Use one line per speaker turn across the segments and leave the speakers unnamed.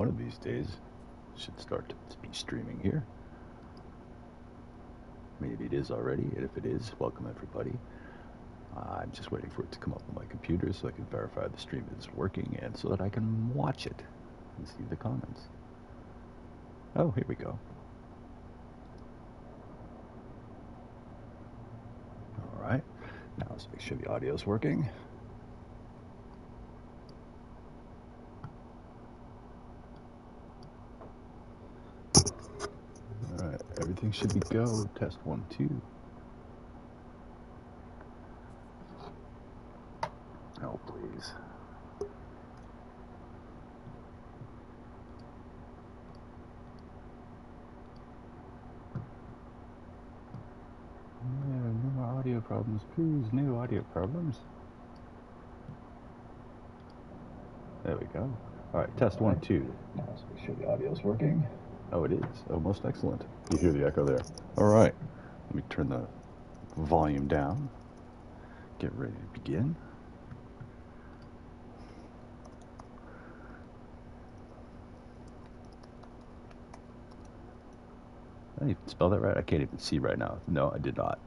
one of these days, should start to be streaming here. Maybe it is already, and if it is, welcome everybody. I'm just waiting for it to come up on my computer so I can verify the stream is working and so that I can watch it and see the comments. Oh, here we go. All right, now let's make sure the audio is working. All right, everything should be go. Test 1, 2. Oh, please. Yeah, no more audio problems, please. No audio problems. There we go. All right, test 1, 2. Now let's make sure the audio is working. Oh, it is. Oh, most excellent. You hear the echo there. All right. Let me turn the volume down. Get ready to begin. I didn't spell that right. I can't even see right now. No, I did not.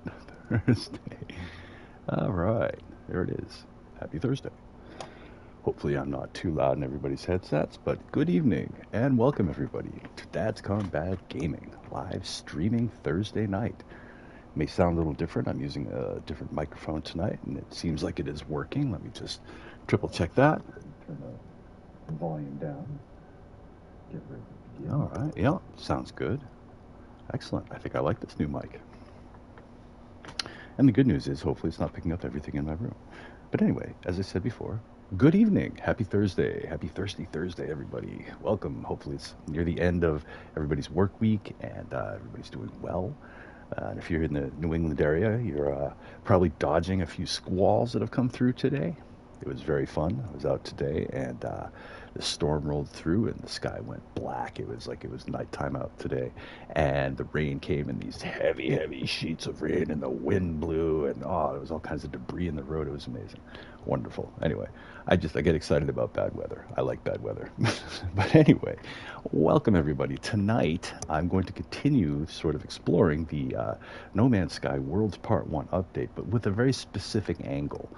Thursday. All right. There it is. Happy Thursday. Hopefully I'm not too loud in everybody's headsets, but good evening and welcome everybody to Dad's Combat Gaming, live streaming Thursday night. May sound a little different. I'm using a different microphone tonight, and it seems like it is working. Let me just triple check that. Turn the volume down. Get ready to begin. All right. Yeah, sounds good. Excellent. I think I like this new mic. And the good news is, hopefully, it's not picking up everything in my room. But anyway, as I said before, good evening. Happy Thursday. Happy Thirsty Thursday, everybody. Welcome. Hopefully, it's near the end of everybody's work week and everybody's doing well. And if you're in the New England area, you're probably dodging a few squalls that have come through today. It was very fun. I was out today, and the storm rolled through, and the sky went black. It was like it was nighttime out today, and the rain came in these heavy, heavy sheets of rain, and the wind blew, and there was all kinds of debris in the road. It was amazing, wonderful. Anyway, I get excited about bad weather. I like bad weather. But anyway, welcome everybody. Tonight, I'm going to continue sort of exploring the No Man's Sky Worlds Part 1 update, but with a very specific angle.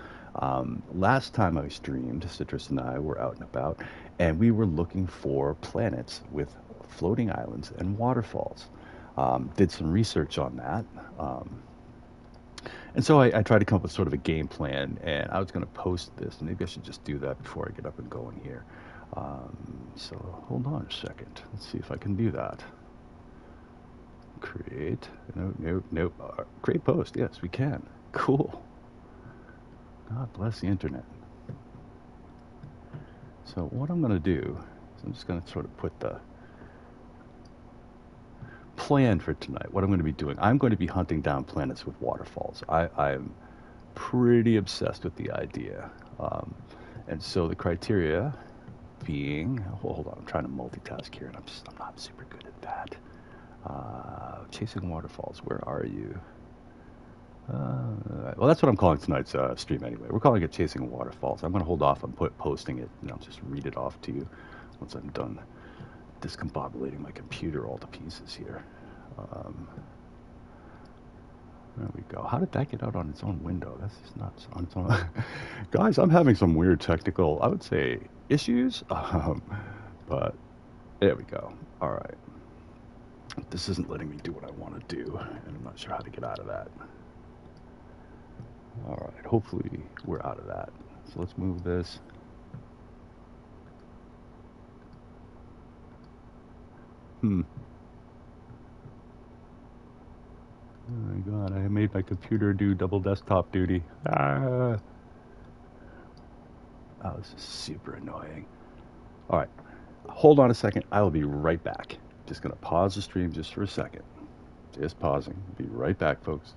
Last time I streamed, Citrus and I were out and about, and we were looking for planets with floating islands and waterfalls. Did some research on that. And so I tried to come up with sort of a game plan, and I was going to post this. Maybe I should just do that before I get up and going here. So hold on a second. Let's see if I can do that. Create. Nope. Create post. Yes, we can. Cool. God bless the internet. So what I'm going to do is I'm just going to sort of put the plan for tonight. What I'm going to be doing. I'm going to be hunting down planets with waterfalls. I'm pretty obsessed with the idea. And so the criteria being, well, hold on, I'm trying to multitask here, and I'm not super good at that. Chasing waterfalls, where are you? Well, that's what I'm calling tonight's stream anyway. We're calling it Chasing Waterfalls. I'm going to hold off on posting it, and I'll just read it off to you once I'm done discombobulating my computer all to pieces here. There we go. How did that get out on its own window? That's just not on its own. Guys, I'm having some weird technical, I would say, issues. But there we go. All right. This isn't letting me do what I want to do, and I'm not sure how to get out of that. All right, hopefully we're out of that. So let's move this. Oh my god, I made my computer do double desktop duty. Oh, this is super annoying. All right, hold on a second. I will be right back. Just going to pause the stream just for a second. Just pausing. Be right back, folks.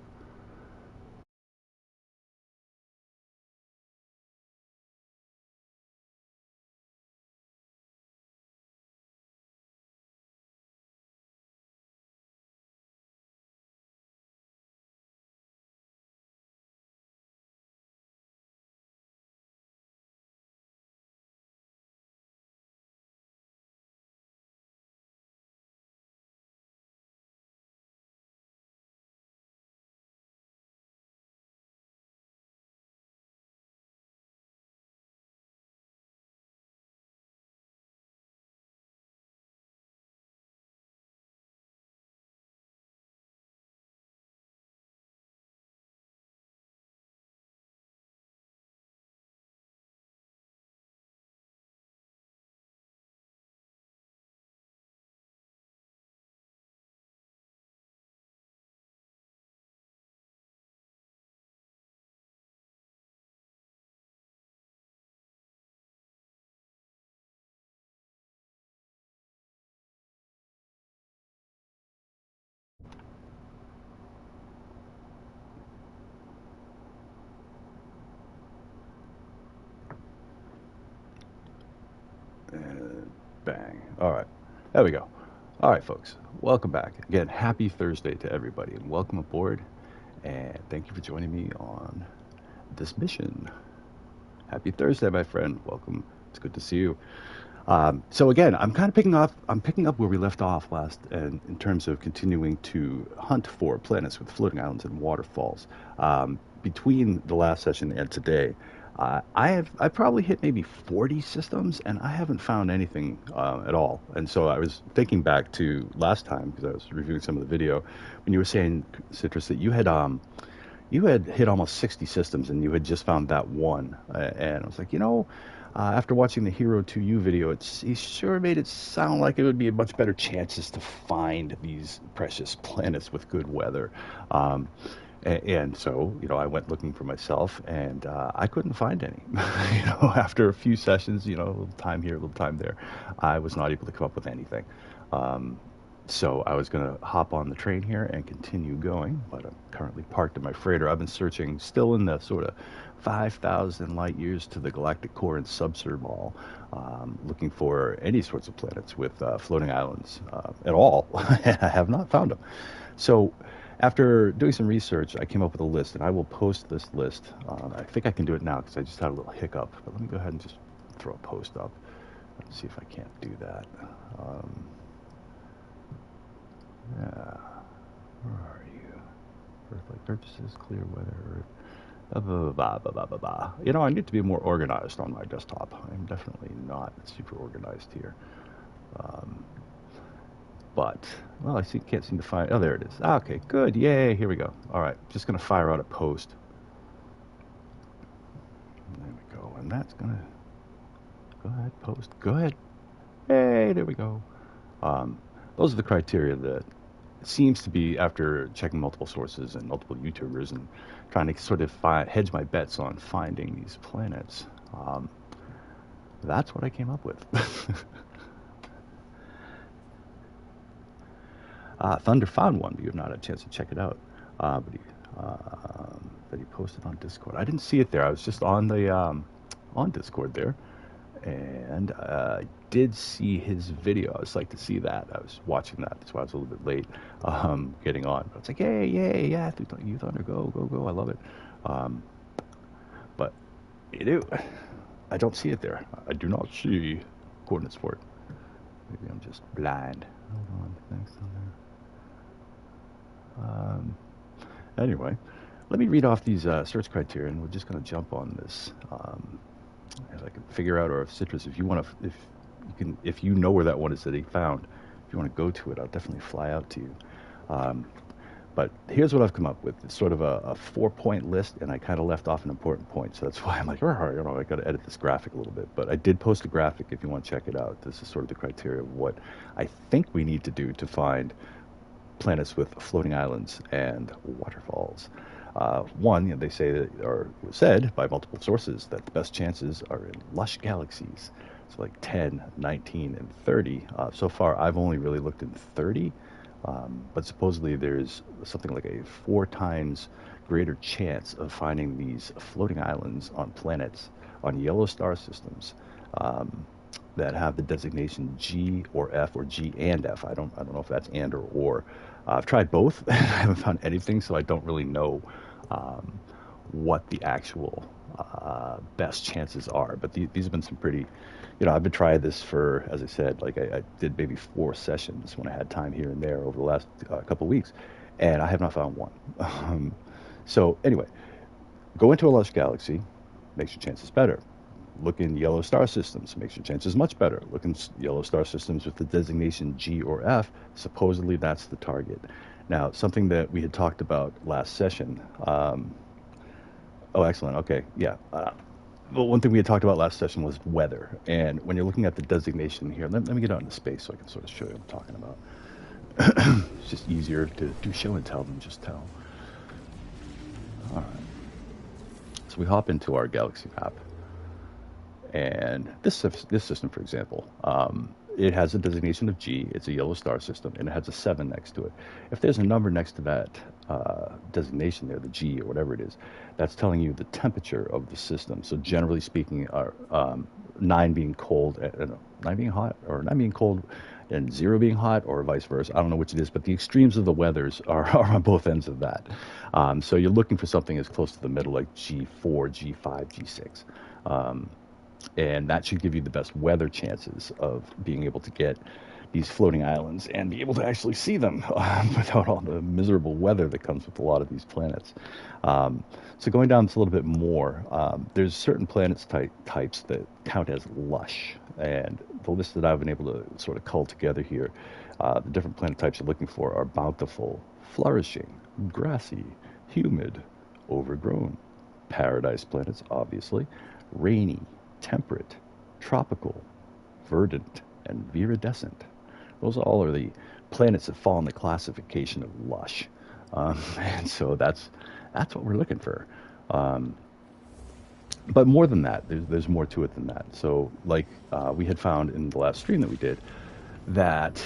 All right. There we go. All right, folks. Welcome back. Again, happy Thursday to everybody and welcome aboard. And thank you for joining me on this mission. Happy Thursday, my friend. Welcome. It's good to see you. So again, I'm kind of picking up where we left off last, and in terms of continuing to hunt for planets with floating islands and waterfalls. Between the last session and today, I probably hit maybe 40 systems, and I haven't found anything at all. And so I was thinking back to last time because I was reviewing some of the video when you were saying, Citrus, that you had hit almost 60 systems and you had just found that one. And I was like, after watching the Hero 2U video, he sure made it sound like it would be a much better chances to find these precious planets with good weather. And so, I went looking for myself, and I couldn't find any. After a few sessions, a little time here, a little time there, I was not able to come up with anything. So I was going to hop on the train here and continue going, but I'm currently parked in my freighter. I've been searching still in the sort of 5,000 light years to the galactic core and subsurmol, looking for any sorts of planets with floating islands at all. And I have not found them. So after doing some research, I came up with a list, and I will post this list. I think I can do it now because I just had a little hiccup, but let me go ahead and just throw a post up. Let's see if I can't do that. Yeah, where are you? Earth-like purposes, clear weather. I need to be more organized on my desktop. I'm definitely not super organized here. But, well, can't seem to find. Oh, there it is. Okay, good. Yay, here we go. All right, just going to fire out a post. There we go. And that's going to. Go ahead, post. Go ahead. Hey, there we go. Those are the criteria that it seems to be, after checking multiple sources and multiple YouTubers and trying to sort of hedge my bets on finding these planets. That's what I came up with. Thunder found one, but you have not had a chance to check it out. But he posted on Discord. I didn't see it there. I was just on the on Discord there, and I did see his video. I was like to see that. I was watching that. That's why I was a little bit late getting on. But it's like, hey, yay, yeah, you Thunder, go! I love it. But I don't see it there. I do not see coordinates for it. Maybe I'm just blind. Hold on, thanks, Thunder. Anyway, let me read off these search criteria, and we're just going to jump on this as I can figure out, or if Citrus, if you want to, if you know where that one is that he found, if you want to go to it, I'll definitely fly out to you. But here's what I've come up with. It's sort of a 4-point list, and I kind of left off an important point, so that's why I'm like, I got to edit this graphic a little bit. But I did post a graphic if you want to check it out. This is sort of the criteria of what I think we need to do to find planets with floating islands and waterfalls. One, they say that, or said by multiple sources, that the best chances are in lush galaxies. So like 10, 19, and 30. So far, I've only really looked in 30. But supposedly there's something like a 4 times greater chance of finding these floating islands on planets, on yellow star systems, that have the designation G or F, or G and F. I don't know if that's and or. I've tried both. I haven't found anything, so I don't really know what the actual best chances are. But these have been some pretty, I've been trying this for, as I said, like I did maybe 4 sessions when I had time here and there over the last couple of weeks, and I have not found one. So anyway, go into a lush galaxy, makes your chances better. Look in yellow star systems, makes your chances much better. Look in yellow star systems with the designation G or F, supposedly that's the target. Now, something that we had talked about last session, oh, excellent, okay, yeah. Well, one thing we had talked about last session was weather. And when you're looking at the designation here, let me get out into space so I can sort of show you what I'm talking about. It's just easier to do show and tell than just tell. All right. So we hop into our galaxy map. And this system, for example, it has a designation of G. It's a yellow star system, and it has a 7 next to it. If there's a number next to that designation there, the G or whatever it is, that's telling you the temperature of the system. So generally speaking, 9 being cold, 9 being hot, or 9 being cold, and 0 being hot, or vice versa. I don't know which it is, but the extremes of the weathers are on both ends of that. So you're looking for something as close to the middle, like G4, G5, G6. And that should give you the best weather chances of being able to get these floating islands and be able to actually see them without all the miserable weather that comes with a lot of these planets. So going down just a little bit more, there's certain planets types that count as lush, and the list that I've been able to sort of cull together here, the different planet types you're looking for are bountiful, flourishing, grassy, humid, overgrown, paradise planets, obviously, rainy, temperate, tropical, verdant, and viridescent. Those all are the planets that fall in the classification of lush. And so that's what we're looking for. But more than that, there's more to it than that. So like we had found in the last stream that we did, that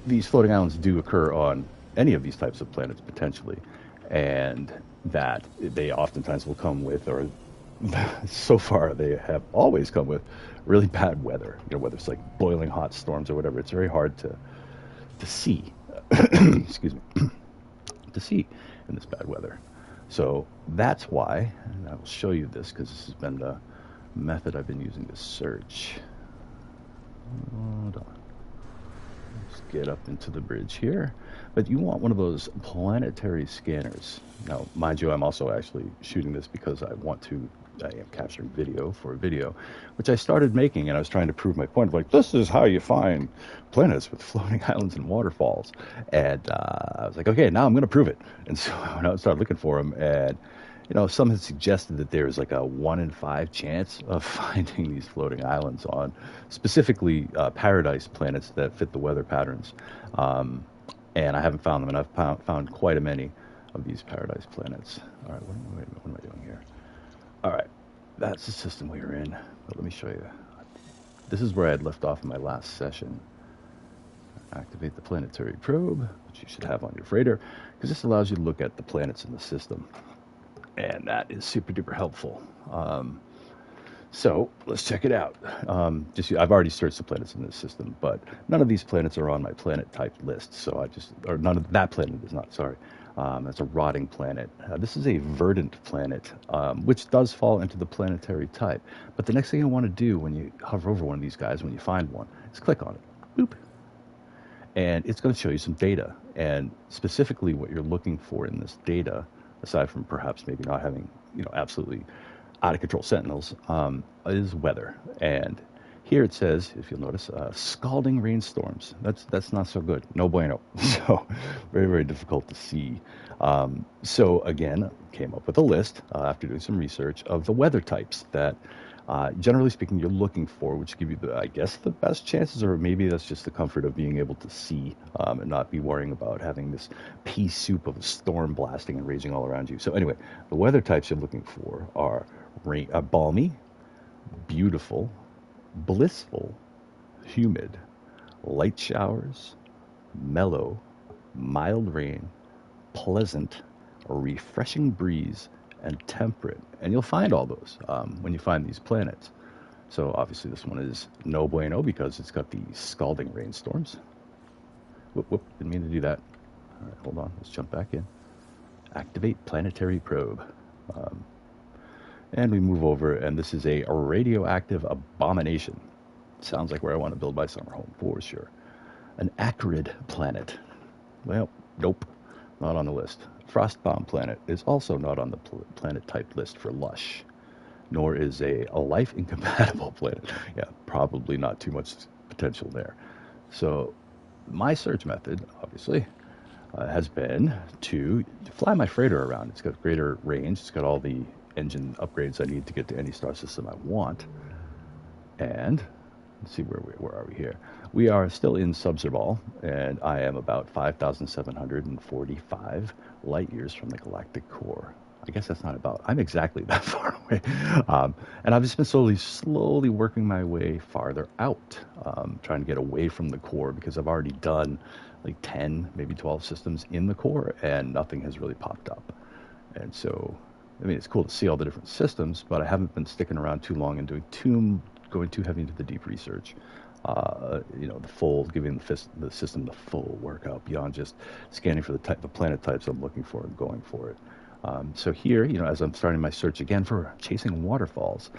these floating islands do occur on any of these types of planets potentially, and that they oftentimes will come with, or so far they have always come with, really bad weather. Whether it's like boiling hot storms or whatever, it's very hard to see. Excuse me, to see in this bad weather. So that's why, and I will show you this because this has been the method I've been using to search. Hold on. Let's get up into the bridge here. But you want one of those planetary scanners. Now, mind you, I'm also actually shooting this because I am capturing video for a video, which I started making, and I was trying to prove my point of like, this is how you find planets with floating islands and waterfalls. And I was like, okay, now I'm going to prove it. And so I started looking for them, and some had suggested that there's like a 1 in 5 chance of finding these floating islands on specifically paradise planets that fit the weather patterns. And I haven't found them, and I've found quite a many of these paradise planets. All right, what am I doing here? All right, that's the system we were in. But let me show you. This is where I had left off in my last session. Activate the planetary probe, which you should have on your freighter, because this allows you to look at the planets in the system. And that is super duper helpful. So let's check it out. I've already searched the planets in this system, but none of these planets are on my planet type list. So none of that planet is not, sorry. That's a rotting planet. This is a verdant planet, which does fall into the planetary type. But the next thing you want to do when you hover over one of these guys, when you find one, is click on it. Boop. And it's going to show you some data. And specifically what you're looking for in this data, aside from perhaps maybe not having, absolutely out of control sentinels, is weather. And here it says, if you'll notice, scalding rainstorms. That's not so good. No bueno. So very, very difficult to see. So again, came up with a list after doing some research of the weather types that, generally speaking, you're looking for, which give you the best chances, or maybe that's just the comfort of being able to see and not be worrying about having this pea soup of a storm blasting and raging all around you. So anyway, the weather types you're looking for are balmy, beautiful, blissful, humid, light showers, mellow, mild rain, pleasant, a refreshing breeze, and temperate. And you'll find all those when you find these planets. So obviously this one is no bueno because it's got the scalding rainstorms. Whoop, didn't mean to do that. All right, hold on, let's jump back in. Activate planetary probe. And we move over, and this is a radioactive abomination. Sounds like where I want to build my summer home, for sure. An acrid planet. Well, nope, not on the list. Frostbomb planet is also not on the planet type list for lush, nor is a life incompatible planet. Yeah, probably not too much potential there. So my search method, obviously, has been to fly my freighter around. It's got greater range. It's got all the engine upgrades I need to get to any star system I want. And let's see, where are we here? We are still in Subzerbal, and I am about 5,745 light years from the galactic core. I guess that's not about. I'm exactly that far away, and I've just been slowly working my way farther out, trying to get away from the core because I've already done like 10, maybe 12 systems in the core, and nothing has really popped up. And so, I mean, it's cool to see all the different systems, but I haven't been sticking around too long and going too heavy into the deep research. The full, giving the system the full workout beyond just scanning for the type of planet types I'm looking for and going for it. So here, as I'm starting my search again for chasing waterfalls,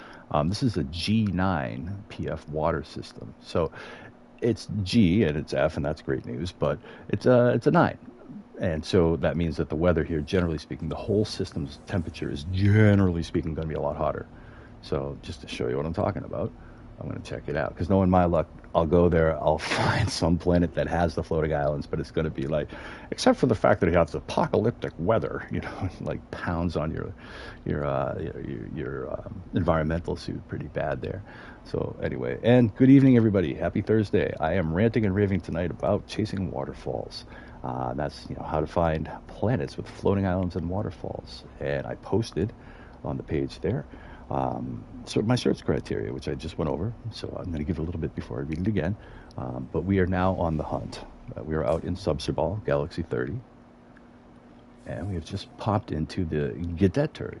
this is a G9 PF water system. So it's G and it's F, and that's great news, but it's a 9. And so that means that the weather here, generally speaking, the whole system's temperature is generally speaking going to be a lot hotter. So just to show you what I'm talking about, I'm going to check it out. Because knowing my luck, I'll go there, I'll find some planet that has the floating islands, but it's going to be like, except for the fact that it has apocalyptic weather, like pounds on your environmental suit pretty bad there. So anyway, and good evening, everybody. Happy Thursday. I am ranting and raving tonight about chasing waterfalls. That's how to find planets with floating islands and waterfalls. And I posted on the page there so my search criteria, which I just went over. So I'm going to give it a little bit before I read it again. But we are now on the hunt. We are out in Subserbal, Galaxy 30. And we have just popped into the Gedetter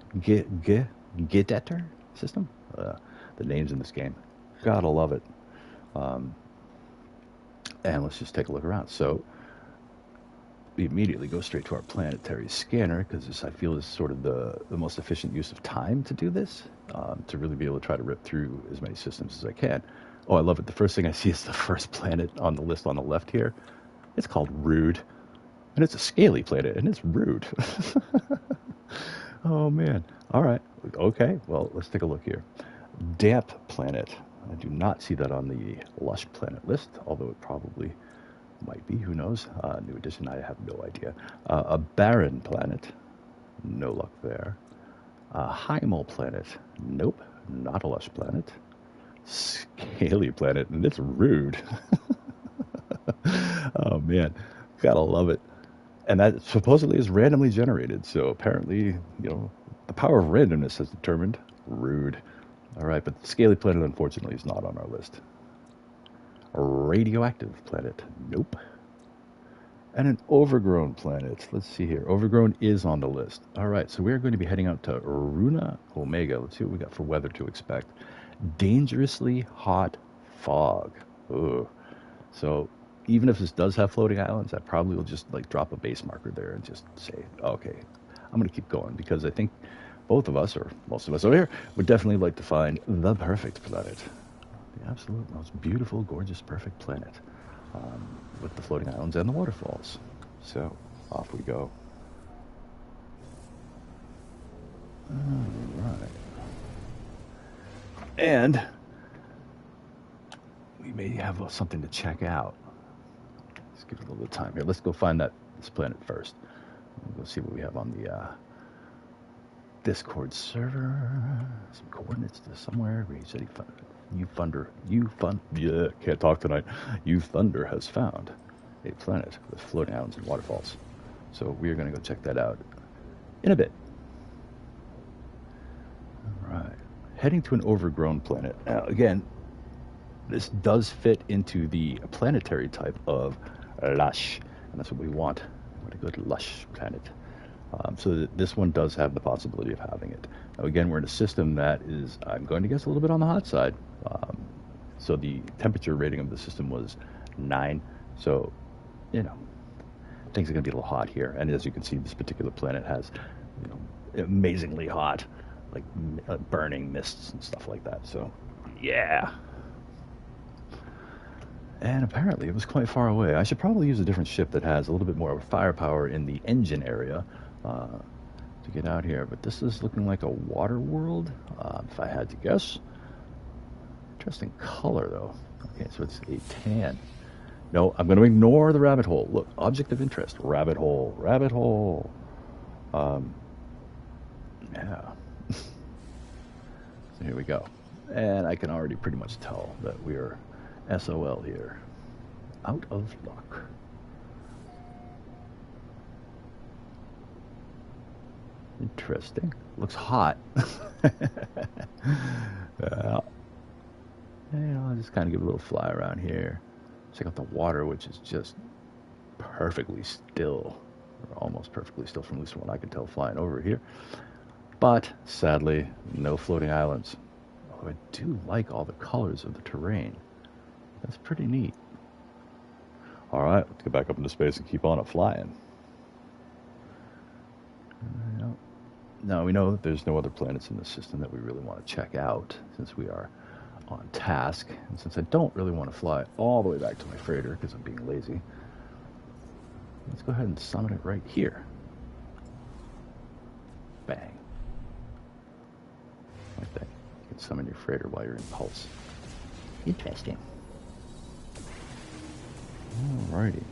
system. The names in this game. Gotta love it. And let's just take a look around. So we immediately go straight to our planetary scanner because this, I feel, is sort of the most efficient use of time to do this, to really be able to try to rip through as many systems as I can. Oh, I love it. The first thing I see is the first planet on the list on the left here. It's called Rude. And it's a scaly planet, and it's Rude. Oh, man. All right. Okay, well, let's take a look here. Damp planet. I do not see that on the Lush planet list, although it probably might be, who knows? New edition, I have no idea. A barren planet, no luck there. A Hymal planet, nope, not a Lush planet. Scaly planet, and it's Rude. Oh man, gotta love it. And that supposedly is randomly generated, so apparently, the power of randomness has determined Rude. All right, but the scaly planet, unfortunately, is not on our list. A radioactive planet, nope. And an overgrown planet. Let's see here. Overgrown is on the list. All right, so we're going to be heading out to Runa Omega. Let's see what we got for weather to expect. Dangerously hot fog. Ugh. So even if this does have floating islands, I probably will just drop a base marker there and just say, okay, I'm going to keep going because I think both of us, or most of us over here, would definitely like to find the perfect planet. The absolute most beautiful, gorgeous, perfect planet with the floating islands and the waterfalls. So off we go. All right. And we may have something to check out. Let's give it a little bit of time here. Let's go find this planet first. We'll see what we have on the Discord server. Some coordinates to somewhere. He said can't talk tonight. You Thunder has found a planet with floating islands and waterfalls. So we are going to go check that out in a bit. All right. Heading to an overgrown planet. Now, again, this does fit into the planetary type of lush, and that's what we want. We want a good lush planet. So this one does have the possibility of having it. Now, again, we're in a system that is, I'm going to guess, a little bit on the hot side. So the temperature rating of the system was 9. So, things are going to be a little hot here. And as you can see, this particular planet has, amazingly hot, burning mists and stuff like that. So, yeah. And apparently it was quite far away. I should probably use a different ship that has a little bit more firepower in the engine area to get out here. But this is looking like a water world, if I had to guess. Interesting color, though. Okay, so it's a tan. No, I'm going to ignore the rabbit hole. Look, object of interest, rabbit hole, rabbit hole. Yeah. So here we go. And I can already pretty much tell that we are SOL here. Out of luck. Interesting. Looks hot. Yeah. I'll just kind of give a little fly around here. Check out the water, which is just perfectly still, or almost perfectly still from at least what I can tell flying over here. But sadly, no floating islands. Although I do like all the colors of the terrain. That's pretty neat. All right, let's get back up into space and keep on flying. Now we know that there's no other planets in the system that we really want to check out since we are on task, and since I don't really want to fly all the way back to my freighter because I'm being lazy. Let's go ahead and summon it right here. Bang. Like that. You can summon your freighter while you're in pulse. Interesting. Alrighty.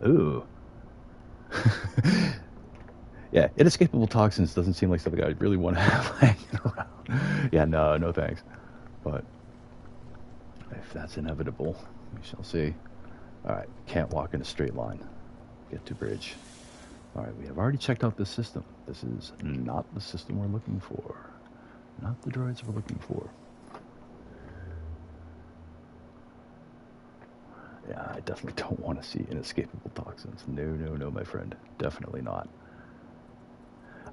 Ooh. Yeah, inescapable toxins doesn't seem like something I really want to have hanging around. Yeah, no thanks. But if that's inevitable, we shall see. Alright, can't walk in a straight line. Get to bridge. Alright, we have already checked out this system. This is not the system we're looking for. Not the droids we're looking for. Yeah, I definitely don't want to see inescapable toxins. No, my friend. Definitely not.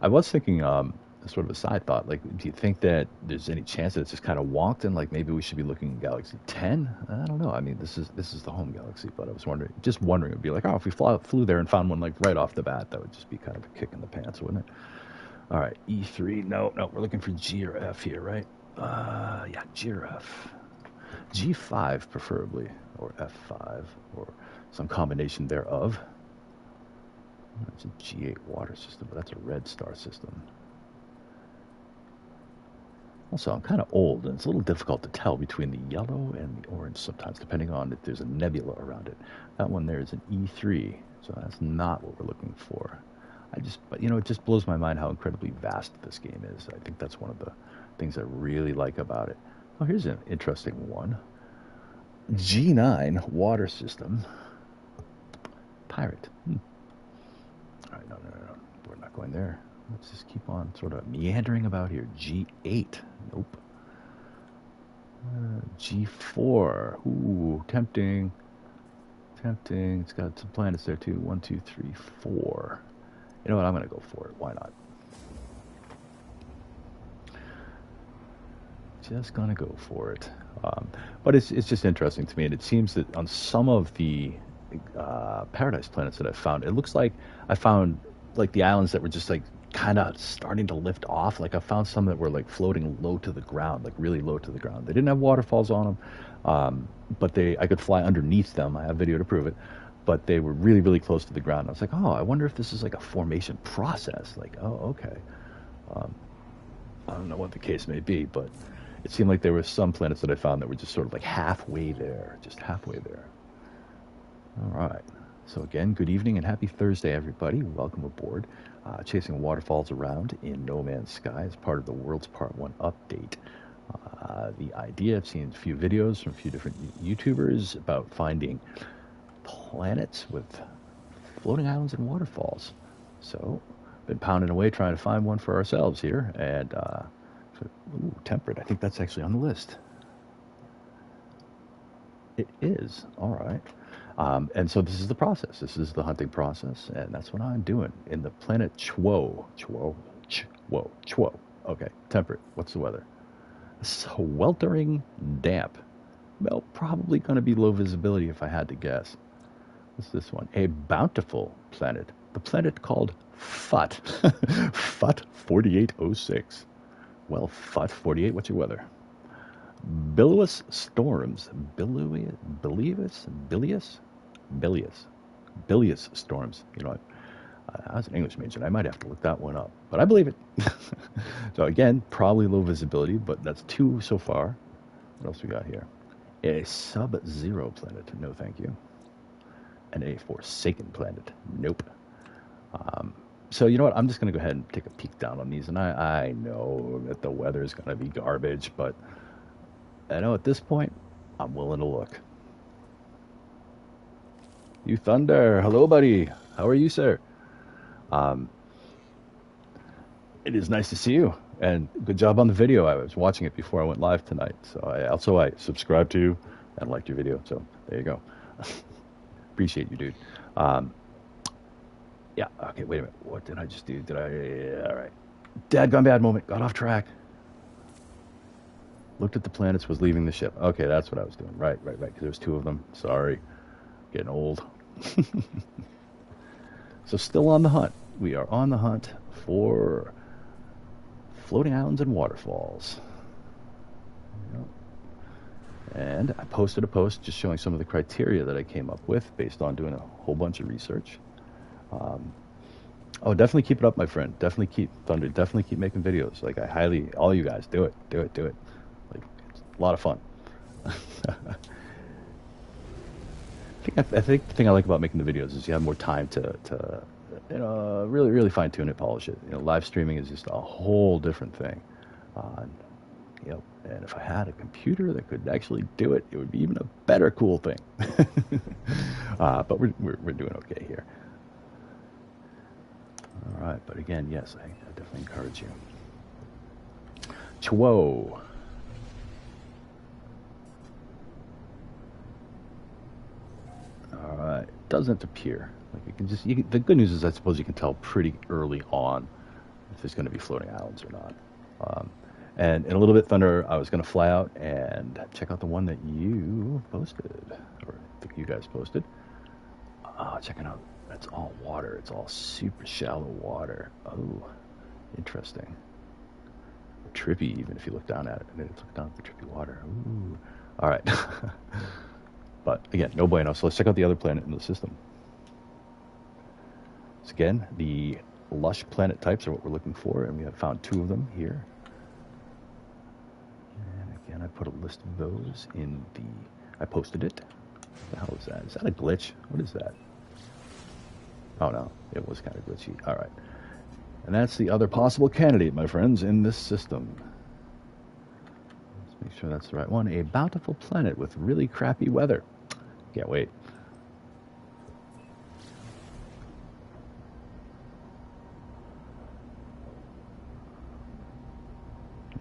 I was thinking, sort of a side thought, like, do you think that there's any chance that it's just kind of wonked and like maybe we should be looking at Galaxy 10? I don't know. I mean, this is the home galaxy, but I was wondering, it would be like, oh, if we flew there and found one like right off the bat, that would just be kind of a kick in the pants, wouldn't it? All right, E3. No, we're looking for G or F here, right? Yeah, G or F. G5 preferably, or F5, or some combination thereof. It's a G8 water system, but that's a red star system. Also, I'm kind of old, and it's a little difficult to tell between the yellow and the orange sometimes, depending on if there's a nebula around it. That one there is an E3, so that's not what we're looking for. But it just blows my mind how incredibly vast this game is. I think that's one of the things I really like about it. Oh, here's an interesting one. G9 water system. Pirate. All right, no. We're not going there. Let's just keep on sort of meandering about here. G8. Nope. G4. Ooh, tempting. It's got some planets there too. 1, 2, 3, 4. You know what? I'm going to go for it. Why not? Just going to go for it. But it's just interesting to me. And it seems that on some of the paradise planets that I've found, it looks like I found like the islands that were just like kind of starting to lift off. Like I found some that were like floating low to the ground, like really low to the ground. They didn't have waterfalls on them, but I could fly underneath them. I have video to prove it. But they were really, really close to the ground. I was like, oh, I wonder if this is like a formation process. Like, oh, okay. I don't know what the case may be, but it seemed like there were some planets that I found that were just sort of like halfway there, just halfway there. All right. So again, good evening and happy Thursday, everybody. Welcome aboard. Chasing waterfalls around in No Man's Sky as part of the World's Part 1 update. The idea, I've seen a few videos from a few different YouTubers about finding planets with floating islands and waterfalls. So, been pounding away trying to find one for ourselves here. And, temperate. I think that's actually on the list. It is. All right. And so this is the process. This is the hunting process, and that's what I'm doing in the planet Chwo. Okay, temperate. What's the weather? Sweltering damp. Well, probably going to be low visibility if I had to guess. What's this one? A bountiful planet. The planet called Fut. Fut 4806. Well, Fut 48, what's your weather? Bilious storms. Bilious storms. You know what? I was an English major, and I might have to look that one up. But I believe it. So again, probably low visibility, but that's 2 so far. What else we got here? A sub-zero planet. No, thank you. And a forsaken planet. Nope. So you know what? I'm just going to go ahead and take a peek down on these. And I know that the weather is going to be garbage, but I know at this point, I'm willing to look. You Thunder. Hello, buddy. How are you, sir? Um, it is nice to see you. And good job on the video. I was watching it before I went live tonight. So I subscribed to you and liked your video. So there you go. Appreciate you, dude. Um, yeah. Okay. Wait a minute. What did I just do? All right. Dad gone bad moment. Got off track. Looked at the planets. Was leaving the ship. Okay, that's what I was doing. Right. Because there's two of them. Sorry. Getting old. So still on the hunt. We are on the hunt for floating islands and waterfalls. Yep. And I posted a post just showing some of the criteria that I came up with based on doing a whole bunch of research. Oh, definitely keep it up, my friend. Definitely keep Thunder. Definitely keep making videos. Like all you guys, do it. Like it's a lot of fun. I think the thing I like about making the videos is you have more time to really fine tune it, polish it. Live streaming is just a whole different thing. And if I had a computer that could actually do it, it would be even a better cool thing. But we're doing okay here. All right, but again, yes, I definitely encourage you. Chwo. All right, doesn't appear. Like the good news is I suppose you can tell pretty early on if there's going to be floating islands or not. And in a little bit, Thunder, I was going to fly out and check out the one that you posted, or I think you guys posted. Check it out. That's all water. It's all super shallow water. Oh, interesting. Trippy, even if you look down at it. And then look down at the trippy water. Ooh. All right. But again, no bueno. So let's check out the other planet in the system. So again, the lush planet types are what we're looking for, and we have found two of them here. And again, I put a list of those in I posted it. What the hell is that? Is that a glitch? What is that? Oh no, it was kind of glitchy. All right. And that's the other possible candidate, my friends, in this system. Let's make sure that's the right one. A bountiful planet with really crappy weather. Can't wait.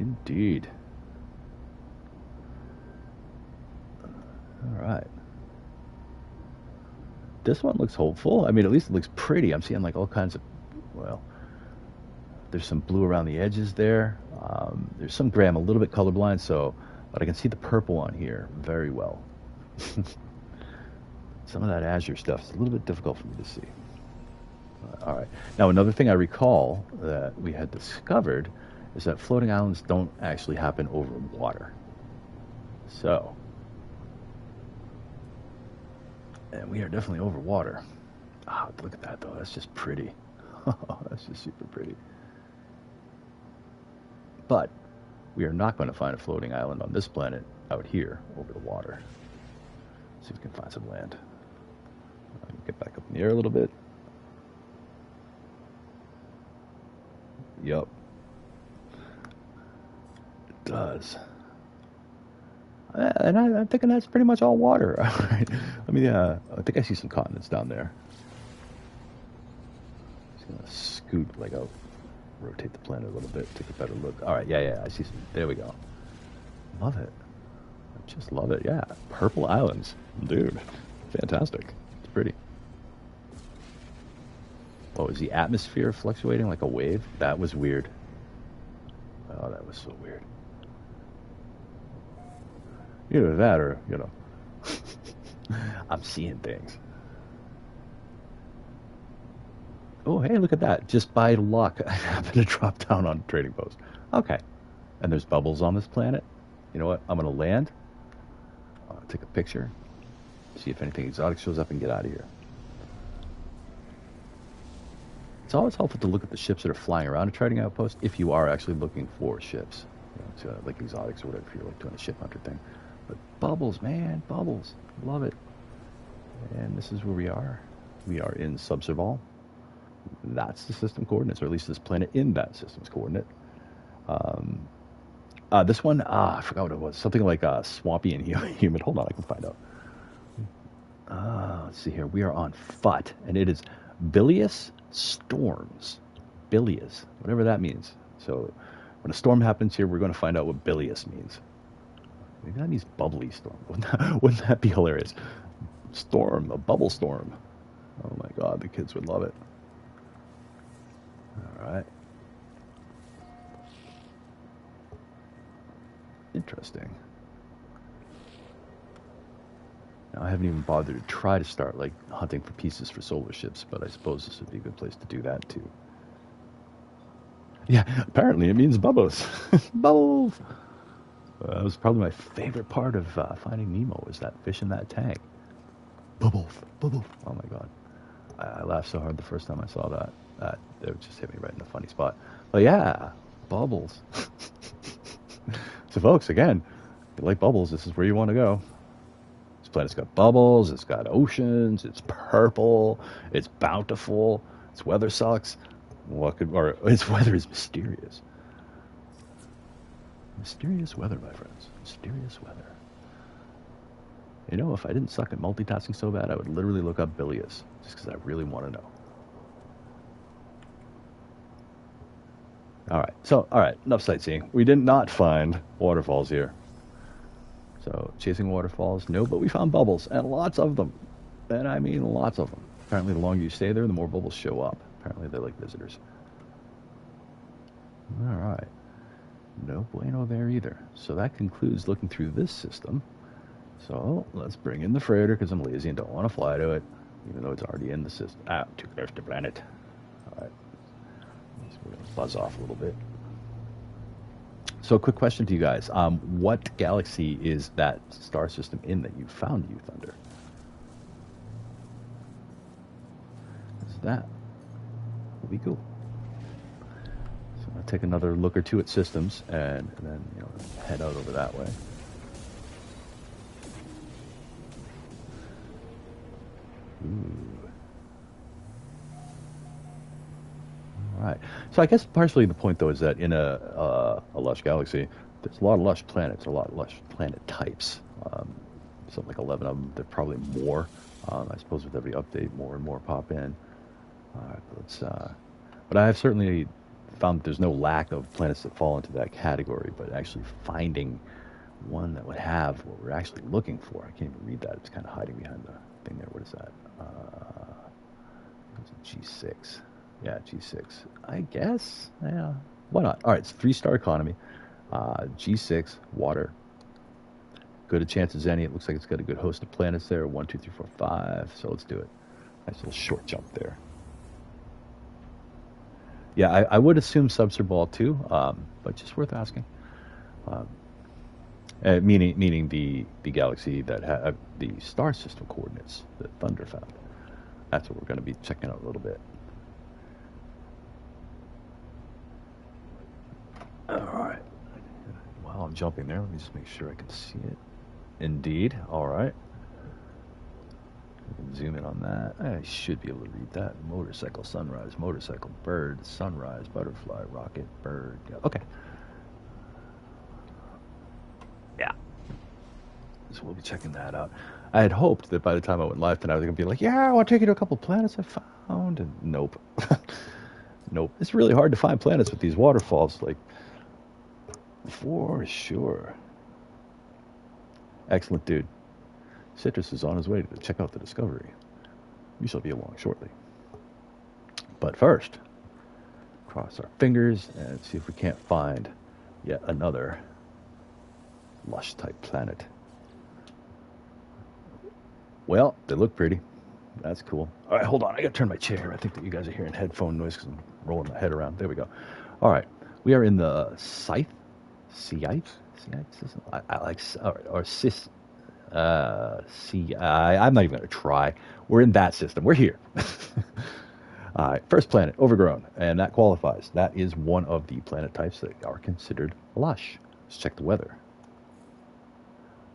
Indeed. All right. This one looks hopeful. I mean, at least it looks pretty. I'm seeing like all kinds of, well, there's some blue around the edges there. There's some gray. I'm a little bit colorblind, but I can see the purple on here very well. Some of that azure stuff is a little bit difficult for me to see. All right. Now, another thing I recall that we had discovered is that floating islands don't actually happen over water. So, and we are definitely over water. Ah, look at that, though. That's just pretty. That's just super pretty. But we are not going to find a floating island on this planet out here over the water. Let's see if we can find some land. Get back up in the air a little bit. Yup. It does. And I'm thinking that's pretty much all water. All right. I think I see some continents down there. Just going to scoot, like I'll rotate the planet a little bit, take a better look. All right, yeah, I see some. There we go. Love it. I just love it. Yeah, purple islands. Dude, fantastic. It's pretty. Oh, is the atmosphere fluctuating like a wave? That was weird. Oh, that was so weird. Either that or, I'm seeing things. Oh, hey, look at that. Just by luck, I happened to drop down on a trading post. Okay. And there's bubbles on this planet. You know what? I'm going to land. I'll take a picture. See if anything exotic shows up and get out of here. It's always helpful to look at the ships that are flying around a trading outpost if you are actually looking for ships. Like exotics or whatever, if you're like doing a ship hunter thing. But bubbles, man, bubbles. Love it. And this is where we are. We are in Subserval. That's the system coordinates, or at least this planet in that system's coordinate. This one, I forgot what it was. Something like swampy and humid. Hold on, I can find out. Let's see here. We are on FUT, and it is bilious storms. Bilious, whatever that means. So when a storm happens here, we're going to find out what bilious means. Maybe that means bubbly storm. Wouldn't that be hilarious? Storm, a bubble storm. Oh my God, the kids would love it. All right. Interesting. Now, I haven't even bothered to try to start like hunting for pieces for solar ships, but I suppose this would be a good place to do that too. Yeah, apparently it means bubbles. Bubbles! That was probably my favorite part of Finding Nemo, was that fish in that tank. Bubbles, bubbles. Oh my God. I laughed so hard the first time I saw that. It just hit me right in a funny spot. But yeah, bubbles. So folks, again, if you like bubbles, this is where you want to go. This planet's got bubbles, it's got oceans, it's purple, it's bountiful, its weather sucks. Its weather is mysterious. Mysterious weather, my friends. Mysterious weather. You know, if I didn't suck at multitasking so bad, I would literally look up bilious, just because I really want to know. All right, enough sightseeing. We did not find waterfalls here. So, chasing waterfalls, no, but we found bubbles, and lots of them. And I mean lots of them. Apparently, the longer you stay there, the more bubbles show up. Apparently, they're like visitors. All right. No bueno there either. So that concludes looking through this system. So let's bring in the freighter because I'm lazy and don't want to fly to it, even though it's already in the system. Too close to planet. All right. So we're going to buzz off a little bit. So quick question to you guys. What galaxy is that star system in that you found, you Thunder? What's that? Will be cool. So I'll take another look or two at systems and then head out over that way. Ooh. All right. So I guess partially the point, though, is that in a lush galaxy, there's a lot of lush planets, a lot of lush planet types. Something like 11 of them. There are probably more. I suppose with every update, more and more pop in. All right, but I have certainly found that there's no lack of planets that fall into that category, but actually finding one that would have what we're actually looking for. I can't even read that. It's kind of hiding behind the thing there. What is that? It's a G6. Yeah, G6. I guess. Yeah. Why not? All right, it's 3-star economy. G6, water. Good a chance as any. It looks like it's got a good host of planets there. 1, 2, 3, 4, 5. So let's do it. Nice little short jump there. Yeah, I would assume Subserball too, but just worth asking. Meaning the galaxy that had the star system coordinates that Thunder found. That's what we're going to be checking out a little bit. All right. While I'm jumping there, let me just make sure I can see it. Indeed. All right. Zoom in on that. I should be able to read that. Motorcycle, sunrise, motorcycle, bird, sunrise, butterfly, rocket, bird. Yeah. Okay. Yeah. So we'll be checking that out. I had hoped that by the time I went live tonight, I was going to be like, yeah, I want to take you to a couple planets I found. And nope. Nope. It's really hard to find planets with these waterfalls. Like, for sure. Excellent, dude. Citrus is on his way to check out the discovery. We shall be along shortly. But first, cross our fingers and see if we can't find yet another lush-type planet. Well, they look pretty. That's cool. All right, hold on. I got to turn my chair. I think that you guys are hearing headphone noise because I'm rolling my head around. There we go. All right. We are in the Scythe system. I like, or Cis. I'm not even going to try. We're in that system. We're here. All right, first planet, overgrown, and that qualifies. That is one of the planet types that are considered lush. Let's check the weather.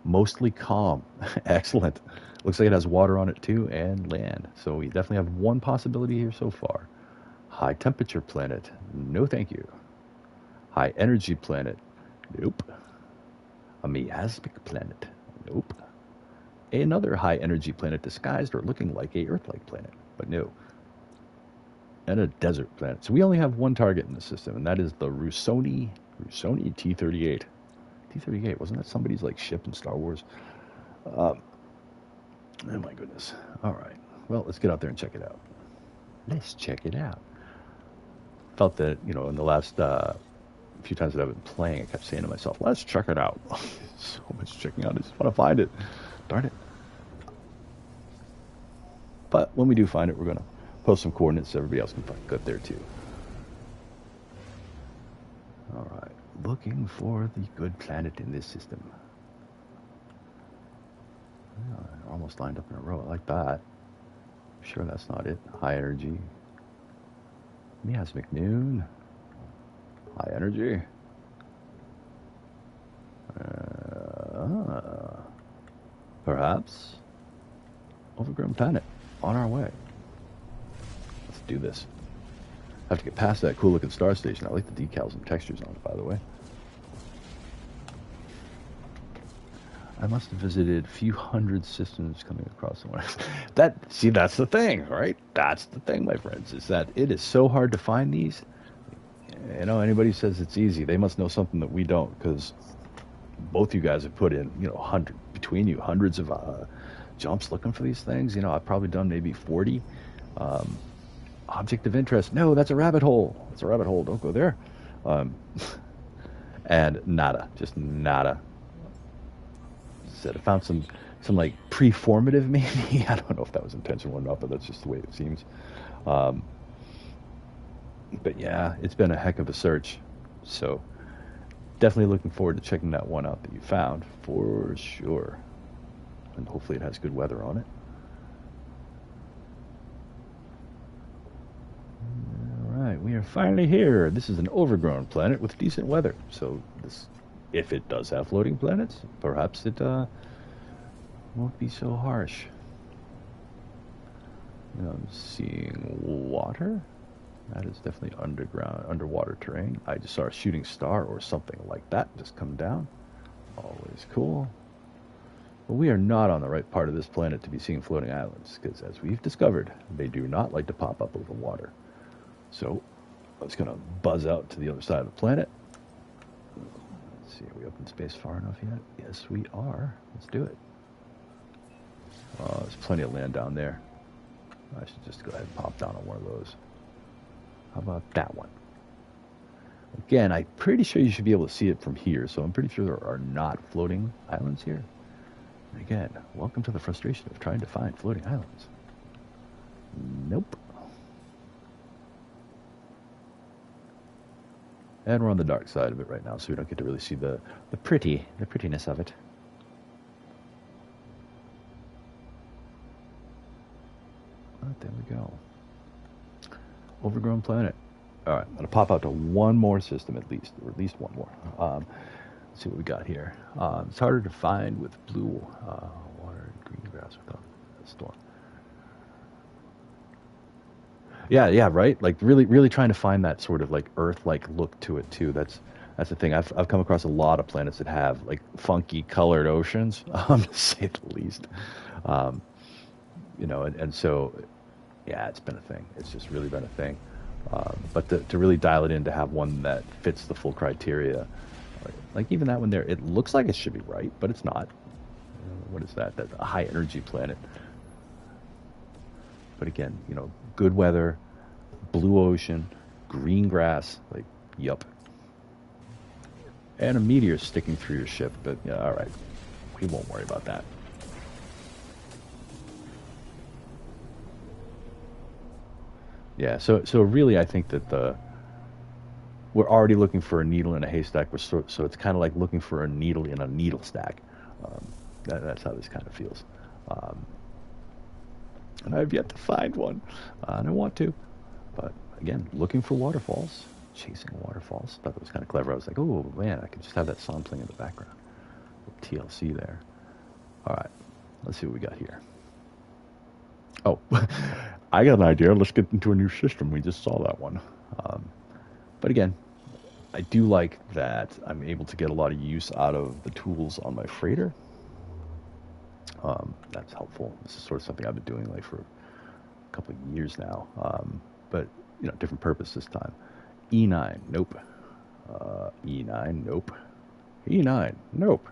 Mostly calm. Excellent. Looks like it has water on it too, and land. So we definitely have one possibility here so far. High temperature planet. No thank you. High energy planet. Nope. A miasmic planet. Nope. another high-energy planet disguised or looking like a Earth-like planet, but no. And a desert planet. So we only have one target in the system, and that is the Rusoni T-38. T-38, wasn't that somebody's like ship in Star Wars? Oh my goodness. All right. Well, let's get out there and check it out. Let's check it out. Felt that, you know, in the last few times that I've been playing, I kept saying to myself, let's check it out. So much checking out. I just want to find it. Darn it. But when we do find it, we're going to post some coordinates so everybody else can get there too. All right. Looking for the good planet in this system. Oh, almost lined up in a row. I like that. Sure, that's not it. High energy. Miasmic Noon. High energy. Perhaps. Overgrown planet. On our way. Let's do this. I have to get past that cool looking star station. I like the decals and textures on it, by the way. I must have visited a few hundred systems coming across the one. That's the thing, right? That's the thing, my friends, is that it is so hard to find these. You know, anybody says it's easy, they must know something that we don't, because both you guys have put in, you know, between you, hundreds of jumps looking for these things. You know, I've probably done maybe 40. Object of interest. No, that's a rabbit hole. It's a rabbit hole. Don't go there. And nada. Just nada. Said I found some like preformative maybe. I don't know if that was intentional or not, but that's just the way it seems. But yeah, it's been a heck of a search. So definitely looking forward to checking that one out that you found for sure. And hopefully it has good weather on it. All right, we are finally here. This is an overgrown planet with decent weather. So this, if it does have floating planets, perhaps it won't be so harsh. You know, I'm seeing water. That is definitely underwater terrain. I just saw a shooting star or something like that just come down. Always cool. But we are not on the right part of this planet to be seeing floating islands, because as we've discovered, they do not like to pop up over water. So I was going to buzz out to the other side of the planet. Let's see, are we up in space far enough yet? Yes, we are. Let's do it. There's plenty of land down there. I should just go ahead and pop down on one of those. How about that one? Again, I'm pretty sure you should be able to see it from here, so I'm pretty sure there are not floating islands here. And again, welcome to the frustration of trying to find floating islands. Nope. And we're on the dark side of it right now, so we don't get to really see the prettiness of it. Right, there we go. Overgrown planet. All right, I'm going to pop out to one more system at least, or at least one more. Let's see what we got here. It's harder to find with blue water and green grass without a storm. Yeah, right. Like really trying to find that sort of like Earth-like look to it too. That's the thing. I've come across a lot of planets that have like funky colored oceans, to say the least. You know, and so yeah, it's been a thing. It's just really been a thing. But to really dial it in, to have one that fits the full criteria, like even that one there, it looks like it should be right, but it's not. What is that? That's a high energy planet. But again, you know, good weather, blue ocean, green grass, like, yup. And a meteor sticking through your ship, but yeah, all right, we won't worry about that. Yeah, so really, I think that we're already looking for a needle in a haystack, so it's kind of like looking for a needle in a needle stack. That's how this kind of feels. And I've yet to find one, and I want to. But again, looking for waterfalls, chasing waterfalls. Thought that was kind of clever. I was like, oh man, I could just have that song playing in the background. TLC there. All right, let's see what we got here. Oh, I got an idea. Let's get into a new system. We just saw that one. But again, I do like that I'm able to get a lot of use out of the tools on my freighter. That's helpful. This is sort of something I've been doing like for a couple of years now, but different purpose this time. E9, nope. E9, nope. E9, nope.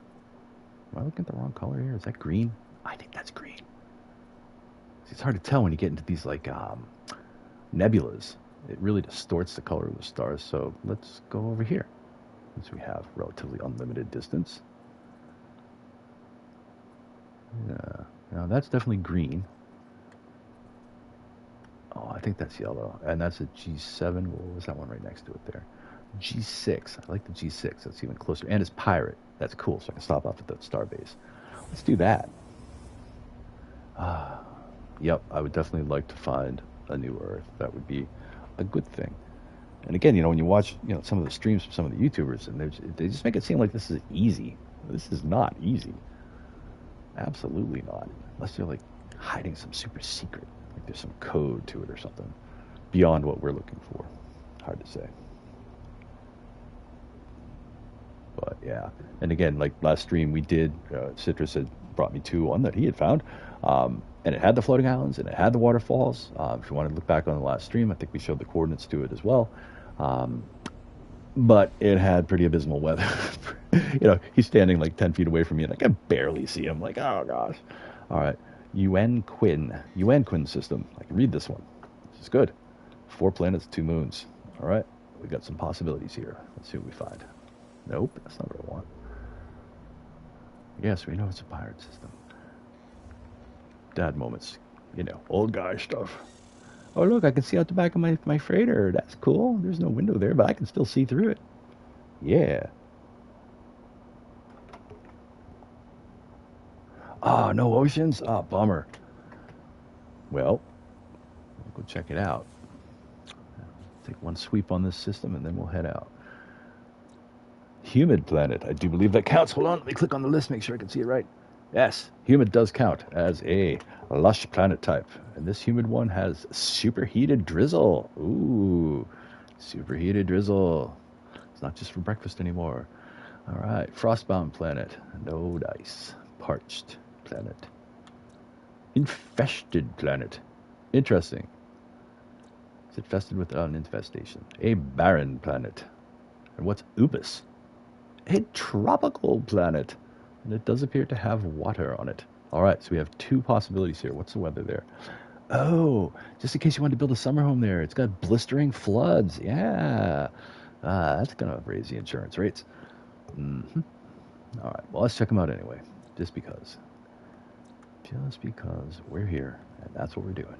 Am I looking at the wrong color here? Is that green? I think that's green. See, it's hard to tell when you get into these like nebulas. It really distorts the color of the stars. So let's go over here, since we have relatively unlimited distance. Yeah, now that's definitely green. Oh, I think that's yellow, and that's a G7. What was that one right next to it there? G6. I like the G6. That's even closer. And it's pirate. That's cool. So I can stop off at the star base. Let's do that. Yep. I would definitely like to find a new Earth. That would be a good thing. And again, when you watch, some of the streams from some of the YouTubers, and they just make it seem like this is easy. This is not easy. Absolutely not. Unless they're like hiding some super secret. Like there's some code to it or something beyond what we're looking for. Hard to say. But yeah, and again, like last stream we did, Citrus had brought me to one that he had found, and it had the floating islands and it had the waterfalls. If you want to look back on the last stream, I think we showed the coordinates to it as well. But it had pretty abysmal weather. He's standing like 10 feet away from me and I can barely see him. Like, oh gosh. All right, UN Quinn system. I can read this one. This is good. 4 planets, 2 moons. All right, we got some possibilities here. Let's see what we find. Nope, that's not what I want. Yes, we know it's a pirate system. Dad moments, old guy stuff. Oh, look, I can see out the back of my freighter. That's cool. There's no window there, but I can still see through it. Yeah. Oh, no oceans? Oh, bummer. Well, we'll go check it out. Take one sweep on this system, and then we'll head out. Humid planet. I do believe that counts. Hold on. Let me click on the list, make sure I can see it right. Yes, humid does count as a lush planet type. And this humid one has superheated drizzle. Ooh, superheated drizzle. It's not just for breakfast anymore. All right, frostbound planet. No dice. Parched planet. Infested planet. Interesting. Is infested without an infestation. A barren planet. And what's Ubis? A tropical planet, and it does appear to have water on it. All right, so we have 2 possibilities here. What's the weather there? Oh, just in case you wanted to build a summer home there, it's got blistering floods. Yeah, that's gonna raise the insurance rates. Mm-hmm. All right, well, let's check them out anyway, just because we're here, and that's what we're doing.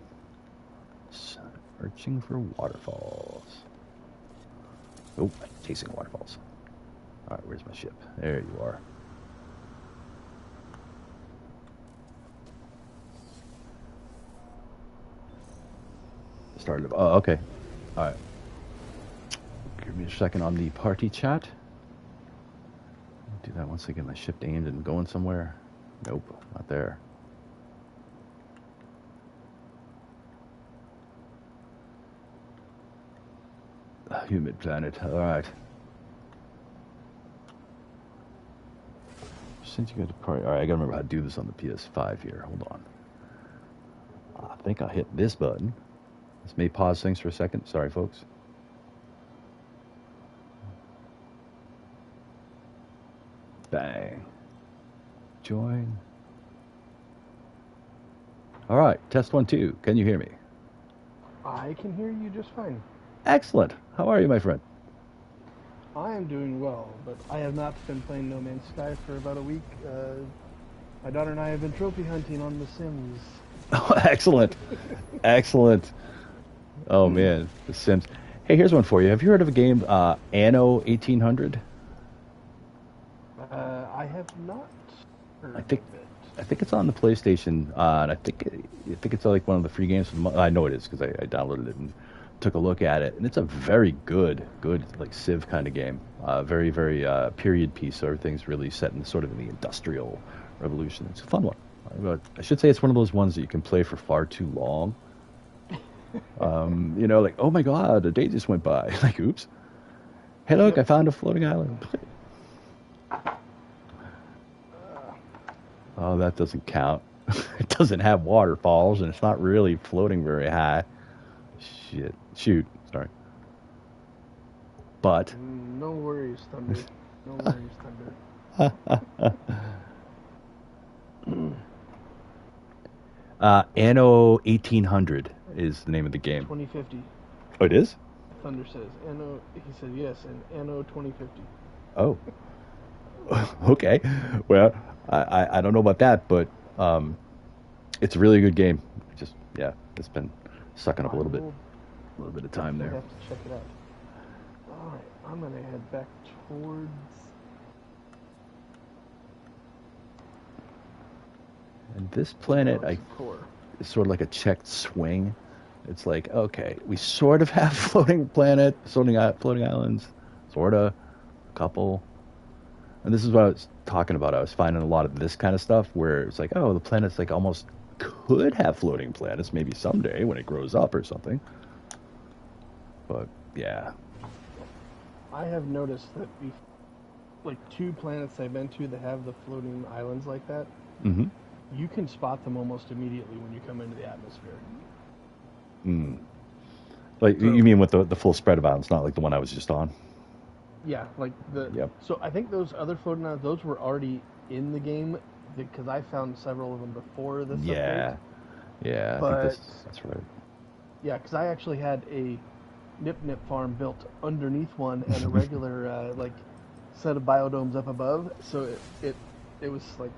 Searching for waterfalls. Oh, chasing waterfalls. All right, where's my ship? There you are. Started. Oh, okay. All right. Give me a second on the party chat. Do that once I get my ship aimed and going somewhere. Nope, not there. Humid planet. All right. Since you got to party, all right, I gotta remember how to do this on the PS5 here. Hold on. I think I hit this button. This may pause things for a second. Sorry, folks. Bang. Join. All right, test 1, 2. Can you hear me?
I can hear you just fine.
Excellent. How are you, my friend?
I am doing well, but I have not been playing No Man's Sky for about a week. My daughter and I have been trophy hunting on The Sims.
Oh, excellent. Excellent. Oh, man. The Sims. Hey, here's one for you. Have you heard of a game, Anno 1800?
I have not heard
I think
of it.
I think it's on the PlayStation, and I think it's like one of the free games. I know it is because I downloaded it and took a look at it, and it's a very good like Civ kind of game. Very period piece. So everything's really set in sort of in the Industrial Revolution. It's a fun one. I should say it's one of those ones that you can play for far too long. Like, oh my God, a day just went by. Like, oops. Hey, look, I found a floating island. Oh, that doesn't count. It doesn't have waterfalls, and it's not really floating very high. Shit. Shoot. Sorry. But.
No worries, Thunder. No worries, Thunder.
Anno 1800 is the name of the game.
2050.
Oh, it is?
Thunder says. Anno, he said yes, and Anno 2050.
Oh. Okay. Well, I don't know about that, but it's a really good game. Just, yeah, it's been sucking up a little bit of time there.
I have to check it out. All right, I'm gonna head back towards.
And this planet,
core.
is sort of like a checked swing. It's like, okay, we sort of have floating islands, sort of, a couple. And this is what I was talking about. I was finding a lot of this kind of stuff where it's like, oh, the planet's like almost could have floating planets, maybe someday when it grows up or something. But yeah,
I have noticed that like 2 planets I've been to that have the floating islands like that.
mm-hmm.
You can spot them almost immediately when you come into the atmosphere.
Like, so, you mean with the full spread of islands, not like the one I was just on?
Yeah, like the.
Yep.
So I think those other floating islands, those were already in the game because I found several of them before this.
Yeah.
Update.
Yeah.
But,
I think that's right.
Yeah, because I actually had a Nip farm built underneath one and a regular like set of biodomes up above. So it was like.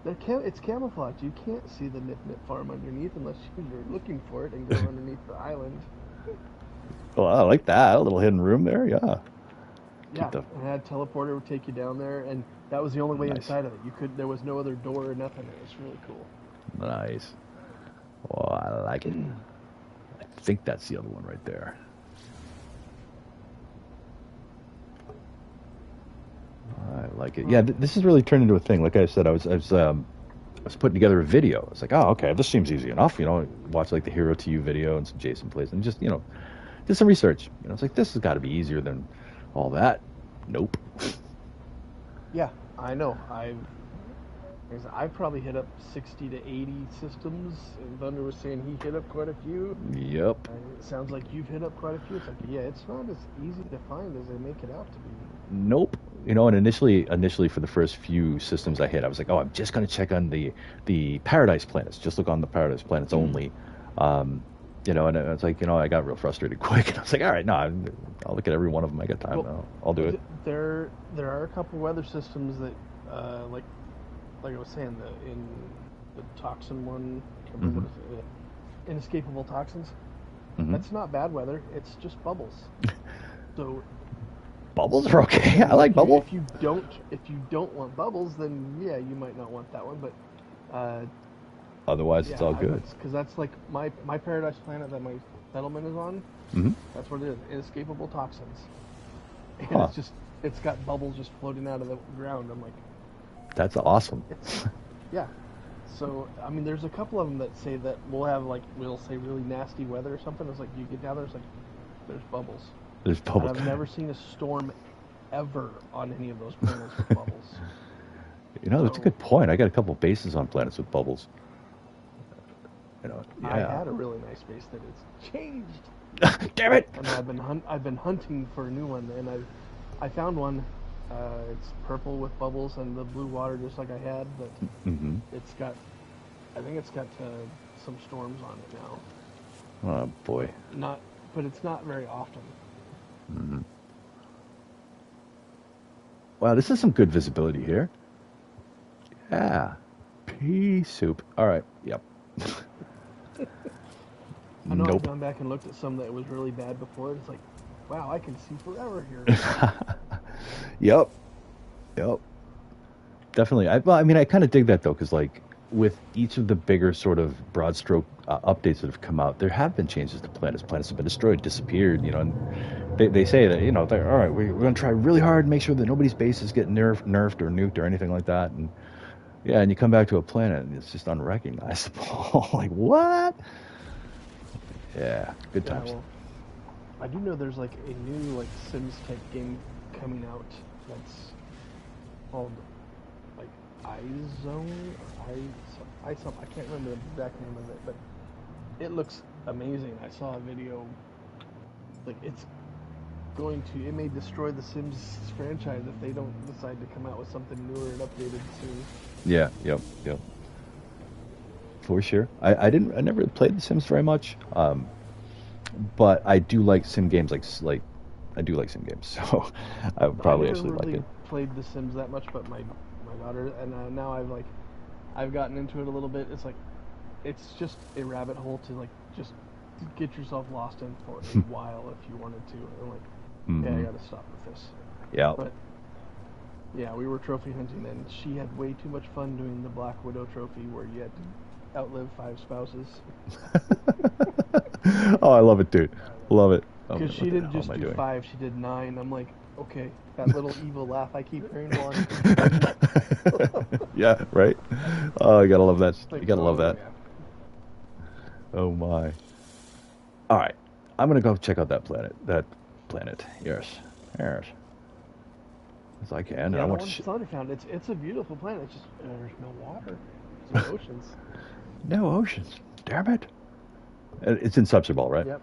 It's camouflage. You can't see the Nip farm underneath unless you're looking for it and go underneath the island.
Well, I like that. A little hidden room there, yeah.
Yeah, and I had teleporter would take you down there, and that was the only way inside of it. There was no other door or nothing. It was really cool.
Nice. Oh, I like it. I think that's the other one right there. I like it. Yeah, this has really turned into a thing. Like I said, I was putting together a video. I was like, oh, okay, this seems easy enough. Watch like the Hero to You video and some Jason plays, and just did some research. It's like this has got to be easier than all that. Nope.
Yeah, I know. I've probably hit up 60 to 80 systems, and Thunder was saying he hit up quite a few.
Yep.
It sounds like you've hit up quite a few. It's like, yeah, it's not as easy to find as they make it out to be.
Nope. And initially for the first few systems I hit, I was like, oh, I'm just going to check on the Paradise planets. Just look on the Paradise planets only. And it's like, I got real frustrated quick. And I was like, all right, no, I'll look at every one of them. I got time. Well, I'll do it.
There are a couple weather systems that, like I was saying, in the toxin one,
mm-hmm.
what is it? Inescapable toxins.
Mm-hmm.
That's not bad weather. It's just bubbles. So
bubbles are okay. I like bubbles.
If you don't want bubbles, then yeah, you might not want that one. But
otherwise, it's all good.
Because that's like my Paradise planet that my settlement is on.
Mm-hmm.
That's what it is. Inescapable toxins. And it's got bubbles just floating out of the ground. I'm like,
that's awesome.
Yeah. So I mean, there's a couple of them that say that we'll say really nasty weather or something. It's like you get down there, it's like there's bubbles.
There's bubbles.
And I've never seen a storm ever on any of those planets with bubbles.
That's a good point. I got a couple bases on planets with bubbles. Yeah.
I had a really nice base that has changed.
Damn it!
And I've been hunting for a new one, and I found one. It's purple with bubbles and the blue water, just like I had, but
mm-hmm.
I think it's got some storms on it now.
Oh boy!
But it's not very often.
Mm-hmm. Wow, this is some good visibility here. Yeah, pea soup. All right. Yep.
I know.
Nope.
I've gone back and looked at some that was really bad before. It's like, wow, I can see forever here.
Yep. Definitely. I kind of dig that though, because like with each of the bigger sort of broad stroke updates that have come out, there have been changes to planets. Planets have been destroyed, disappeared. And they say that they're all right. We're going to try really hard to make sure that nobody's bases get nerfed or nuked or anything like that. And yeah, and you come back to a planet and it's just unrecognizable. Like what? Yeah, good times.
Well, I do know there's like a new Sims type game coming out that's called iZone, iSome. I can't remember the exact name of it, but it looks amazing. I saw a video. Like it may destroy the Sims franchise if they don't decide to come out with something newer and updated soon.
Yeah, yep. For sure. I never played The Sims very much, but I do like sim games. Like I do like sim games, so I would
I
probably
never
actually like
really
it.
played The Sims that much, but my daughter and now I've gotten into it a little bit. It's just a rabbit hole to just to get yourself lost in for a while if you wanted to. And yeah, I
Hmm.
got to stop with this.
Yeah.
But yeah, we were trophy hunting, and she had way too much fun doing the Black Widow trophy where you had to outlive 5 spouses.
Oh, I love it, dude. Love it. Oh,
Because
man,
she
what the
didn't
hell am
just
I
do
doing?
5, she did 9. I'm like, okay, that little evil laugh I keep hearing while I'm complaining.
Yeah, right. Oh, you gotta love that. You
Like,
gotta love
oh
that.
yeah.
Oh my. All right, I'm gonna go check out that planet. That planet. Yes. As I can, and I
Yeah, the
want
one
to.
Thunder found, it's a beautiful planet. It's just there's no water. There's no oceans.
No oceans. Damn it. It's in Subserball, right?
Yep.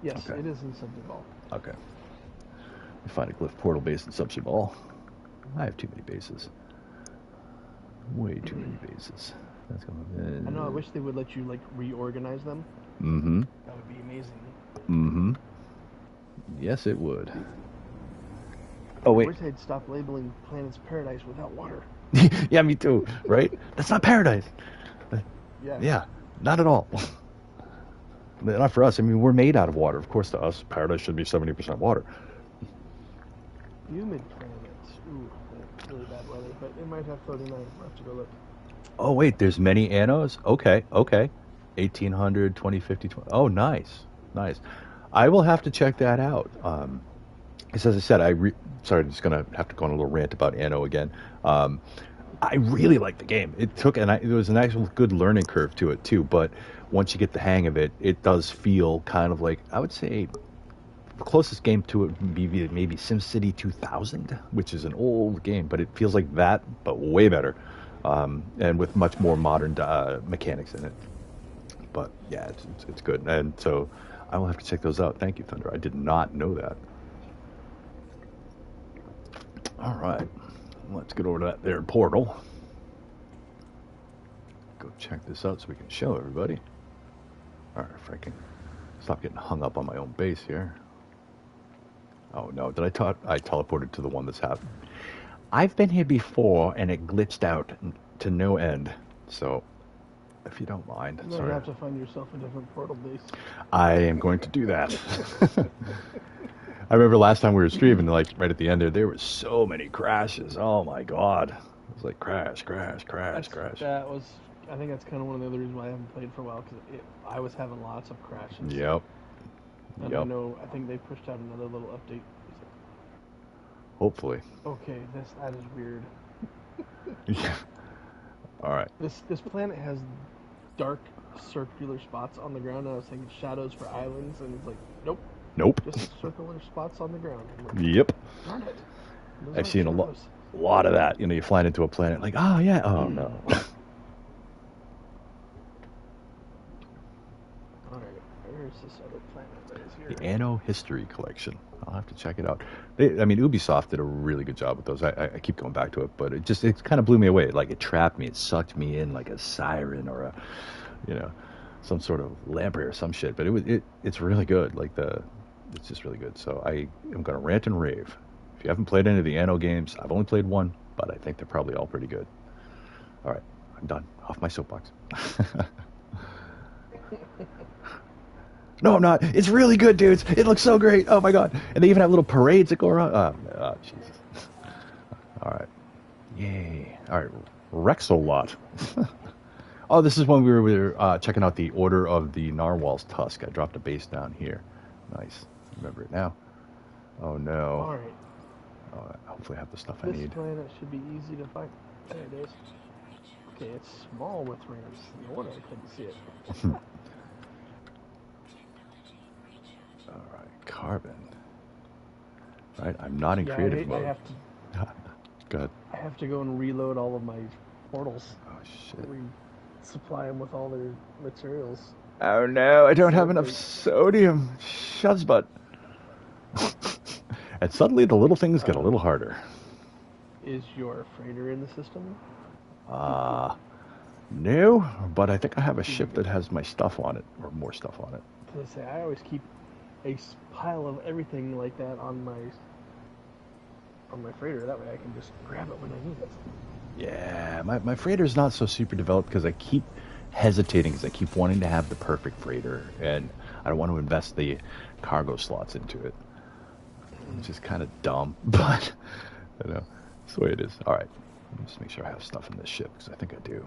Yes,
Okay.
it is in Subdival.
Okay. We find a glyph portal base in Subserball. I have too many bases. Way too many bases. That's
I know. I
going.
wish they would let you reorganize them.
Mm-hmm.
That would be amazing.
Mm-hmm. Yes, it would. Oh
I
wait.
wish they'd stop labeling planets paradise without water.
Yeah, me too. Right? That's not paradise.
Yeah.
Yeah, not at all. Not for us. I mean, we're made out of water. Of course, to us, paradise should be 70% water.
Humid planets. Ooh, that's really bad weather. But it might have 39. We'll have to go look.
Oh wait, there's many annos. Okay. 1800, 2050, 20. Oh, nice. I will have to check that out. Because as I said, sorry, I'm just gonna have to go on a little rant about Anno again. Um, I really like the game. It was an actual good learning curve to it too. But once you get the hang of it, it does feel kind of like, I would say the closest game to it would be maybe SimCity 2000, which is an old game, but it feels like that, but way better, and with much more modern mechanics in it. But yeah, it's good, and so I will have to check those out. Thank you, Thunder. I did not know that. All right, let's get over to that there portal. Go check this out so we can show everybody. All right, if I can stop getting hung up on my own base here. Oh no, I teleported to the one that's happened. I've been here before and it glitched out to no end. So, if you don't mind,
You might
sorry.
have to find yourself a different portal base.
I am going to do that. I remember last time we were streaming, like right at the end there were so many crashes. Oh my god. It was like crash.
That was. I think that's kind of one of the other reasons why I haven't played for a while because I was having lots of crashes.
Yep.
And I think they pushed out another little update.
Hopefully.
Okay, that is weird.
Yeah. All right.
This planet has dark circular spots on the ground. And I was thinking shadows for islands, and it's like, nope,
Nope.
just circular spots on the ground. I'm like,
Yep.
darn it. Those
I've
aren't
seen
shadows.
a lot of that. You fly into a planet like, oh yeah, oh no.
Alright, where's this other planet that is here?
The Anno History Collection. I'll have to check it out. Ubisoft did a really good job with those. I keep going back to it, but it kind of blew me away. Like it trapped me, it sucked me in like a siren or you know, some sort of lamprey or some shit. But it's really good. It's just really good. So I am gonna rant and rave. If you haven't played any of the Anno games, I've only played one, but I think they're probably all pretty good. All right, I'm done. Off my soapbox. No, I'm not. It's really good, dudes. It looks so great. Oh my god! And they even have little parades that go around. Oh Jesus! All right, yay! All right, Rexolot. Oh, this is when we were checking out the Order of the Narwhal's Tusk. I dropped a base down here. Nice. Remember it now. Oh no.
Alright.
Oh, hopefully I have the stuff I
This
need.
planet should be easy to find. There it is. Okay, it's small with rings. No wonder I couldn't see it.
All right, carbon. All right, I'm not in creative mode.
I have
Go ahead.
I have to go and reload all of my portals.
Oh shit.
Supply them with all their materials.
Oh no, I don't
So
have enough
they-
sodium. Shoves butt. And suddenly the little things get a little harder.
Is your freighter in the system?
No, but I think I have a ship that has my stuff on it, or more stuff on it.
Because I say I always keep a pile of everything like that on my freighter. That way I can just grab it when I need it.
Yeah, my freighter's not so super developed because I keep hesitating because I keep wanting to have the perfect freighter, and I don't want to invest the cargo slots into it. Which is kind of dumb, but you know, that's the way it is. All right, let me just make sure I have stuff in this ship because I think I do.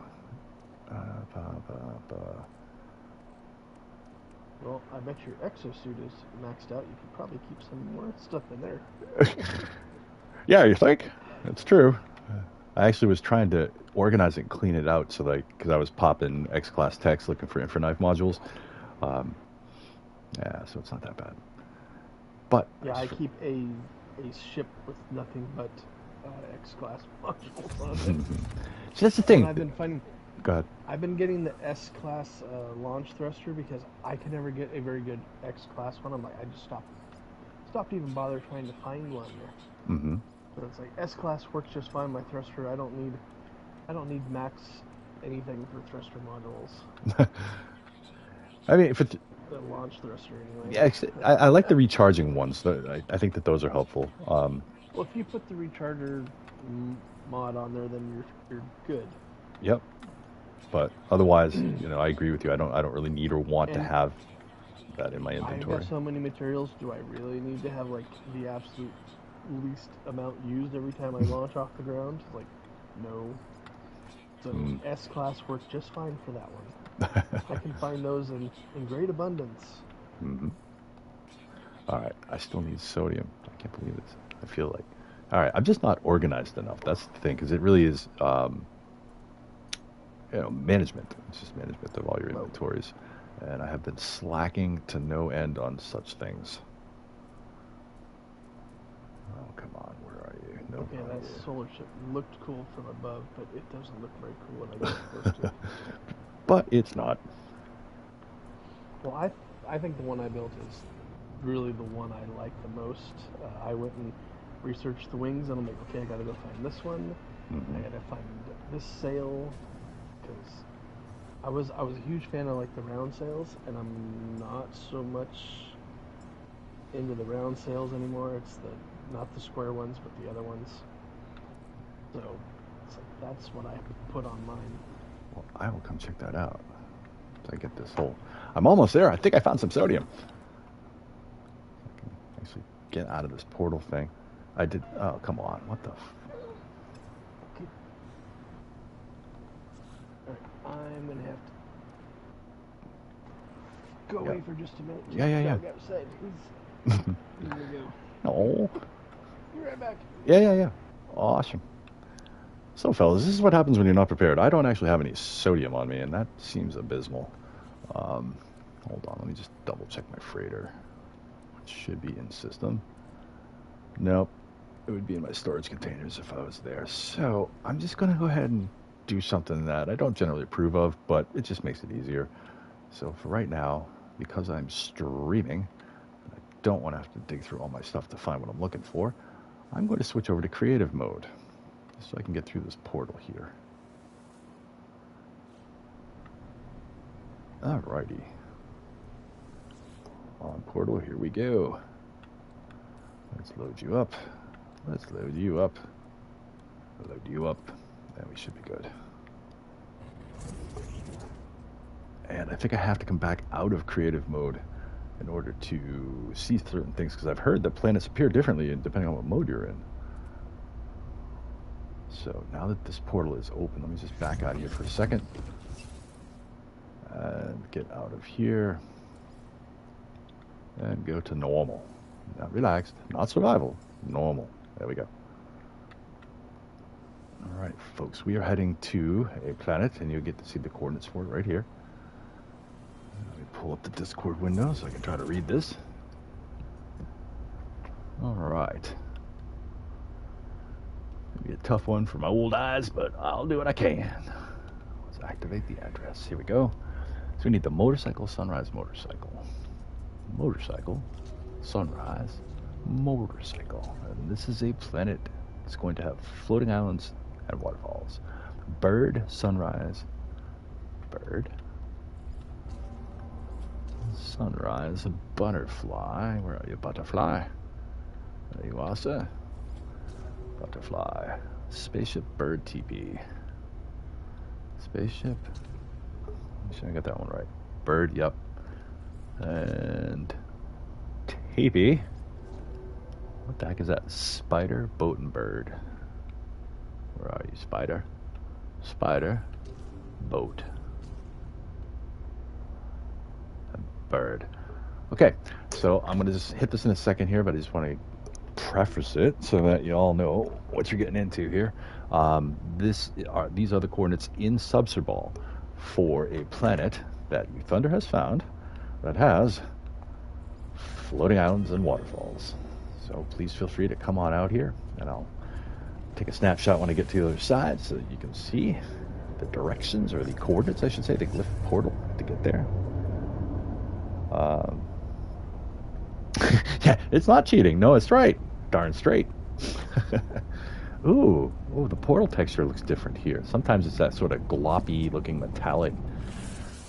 Well, I bet your exosuit is maxed out. You could probably keep some more stuff in there.
Yeah, you think? That's true. I actually was trying to organize it and clean it out so because I was popping X-Class techs looking for infraknife modules. Yeah, so it's not that bad. But
yeah, I keep a ship with nothing but X-Class modules on it.
So that's the thing.
And I've been finding.
Go ahead.
I've been getting the S-Class launch thruster because I can never get a very good X-Class one. I'm like, I just stopped even bother trying to find one.
Mm-hmm.
But it's like S-Class works just fine. My thruster, I don't need max anything for thruster modules.
I mean, if it,
The launch thruster, anyway.
yeah, I like the recharging ones. I think that those are helpful.
Well, if you put the recharger mod on there, then you're good.
Yep. But otherwise, I agree with you. I don't really need or want to have that in my inventory.
I have so many materials. Do I really need to have like the absolute least amount used every time I launch off the ground? Like, no. So S-Class works just fine for that one. I can find those in great abundance.
Mm-hmm. All right, I still need sodium. I can't believe this. I feel like, all right, I'm just not organized enough. That's the thing, because it really is, management. It's just management of all your inventories, and I have been slacking to no end on such things. Oh, come on, where are you? No.
Okay, that solar ship looked cool from above, but it doesn't look very cool when I get close to it.
But it's not.
Well, I think the one I built is really the one I like the most. I went and researched the wings, and I'm like, okay, I gotta go find this one.
Mm-hmm.
I gotta find this sail, because I was a huge fan of like the round sails, and I'm not so much into the round sails anymore. It's not the square ones, but the other ones. So it's like that's what I put on mine.
Well, I will come check that out. So I get this whole. I'm almost there. I think I found some sodium. I can actually get out of this portal thing. I did. Oh, come on. What the?
Okay. Alright, I'm gonna have to go away for just a minute.
Yeah.
Outside. Here we go.
No.
Be right back.
Yeah. Awesome. So, fellas, this is what happens when you're not prepared. I don't actually have any sodium on me, and that seems abysmal. Hold on, let me just double check my freighter. It should be in system. Nope. It would be in my storage containers if I was there. So, I'm just going to go ahead and do something that I don't generally approve of, but it just makes it easier. So, for right now, because I'm streaming, I don't want to have to dig through all my stuff to find what I'm looking for. I'm going to switch over to creative mode, so I can get through this portal here. Alrighty. On portal, here we go. Let's load you up. Load you up, and we should be good. And I think I have to come back out of creative mode in order to see certain things, because I've heard that planets appear differently depending on what mode you're in. So now that this portal is open, let me just back out here for a second. And get out of here. And go to normal. Not relaxed, not survival, normal. There we go. All right, folks, we are heading to a planet, and you'll get to see the coordinates for it right here. Let me pull up the Discord window so I can try to read this. All right. Be a tough one for my old eyes, but I'll do what I can. Let's activate the address. Here we go. So we need the motorcycle, sunrise motorcycle. Motorcycle, sunrise, motorcycle. And this is a planet. It's going to have floating islands and waterfalls. Bird, sunrise, bird. Sunrise, butterfly. Where are you, butterfly? There you are, sir. Butterfly. Spaceship, bird, teepee. Spaceship. Make sure I got that one right. Bird, yep. And teepee. What the heck is that? Spider, boat, and bird. Where are you, spider? Spider, boat, and bird. Okay, so I'm going to just hit this in a second here, but I just want to preface it so that you all know what you're getting into here. These are the coordinates in Subserball for a planet that Thunder has found that has floating islands and waterfalls. So please feel free to come on out here, and I'll take a snapshot when I get to the other side so that you can see the directions, or the coordinates, I should say, the glyph portal to get there. Yeah, it's not cheating. No, it's right. Darn straight. Ooh, the portal texture looks different here. Sometimes it's that sort of gloppy looking metallic,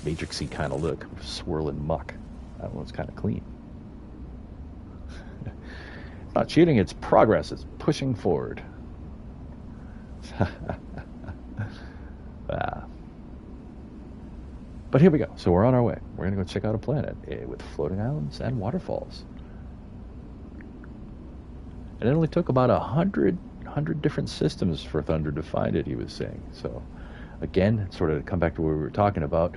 matrixy kind of look, swirling muck. That one's kind of clean. It's not cheating, it's progress. It's pushing forward. But here we go. So we're on our way. We're going to go check out a planet with floating islands and waterfalls. And it only took about 100 different systems for Thunder to find it, he was saying. So again, sort of come back to what we were talking about,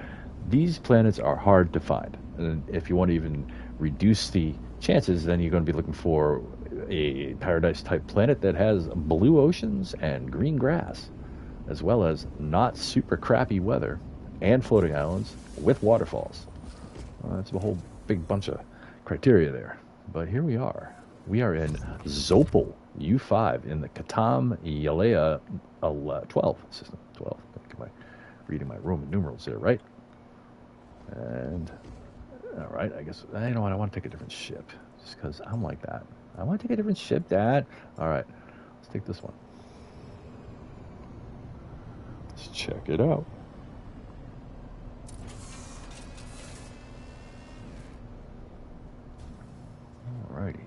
these planets are hard to find. And if you want to even reduce the chances, then you're going to be looking for a paradise-type planet that has blue oceans and green grass, as well as not super crappy weather, and floating islands with waterfalls. That's a whole big bunch of criteria there. But here we are. We are in Zopal U5 in the Katam Yalea 12 system. 12. Am I reading my Roman numerals there, right? And, all right, I guess, you know what, I want to take a different ship, just because I'm like that. I want to take a different ship, Dad. All right, let's take this one. Let's check it out. Alrighty.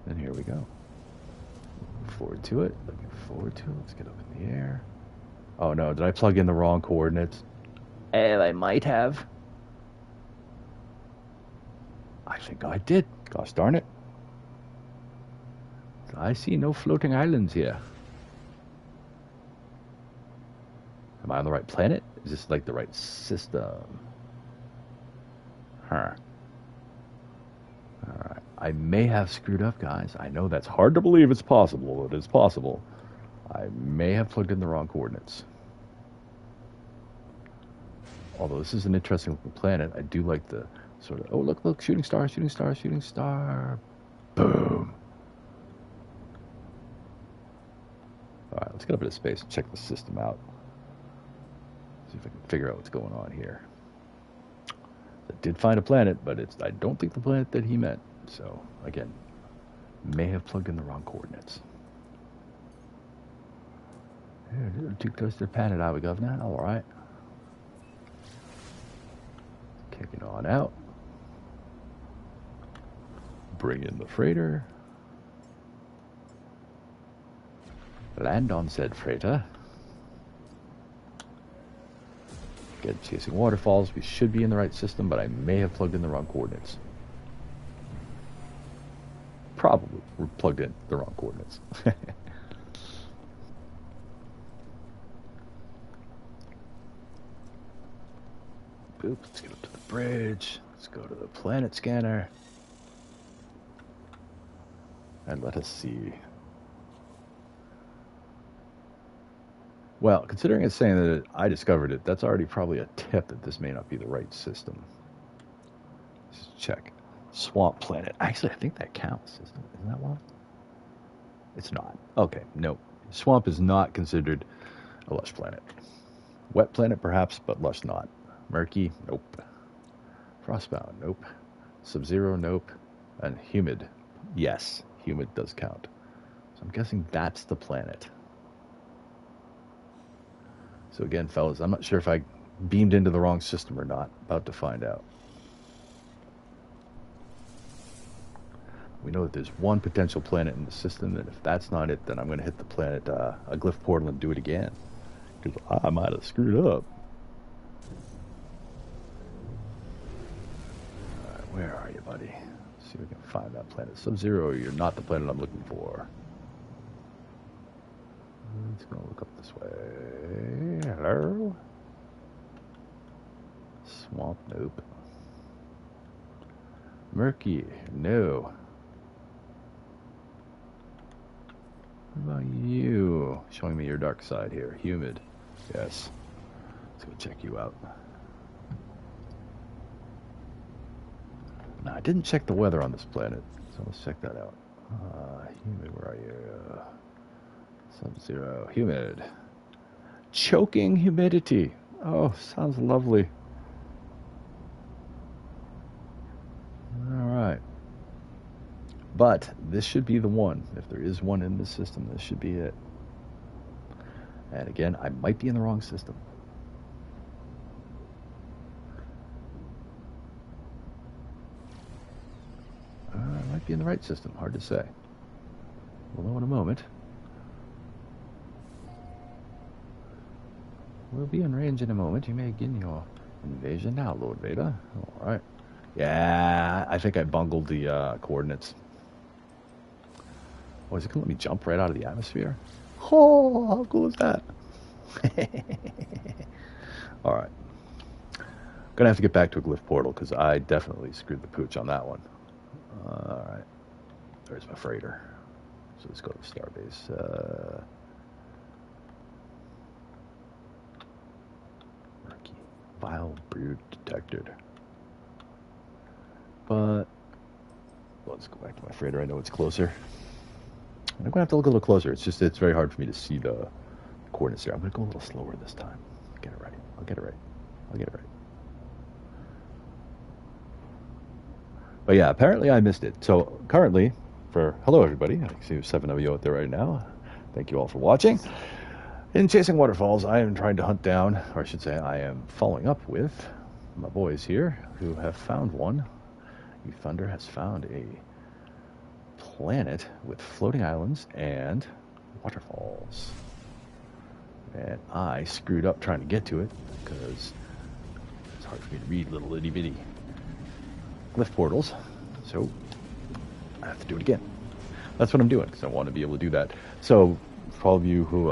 And here we go. Looking forward to it. Looking forward to it. Let's get up in the air. Oh no, did I plug in the wrong coordinates? I might have. I think I did. Gosh darn it. I see no floating islands here. Am I on the right planet? Is this like the right system? Huh. Alright. I may have screwed up, guys. I know that's hard to believe it's possible. It is possible. I may have plugged in the wrong coordinates. Although this is an interesting looking planet, I do like the sort of, oh, look, shooting star, shooting star, shooting star. Boom. Alright, let's get up into space and check the system out. See if I can figure out what's going on here. I did find a planet, but I don't think the planet that he meant. So, again, may have plugged in the wrong coordinates. Yeah, too close to the planet, are we, Governor? All right. Kicking on out. Bring in the freighter. Land on said freighter. Again, chasing waterfalls. We should be in the right system, but I may have plugged in the wrong coordinates. Probably plugged in the wrong coordinates. Boop, let's get up to the bridge. Let's go to the planet scanner. And let us see. Well, considering it's saying that I discovered it, that's already probably a tip that this may not be the right system. Let's check. Swamp planet. Actually, I think that counts. Isn't that one? It's not. Okay, no. Swamp is not considered a lush planet. Wet planet, perhaps, but lush not. Murky, nope. Frostbound, nope. Sub-zero, nope. And humid, yes. Humid does count. So I'm guessing that's the planet. So again, fellas, I'm not sure if I beamed into the wrong system or not. About to find out. We know that there's one potential planet in the system, and if that's not it, then I'm going to hit the planet, a glyph portal, and do it again. Because I might have screwed up. Alright, where are you, buddy? Let's see if we can find that planet. Sub-Zero, you're not the planet I'm looking for. Let's go look up this way. Hello? Swamp, nope. Murky, no. What about you? Showing me your dark side here. Humid. Yes. Let's go check you out. Now, I didn't check the weather on this planet, so let's check that out. Humid, where are you? Sub-Zero. Humid. Choking humidity. Oh, sounds lovely. All right. But this should be the one. If there is one in this system, this should be it. And again, I might be in the wrong system. I might be in the right system. Hard to say. We'll know in a moment. We'll be in range in a moment. You may begin your invasion now, Lord Vader. All right. Yeah, I think I bungled the coordinates. Oh, is it going to let me jump right out of the atmosphere? Oh, how cool is that? All right. Going to have to get back to a glyph portal because I definitely screwed the pooch on that one. All right. There's my freighter. So let's go to Starbase. Murky. Vile brood detected. But let's go back to my freighter. I know it's closer. I'm going to have to look a little closer. It's very hard for me to see the coordinates there. I'm going to go a little slower this time. I'll get it right. I'll get it right. But yeah, apparently I missed it. So currently, hello everybody. I see there's 7 of you out there right now. Thank you all for watching. In Chasing Waterfalls, I am trying to hunt down, or I should say I am following up with my boys here who have found one. Thunder has found a planet with floating islands and waterfalls. And I screwed up trying to get to it because it's hard for me to read little itty bitty glyph portals. So I have to do it again. That's what I'm doing because I want to be able to do that. So for all of you who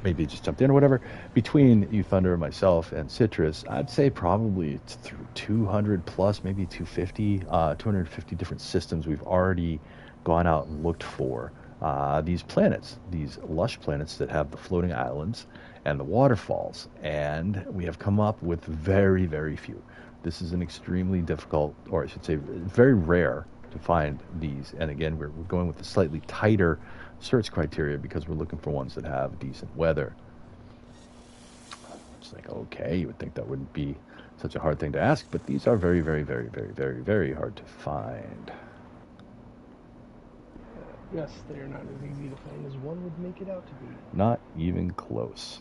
maybe just jumped in or whatever, between you Thunder, myself, and Citrus, I'd say probably it's through 200 plus, maybe 250 different systems we've already gone out and looked for these planets, these lush planets that have the floating islands and the waterfalls. And we have come up with very, very few. This is an extremely difficult, or I should say very rare to find these. And again, we're going with a slightly tighter search criteria because we're looking for ones that have decent weather. It's like, okay, you would think that wouldn't be such a hard thing to ask, but these are very, very, very, very, very, very hard to find.
Yes, they are not as easy to find as one would make it out to be.
Not even close.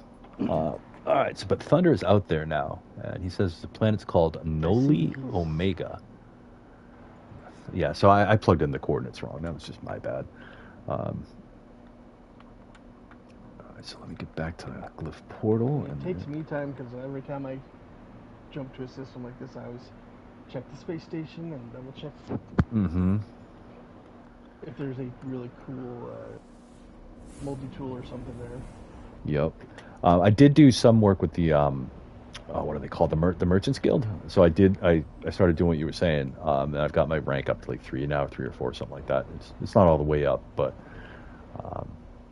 All right, so but Thunder is out there now, and he says the planet's called Noli Omega. Yeah, so I plugged in the coordinates wrong. That was just my bad. All right, so let me get back to the glyph portal.
It takes me time because every time I jump to a system like this, I always check the space station and double check if there's a really cool multi-tool or something there.
Yep. I did do some work with the what are they called, the Merchants Guild. So I started doing what you were saying, and I've got my rank up to like 3 now, 3 or 4, something like that. It's not all the way up, but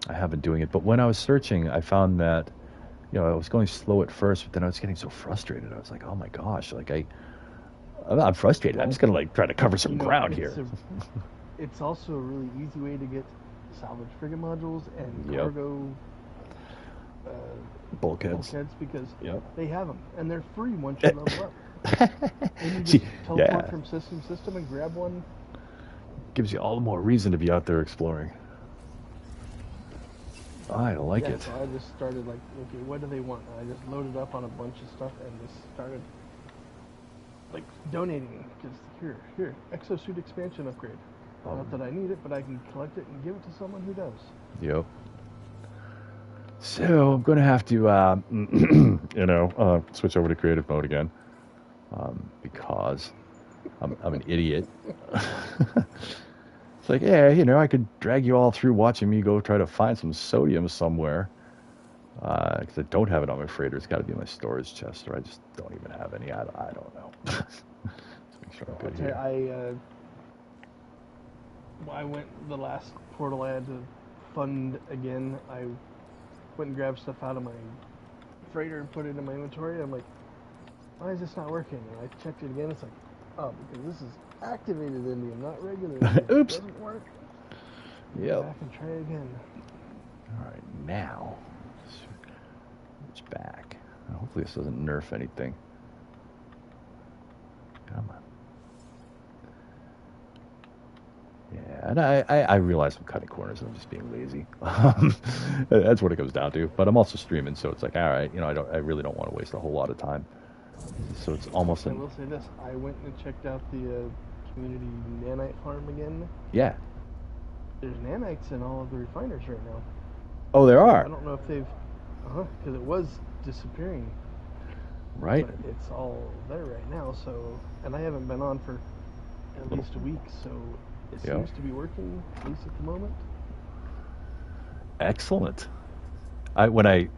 I have been doing it. But when I was searching, I found that I was going slow at first, but then I was getting so frustrated. I was like, oh my gosh, like I'm frustrated. I'm just gonna like try to cover some ground here.
It's also a really easy way to get salvage frigate modules and
Yep.
cargo
Bulkheads.
because
Yep.
they have them and they're free once you level up. And you just
See,
teleport
yeah,
from system to system and grab one.
gives you all the more reason to be out there exploring. I like
Yeah,
it.
so I just started like, okay, what do they want? And I just loaded up on a bunch of stuff and just started like donating. Just here, exosuit expansion upgrade. Not that I need it, but I can collect it and give it to someone who does.
Yep. So I'm going to have to, switch over to creative mode again, because I'm an idiot. It's like, yeah, I could drag you all through watching me go try to find some sodium somewhere, because I don't have it on my freighter. It's got to be in my storage chest, or I just don't even have any. I don't know. Let's make sure I'm good here.
I went the last portal I had to fund again. I went and grabbed stuff out of my freighter and put it in my inventory. I'm like, why is this not working? And I checked it again. It's like, oh, because this is activated Indium, not regular Indium.
Oops.
It doesn't work.
Yep.
Go back and try it again.
All right, now switch back. Hopefully this doesn't nerf anything. Come on. Yeah, and I realize I'm cutting corners and I'm just being lazy. That's what it comes down to. But I'm also streaming, so it's like, all right, I really don't want to waste a whole lot of time. So it's almost.
I will say this: I went and checked out the community nanite farm again.
Yeah.
There's nanites in all of the refiners right now.
Oh, there are.
I don't know if they've, because it was disappearing.
Right.
But it's all there right now. So, and I haven't been on for at least a week, so it seems to be working at least at the moment.
Excellent. When I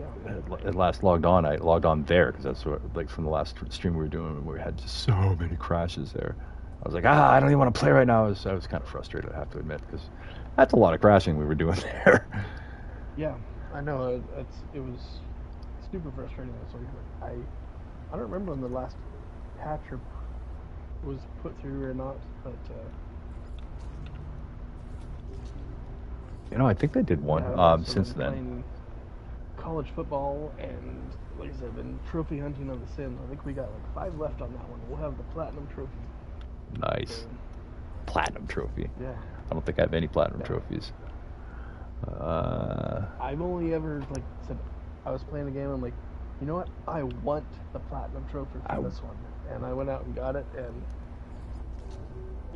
last logged on, I logged on there because that's what, like, from the last stream we were doing, we had just so many crashes there. I was like, I don't even want to play right now. I was kind of frustrated, I have to admit, because that's a lot of crashing we were doing there.
Yeah, I know. It was super frustrating. So I don't remember when the last patch was put through or not, but
I think they did one since then.
Playing college football and, like I said, I've been trophy hunting on the Sims. I think we got like 5 left on that one. We'll have the platinum trophy.
Nice.
So,
platinum trophy.
Yeah.
I don't think I have any platinum trophies.
I've only ever said I was playing the game. I'm like, you know what? I want the platinum trophy for this one, and I went out and got it, and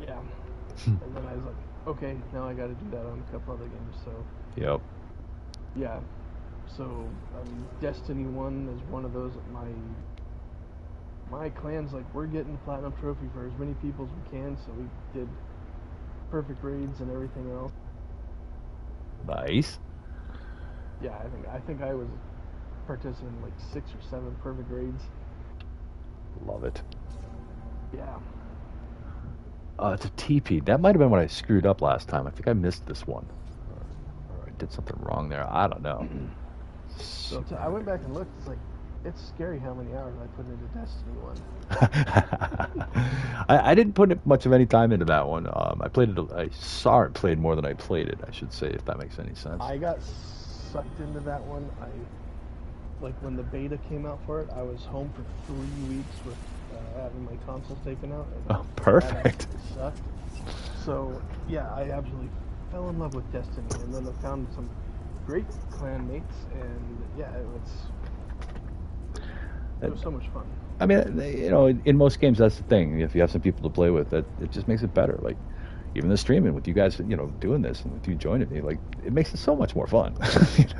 yeah. And then I was like, okay, now I got to do that on a couple other games. So.
Yep.
Yeah. So Destiny 1 is one of those. My clan's like, we're getting the platinum trophy for as many people as we can, so we did perfect raids and everything else.
Nice.
Yeah, I think I was participating in like 6 or 7 perfect raids.
Love it.
Yeah.
It's a TP. That might have been what I screwed up last time. I think I missed this one. Or I did something wrong there. I don't know.
So I went back and looked. It's like, it's scary how many hours I put into Destiny 1.
I didn't put much of any time into that one. I saw it played more than I played it, I should say, if that makes any sense.
I got sucked into that one. Like when the beta came out for it, I was home for 3 weeks with having my consoles taken out.
Oh, perfect.
That sucked. So yeah, I absolutely fell in love with Destiny, and then I found some great clan mates, and yeah, it was so much fun.
I mean, in most games, that's the thing. If you have some people to play with, it just makes it better. Like, even the streaming with you guys, doing this and with you joining me, like, it makes it so much more fun. It's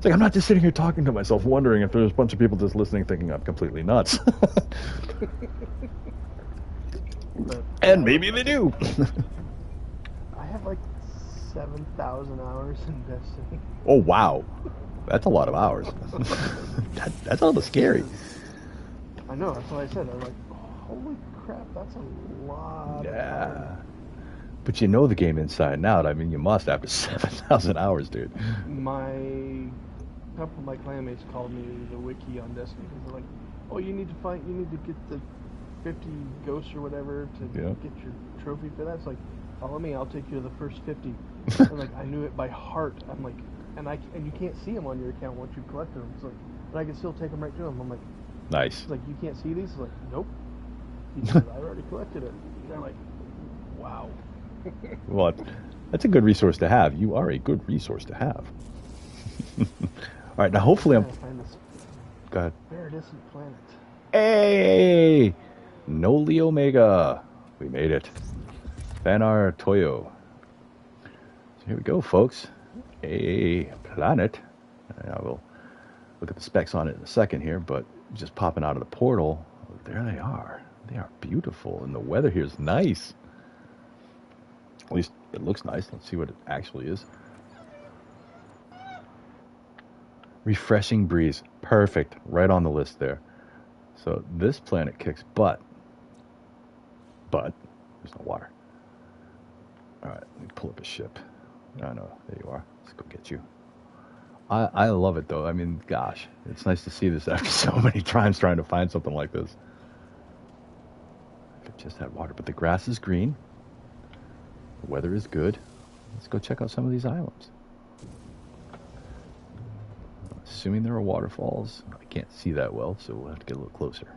like, I'm not just sitting here talking to myself, wondering if there's a bunch of people just listening, thinking I'm completely nuts. And maybe they do.
I have like 7,000 hours in Destiny.
Oh, wow. That's a lot of hours. That's a little scary.
I know, that's what I said. I'm like, holy crap, that's a lot of hours.
But you know the game inside and out. I mean, you must after 7,000 hours, dude.
A couple of my clanmates called me the wiki on Destiny because they're like, oh, you need to get the 50 ghosts or whatever to get your trophy for that. It's like, follow me, I'll take you to the first 50. And like I knew it by heart. I'm like, and you can't see them on your account once you've collected them. So, but I can still take them right to them. I'm like,
Nice.
it's like you can't see these. It's like, nope, because I already collected it. And they're like, wow.
Well, that's a good resource to have. You are a good resource to have. All right, now hopefully
I'm
I'm.
trying to find this
Go ahead.
very distant planet.
Hey! Noli Omega. We made it. Fanar Toyo. So here we go, folks. A planet. I will look at the specs on it in a second here, but just popping out of the portal, there they are. They are beautiful, and the weather here is nice. At least it looks nice. Let's see what it actually is. Refreshing breeze. Perfect. Right on the list there. So this planet kicks butt. But there's no water. All right, let me pull up a ship. I know. There you are. Let's go get you. I love it, though. I mean, gosh, it's nice to see this after so many times trying to find something like this. I just had water, but the grass is green. The weather is good. Let's go check out some of these islands. Assuming there are waterfalls. I can't see that well, so we'll have to get a little closer.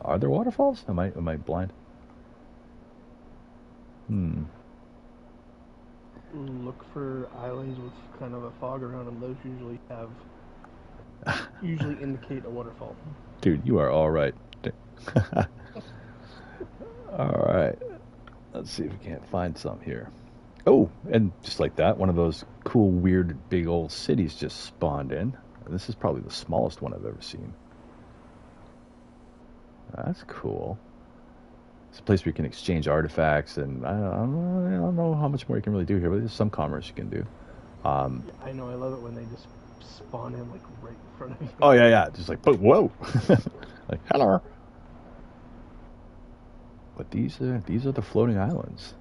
Are there waterfalls? Am I blind?
Look for islands with kind of a fog around them. Those usually indicate a waterfall.
Dude, you are all right. All right. Let's see if we can't find some here. Oh, and just like that, one of those cool, weird, big old cities just spawned in. This is probably the smallest one I've ever seen. That's cool. It's a place where you can exchange artifacts, and I don't know how much more you can really do here, but there's some commerce you can do.
Yeah, I know. I love it when they just spawn in like right in front of you.
Oh yeah, just like, but whoa, like hello. But these are the floating islands.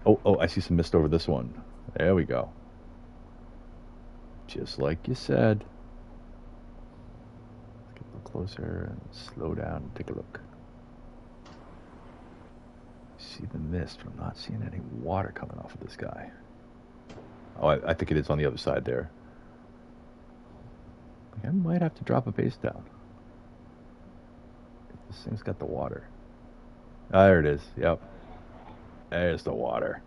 Oh, I see some mist over this one. There we go. Just like you said. Let's get a little closer and slow down and take a look. See the mist, but I'm not seeing any water coming off of this guy. Oh, I think it is on the other side there. I might have to drop a base down. This thing's got the water. Ah, there it is. Yep. There's the water.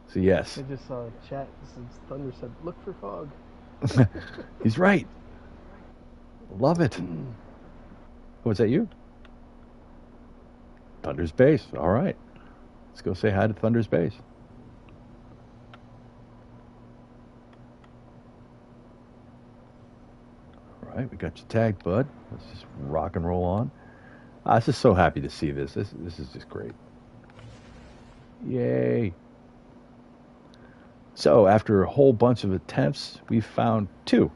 So yes.
I just saw a chat since Thunder said, "Look for fog."
He's right. Love it. Oh, is that you? Thunder's base. All right. Let's go say hi to Thunder's base. All right, we got you tagged, bud. Let's just rock and roll on. I was just so happy to see this. This is just great. Yay. So, after a whole bunch of attempts, we found 2.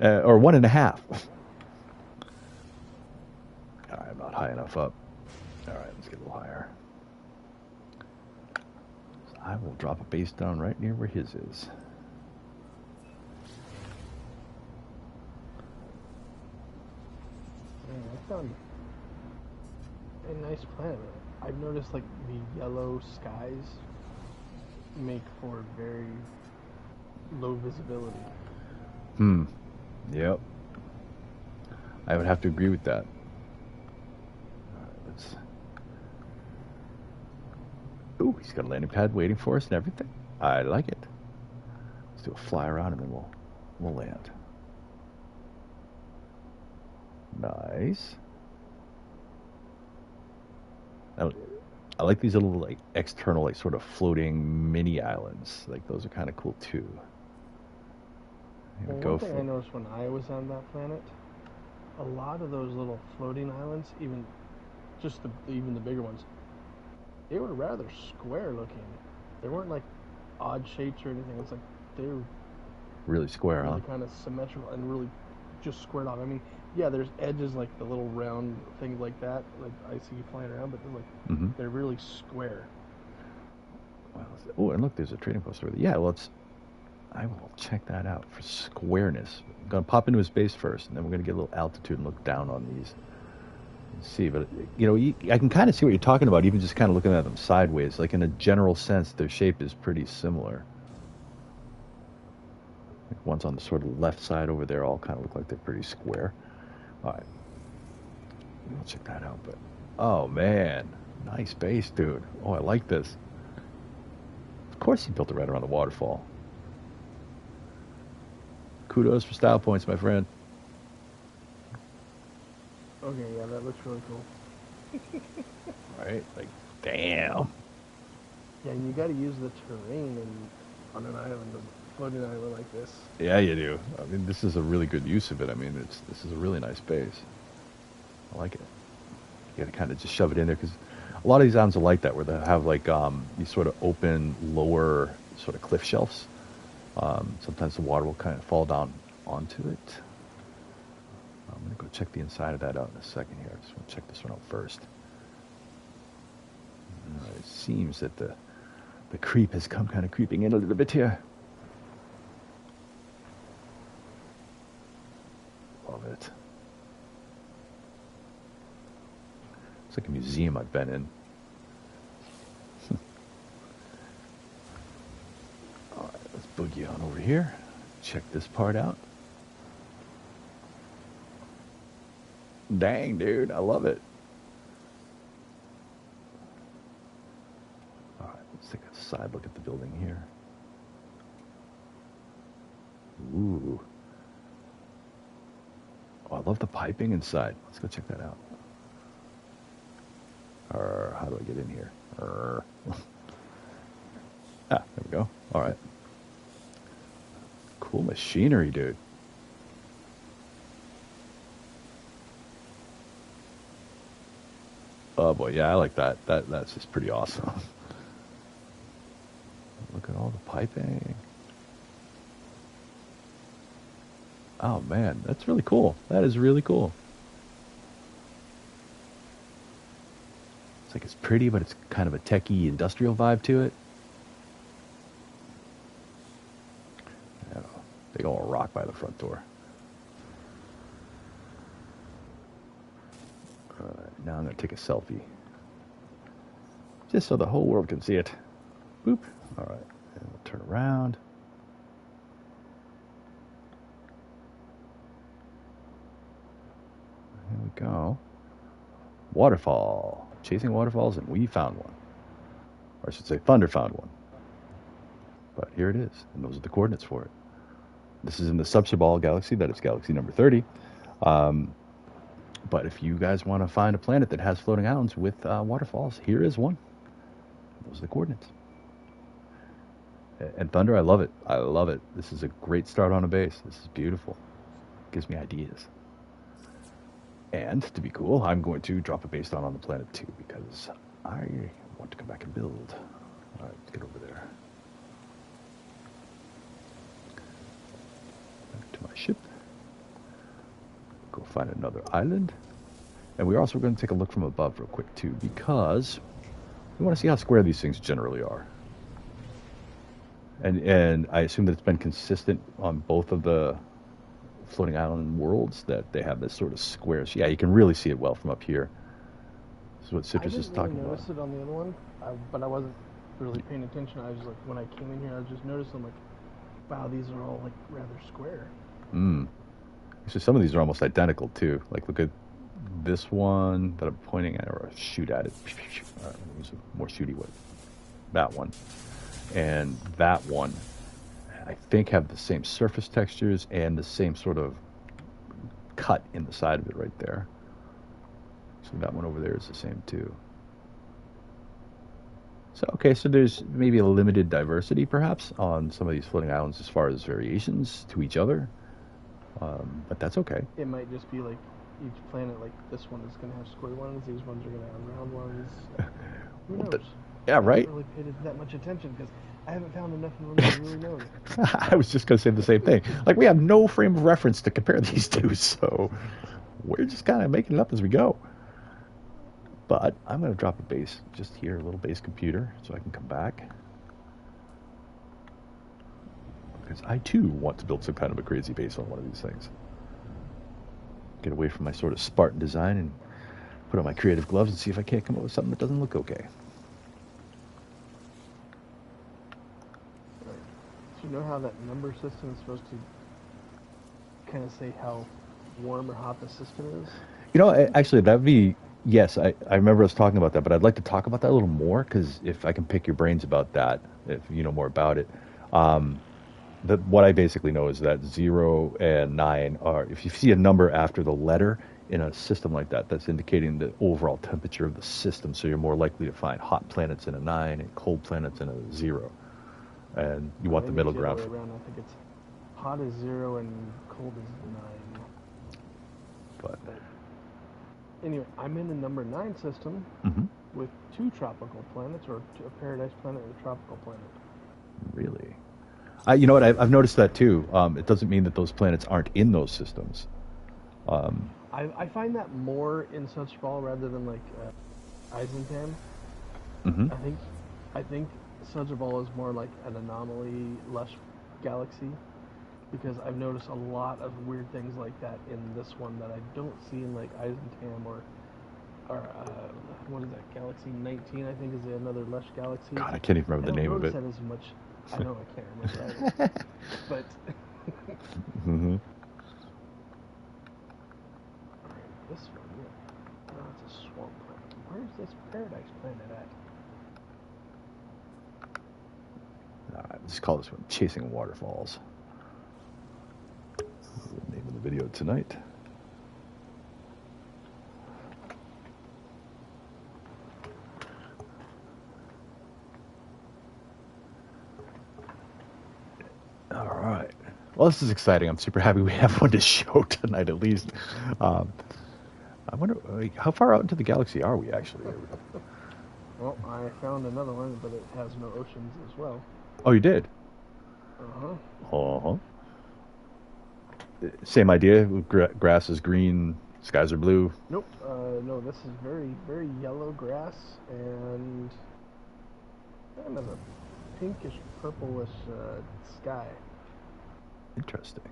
Or 1.5. All right, I'm not high enough up. All right, let's get a little higher. So I will drop a base down right near where his is.
I found a nice planet. I've noticed like the yellow skies make for very low visibility.
Yep. I would have to agree with that. All right, let's. Ooh, he's got a landing pad waiting for us and everything. I like it. Let's do a fly around and then we'll land. Nice. I like these little like external like sort of floating mini islands. Like those are kind of cool too.
Well, one thing I noticed when I was on that planet, a lot of those little floating islands, even the bigger ones, they were rather square looking. They weren't like odd shapes or anything. It's like they were
really square,
really
huh?
kind of symmetrical and really just squared off. I mean, yeah, there's edges like the little round things like that, like I see you flying around, but they're like they're really square.
Oh, and look, there's a trading post over there. Yeah, well, I will check that out for squareness. I'm going to pop into his base first, and then we're going to get a little altitude and look down on these and see. But, I can kind of see what you're talking about, even just kind of looking at them sideways. Like, in a general sense, their shape is pretty similar. Like one's on the sort of left side over there, all kind of look like they're pretty square. All right. We'll check that out. But, oh, man. Nice base, dude. Oh, I like this. Of course he built it right around the waterfall. Kudos for style points, my friend.
Okay, yeah, that looks really cool.
Right? Like, damn.
Yeah, and you got to use the terrain on an island, a floating island like this.
Yeah, you do. I mean, this is a really good use of it. I mean, this is a really nice base. I like it. You got to kind of just shove it in there because a lot of these islands are like that, where they have like these sort of open lower sort of cliff shelves. Sometimes the water will kind of fall down onto it. I'm going to go check the inside of that out in a second here. I just want to check this one out first. It seems that the creep has come kind of creeping in a little bit here. Love it. It's like a museum I've been in. All right, let's boogie on over here. Check this part out. Dang, dude, I love it. All right, let's take a side look at the building here. Ooh. Oh, I love the piping inside. Let's go check that out. How do I get in here? There we go. All right. Cool machinery, dude. Oh boy, yeah, I like that. That's just pretty awesome. Look at all the piping. Oh man, that's really cool. That is really cool. It's like it's pretty, but it's kind of a techie industrial vibe to it. Yeah, they got a rock by the front door. Now I'm going to take a selfie. Just so the whole world can see it. Boop. All right. And we'll turn around. Here we go. Waterfall. Chasing waterfalls, and we found one. Or I should say Thunder found one. But here it is. And those are the coordinates for it. This is in the Subsibal galaxy. That is galaxy number 30. But if you guys want to find a planet that has floating islands with waterfalls, here is one. Those are the coordinates. And Thunder, I love it. I love it. This is a great start on a base. This is beautiful. Gives me ideas. And to be cool, I'm going to drop a base down on the planet too, because I want to come back and build. All right, let's get over there. Back to my ship. Go find another island. And we're also going to take a look from above real quick too, because we want to see how square these things generally are. And I assume that it's been consistent on both of the floating island worlds that they have this sort of square. So yeah, you can really see it well from up here. This is what Citrus is talking about.
I didn't really notice it on the other one, but I wasn't really paying attention. I was like, when I came in here, I just noticed I'm like, wow, these are all like rather square.
So some of these are almost identical too. Like look at this one that I'm pointing at, or shoot at it. All right, use a more shooty one. That one. And that one, I think, have the same surface textures and the same sort of cut in the side of it right there. So that one over there is the same too. So, okay, so there's maybe a limited diversity perhaps on some of these floating islands as far as variations to each other. But that's okay.
It might just be like each planet, like this one is going to have square ones, these ones are going to have round ones. Who knows?
Yeah, right?
I haven't really paid that much attention because I haven't found enough of them to really know.
I was just going to say the same thing. Like, we have no frame of reference to compare these two, so we're just kind of making it up as we go. But I'm going to drop a base just here, a little base computer, so I can come back. because I too want to build some kind of a crazy base on one of these things. Get away from my sort of Spartan design and put on my creative gloves and see if I can't come up with something that doesn't look okay.
Right. So you know how that number system is supposed to kind of say how warm or hot the system is?
You know, actually, that would be, yes, I remember us talking about that, but I'd like to talk about that a little more, because if I can pick your brains about that, if you know more about it. Um, what I basically know is that 0 and 9 are, if you see a number after the letter in a system like that, that's indicating the overall temperature of the system. So you're more likely to find hot planets in a 9 and cold planets in a 0. And you want the
Maybe
middle
it's the other
ground.
way around. I think it's hot is 0 and cold is 9.
But
anyway, I'm in the number 9 system
mhm,
with 2 tropical planets, or a paradise planet and a tropical planet.
really, you know what? I've noticed that too. It doesn't mean that those planets aren't in those systems. Um,
I find that more in such ball rather than like Eissentam.
mhm.
I think I think Ball is more like an anomaly lush galaxy, because I've noticed a lot of weird things like that in this one that I don't see in like Eissentam or what is that, Galaxy 19, I think, is another lush galaxy.
God, I can't even remember
I
the
don't
name of
notice
it.
that as much. I know, I can't remember either. But
Hmm.
alright, this one, yeah. No, it's a swamp planet. Where's this paradise planet at?
Let's call this one Chasing Waterfalls. The name of the video tonight. All right. Well, this is exciting. I'm super happy we have one to show tonight, at least. Um, I wonder, how far out into the galaxy are we actually?
Well, I found another one, but it has no oceans as well.
Oh, you did?
Uh-huh.
Uh-huh. Same idea. Grass is green, skies are blue.
Nope. No, this is very, very yellow grass and kind of a pinkish, purplish sky.
Interesting.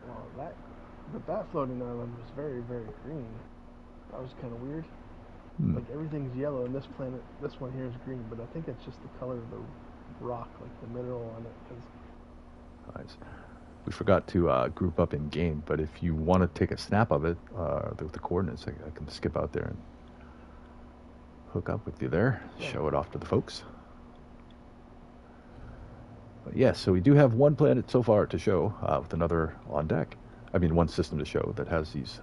Well, that floating island was very, very green. That was kind of weird.
Hmm.
Like, everything's yellow, and this one here is green, but I think it's just the color of the rock, like the mineral on it.
Nice. We forgot to group up in game, but if you want to take a snap of it with the coordinates, I can skip out there and hook up with you there, show it off to the folks. But yes, so we do have one planet so far to show, with another on deck. I mean, one system to show that has these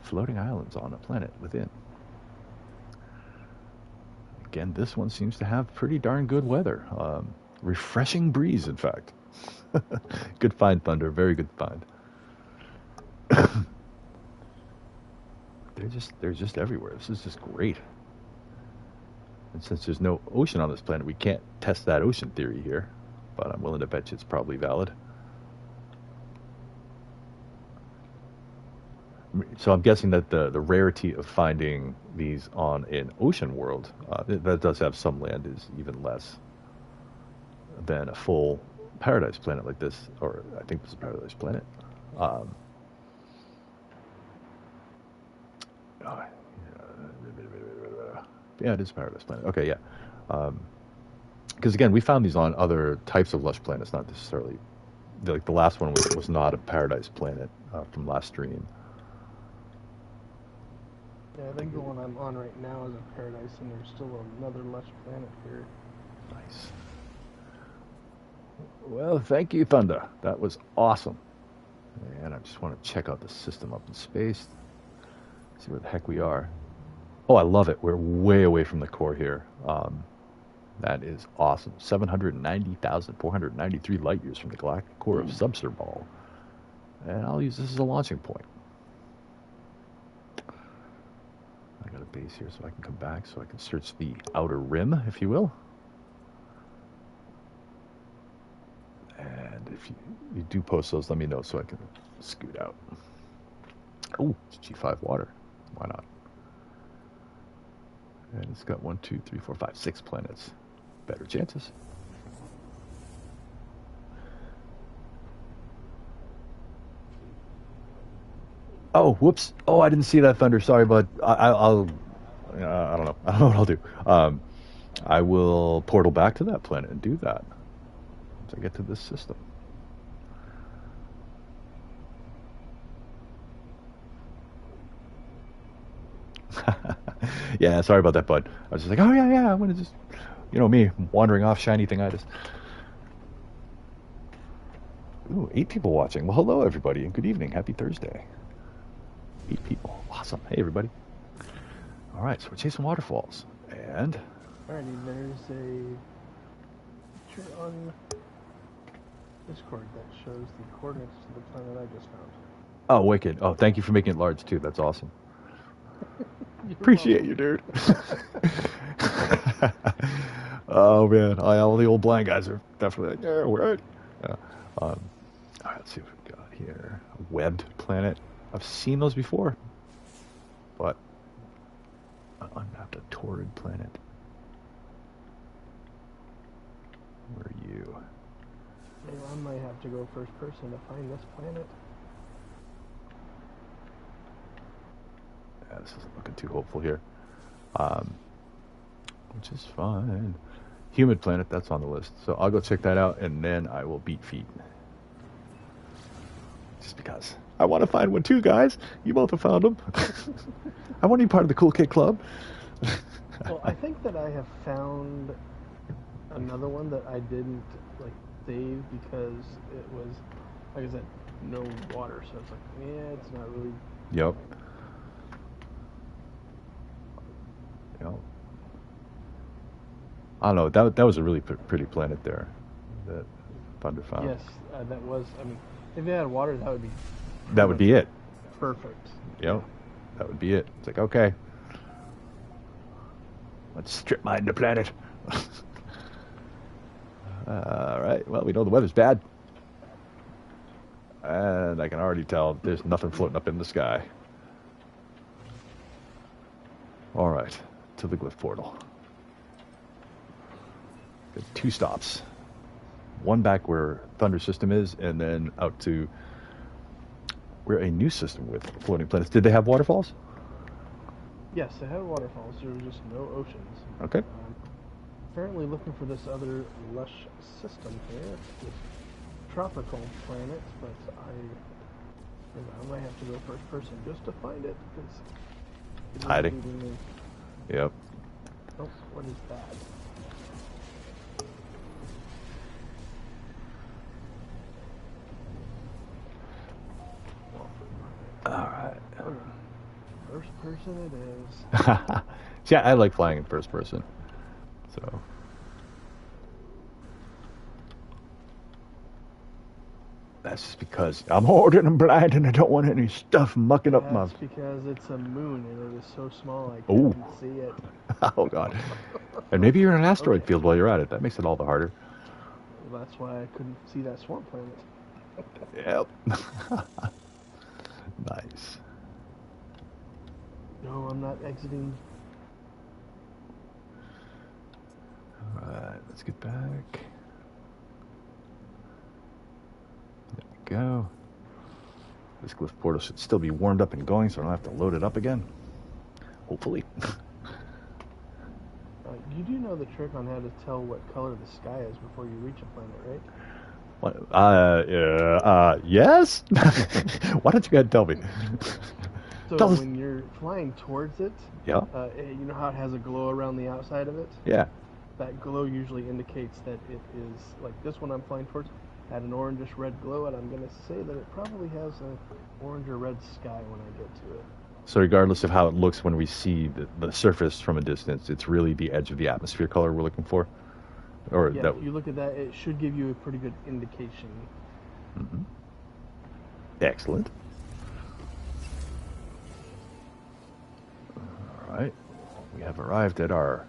floating islands on a planet within. Again, this one seems to have pretty darn good weather. Refreshing breeze, in fact. Good find, Thunder. Very good find. they're just everywhere. This is just great. And since there's no ocean on this planet, we can't test that ocean theory here. But I'm willing to bet you it's probably valid. So I'm guessing that the rarity of finding these on an ocean world that does have some land is even less than a full paradise planet like this, or I think this is a paradise planet. Um, yeah, it is a paradise planet. Okay, yeah. Because again, we found these on other types of lush planets, not necessarily like the last one was not a paradise planet from last stream.
Yeah, I think the one I'm on right now is a paradise, and there's still another lush planet here.
Nice. Well, thank you, Thunder. That was awesome. And I just want to check out the system up in space, see where the heck we are. Oh, I love it. We're way away from the core here. That is awesome. 790,493 light years from the galactic core of Subserball. And I'll use this as a launching point. I got a base here so I can come back, so I can search the outer rim, if you will. And if you do post those, let me know so I can scoot out. Oh, it's G5 water. Why not? And it's got 1, 2, 3, 4, 5, 6 planets. Better chances. Oh, whoops. Oh, I didn't see that thunder. Sorry, bud. I'll. I don't know. I don't know what I'll do. I will portal back to that planet and do that once I get to this system. Yeah, sorry about that, bud. I was just like, oh yeah, I'm gonna just, me wandering off, shiny thingitis. Ooh, 8 people watching. Well, hello everybody, and good evening. Happy Thursday. 8 people. Awesome. Hey everybody. All right, so we're chasing waterfalls, and
Alrighty, there's a picture on Discord that shows the coordinates to the planet I just found.
oh, wicked. Oh, thank you for making it large too. That's awesome.
You're
Appreciate you, dude. Oh man, all the old blind guys are definitely like, yeah, we're right. Yeah. All right, let's see what we got here. A webbed planet. I've seen those before, but an unmapped, a torrid planet. Where are you?
Maybe I might have to go first person to find this planet.
Yeah, this isn't looking too hopeful here. Which is fine. Humid planet, that's on the list. So I'll go check that out, and then I will beat feet. Just because. I want to find one too, guys. You both have found them. I want to be part of the Cool Kid Club.
Well, I think that I have found another one that I didn't save because it was, like I said, no water. So it's like, yeah, it's not really.
Yep. Yep. I don't know. That was a really pretty planet there that Thunder found.
Yes, that was. I mean, if it had water, that would be.
That would be it.
Perfect.
Yep. That would be it. It's like, okay, let's strip mine the planet. All right. Well, we know the weather's bad, and I can already tell there's nothing floating up in the sky. All right, to the glyph portal. Got 2 stops. One back where Thunder system is, and then out to where a new system with floating planets. Did they have waterfalls?
Yes, they had waterfalls. There were just no oceans.
Okay.
Apparently looking for this other lush system here, this tropical planet, but I might have to go first person just to find it. It's
Hiding. Yep.
Oh, what is that?
All right.
Okay. First person it is.
Yeah, I like flying in first person. So. That's just because I'm old and I'm blind and I don't want any stuff mucking up my...
That's because it's a moon and it is so small I
Ooh.
can't see it.
Oh, God. And maybe you're in an asteroid field while you're at it. That makes it all the harder.
Well, that's why I couldn't see that swamp planet.
Yep. Nice.
No, I'm not exiting.
All right, let's get back. There we go. This glyph portal should still be warmed up and going, so I don't have to load it up again. Hopefully.
You do know the trick on how to tell what color the sky is before you reach a planet, right?
What? Yes? Why don't you go ahead and tell me?
So when you're flying towards it,
yeah.
You know how it has a glow around the outside of it?
Yeah.
That glow usually indicates that it is, like this one I'm flying towards, had an orangish red glow, and I'm going to say that it probably has an orange or red sky when I get to it.
So regardless of how it looks when we see the surface from a distance, it's really the edge of the atmosphere color we're looking for? Or
yeah, if you look at that, it should give you a pretty good indication.
Mm-hmm. Excellent. All right. We have arrived at our,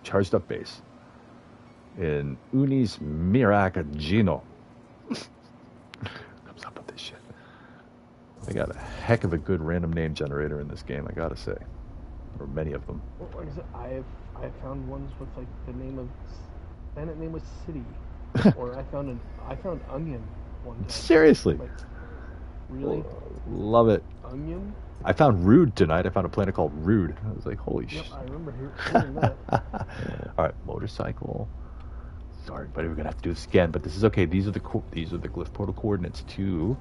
charged up base in Unis Miracagino. Comes up with this shit. They got a heck of a good random name generator in this game, I gotta say. Or many of them.
Well, like I said, I've found ones with like the name of planet name was City, or I found Onion one time.
Seriously?
Like, Really?
Love it.
Onion?
I found Rude tonight. I found a planet called Rude. I was like, holy
Yep,
shit.
I remember hearing that.
All right, motorcycle. Sorry, buddy, we're gonna have to do this again, but this is okay. These are the glyph portal coordinates to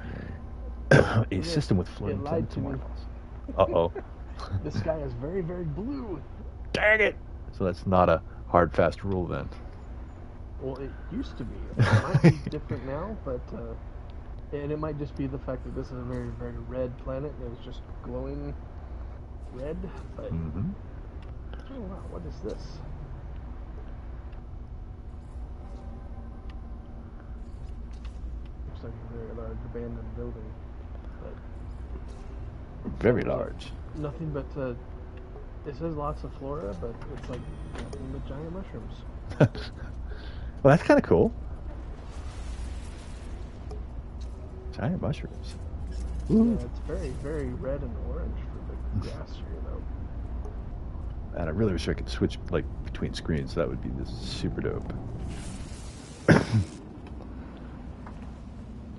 a system with floating
lied
planets
to
and
me.
waterfalls.
The sky is very, very blue.
Dang it! So that's not a hard, fast rule then.
Well, it used to be. It might be different now, but and it might just be the fact that this is a very, very red planet and it's just glowing red. But oh wow, what is this? Looks like a very large abandoned building. But
Very large.
nothing but it says lots of flora, but it's like nothing but giant mushrooms.
Well, that's kind of cool. Giant mushrooms. Ooh.
Yeah, it's very, very red and orange for the grass here, though.
And I really wish I could switch like between screens. That would be super dope.